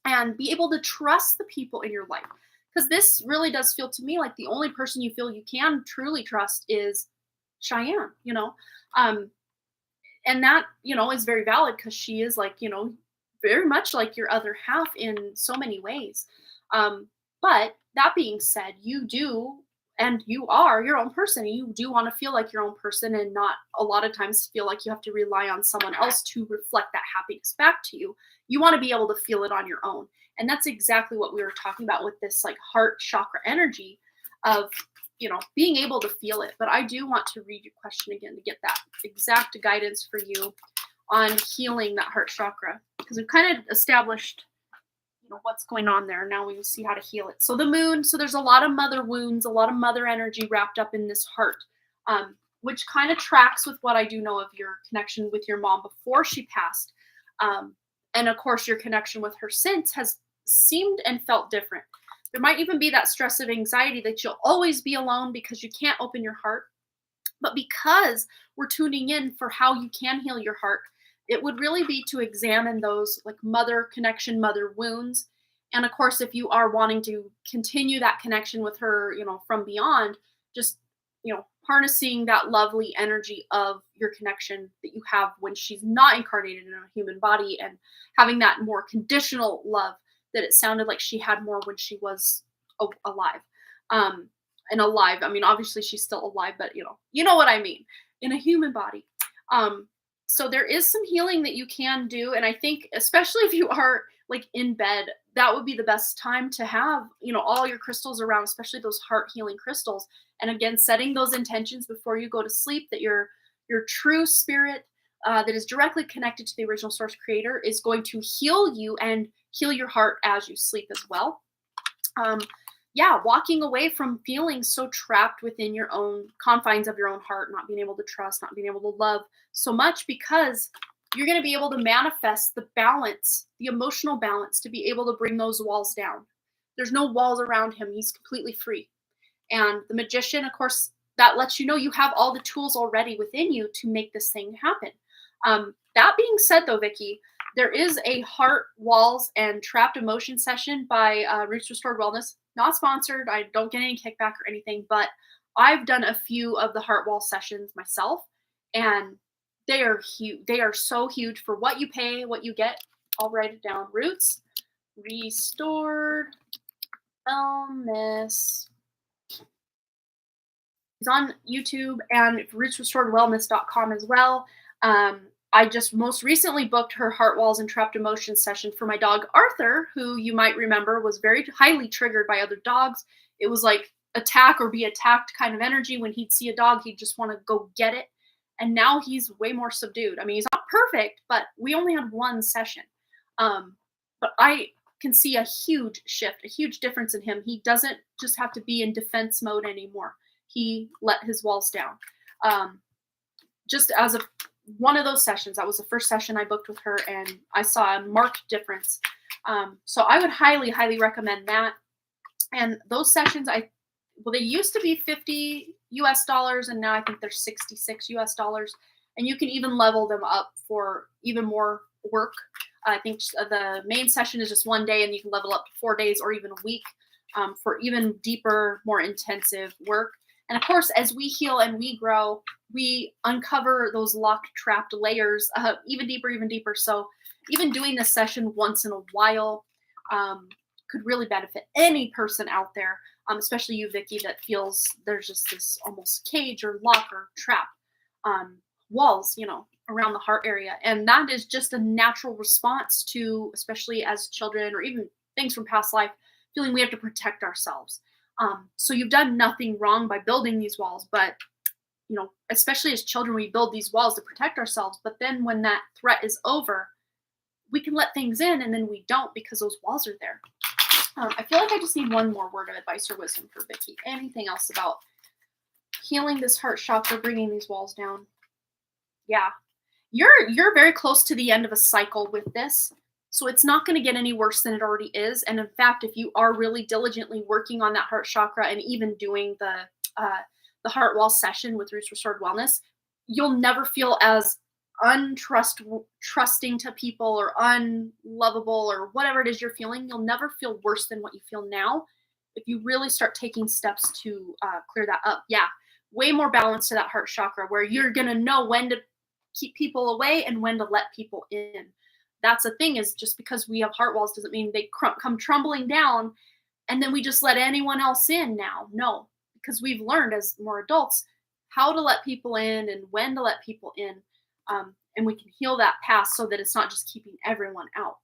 and be able to trust the people in your life. Because this really does feel to me like the only person you feel you can truly trust is Cheyenne, Um, and that, is very valid because she is like, very much like your other half in so many ways. Um, but that being said, you do, and you are your own person, and you do want to feel like your own person and not a lot of times feel like you have to rely on someone else to reflect that happiness back to you. You want to be able to feel it on your own. And that's exactly what we were talking about with this like heart chakra energy of, being able to feel it. But I do want to read your question again to get that exact guidance for you on healing that heart chakra, because we've kind of established what's going on there. Now we will see how to heal it. So the moon, so there's a lot of mother wounds, a lot of mother energy wrapped up in this heart, which kind of tracks with what I do know of your connection with your mom before she passed. And of course, your connection with her since has seemed and felt different. There might even be that stress of anxiety that you'll always be alone because you can't open your heart. But because we're tuning in for how you can heal your heart, it would really be to examine those like mother connection, mother wounds. And of course, if you are wanting to continue that connection with her, from beyond, just, harnessing that lovely energy of your connection that you have when she's not incarnated in a human body, and having that more conditional love that it sounded like she had more when she was alive. And alive, I mean, obviously she's still alive, but you know what I mean, in a human body. So there is some healing that you can do. And I think, especially if you are like in bed, that would be the best time to have, all your crystals around, especially those heart healing crystals. And again, setting those intentions before you go to sleep that your true spirit that is directly connected to the original source creator is going to heal you and heal your heart as you sleep as well. Walking away from feeling so trapped within your own confines of your own heart, not being able to trust, not being able to love so much, because you're going to be able to manifest the balance, the emotional balance, to be able to bring those walls down. There's no walls around him. He's completely free. And the magician, of course, that lets you know you have all the tools already within you to make this thing happen. That being said, though, Vicki, there is a heart walls and trapped emotion session by Roots Restored Wellness. Not sponsored. I don't get any kickback or anything, but I've done a few of the heart wall sessions myself, and they are huge. They are so huge for what you pay, what you get. I'll write it down. Roots Restored Wellness. It's on YouTube and rootsrestoredwellness.com as well. I just most recently booked her heart walls and trapped emotions session for my dog Arthur, who you might remember was very highly triggered by other dogs. It was like attack or be attacked kind of energy. When he'd see a dog, he'd just want to go get it. And now he's way more subdued. I mean, he's not perfect, but we only had one session. But I can see a huge shift, a huge difference in him. He doesn't just have to be in defense mode anymore. He let his walls down. Just as one of those sessions, that was the first session I booked with her, and I saw a marked difference. So I would highly, highly recommend that. And those sessions, they used to be $50 US, and now I think they're $66 US. And you can even level them up for even more work. I think the main session is just one day, and you can level up to 4 days or even a week for even deeper, more intensive work. And of course, as we heal and we grow, we uncover those locked, trapped layers even deeper. So even doing this session once in a while could really benefit any person out there, especially you, Vicki, that feels there's just this almost cage or lock or trap walls, around the heart area. And that is just a natural response to, especially as children or even things from past life, feeling we have to protect ourselves. So you've done nothing wrong by building these walls, but especially as children, we build these walls to protect ourselves. But then when that threat is over, we can let things in, and then we don't because those walls are there. I feel like I just need one more word of advice or wisdom for Vicky. Anything else about healing this heart chakra, bringing these walls down? Yeah, you're very close to the end of a cycle with this, so it's not going to get any worse than it already is. And in fact, if you are really diligently working on that heart chakra and even doing the heart wall session with Roots Restored Wellness, you'll never feel as trusting to people or unlovable or whatever it is you're feeling. You'll never feel worse than what you feel now if you really start taking steps to clear that up. Yeah, way more balance to that heart chakra where you're going to know when to keep people away and when to let people in. That's the thing, is just because we have heart walls doesn't mean they come tumbling down and then we just let anyone else in now. No, because we've learned as more adults how to let people in and when to let people in. And we can heal that past so that it's not just keeping everyone out.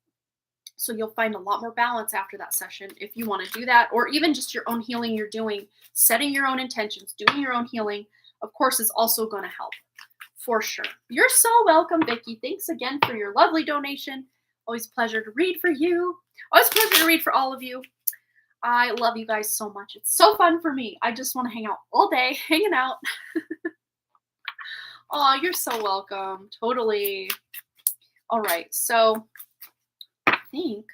So you'll find a lot more balance after that session if you want to do that, or even just your own healing you're doing, setting your own intentions, doing your own healing, of course, is also going to help for sure. You're so welcome, Vicky. Thanks again for your lovely donation. Always a pleasure to read for you. Always a pleasure to read for all of you. I love you guys so much. It's so fun for me. I just want to hang out all day, hanging out. Oh, you're so welcome. Totally. All right. So I think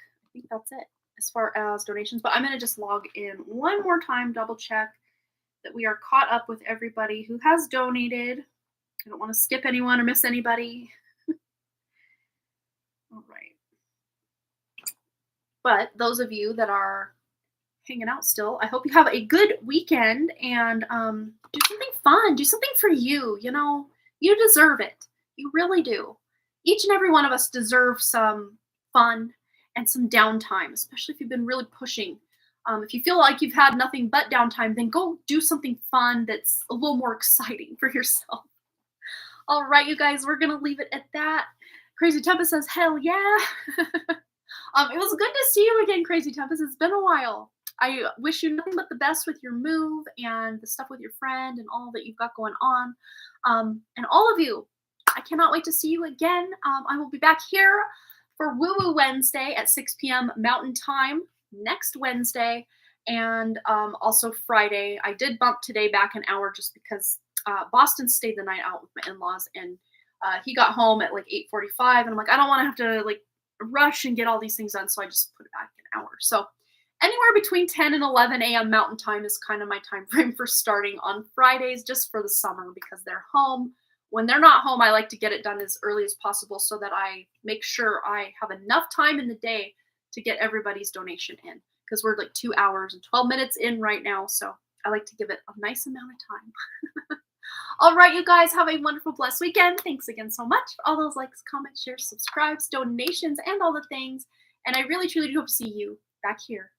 that's it as far as donations, but I'm going to just log in one more time, double check that we are caught up with everybody who has donated. I don't want to skip anyone or miss anybody. All right. But those of you that are hanging out still, I hope you have a good weekend and do something fun. Do something for you. You deserve it. You really do. Each and every one of us deserve some fun and some downtime, especially if you've been really pushing. If you feel like you've had nothing but downtime, then go do something fun that's a little more exciting for yourself. All right, you guys, we're going to leave it at that. Crazy Tempest says, hell yeah. It was good to see you again, Crazy Tempest. It's been a while. I wish you nothing but the best with your move and the stuff with your friend and all that you've got going on. And all of you, I cannot wait to see you again. I will be back here for Woo Woo Wednesday at 6 p.m. Mountain Time next Wednesday. And also Friday. I did bump today back an hour just because Boston stayed the night out with my in-laws. And he got home at like 8:45. And I'm like, I don't want to have to rush and get all these things done. So I just put it back an hour. So anywhere between 10 and 11 a.m. Mountain Time is kind of my time frame for starting on Fridays just for the summer because they're home. When they're not home, I like to get it done as early as possible so that I make sure I have enough time in the day to get everybody's donation in because we're like 2 hours and 12 minutes in right now. So I like to give it a nice amount of time. All right, you guys, have a wonderful, blessed weekend. Thanks again so much for all those likes, comments, shares, subscribes, donations, and all the things. And I really, truly do hope to see you back here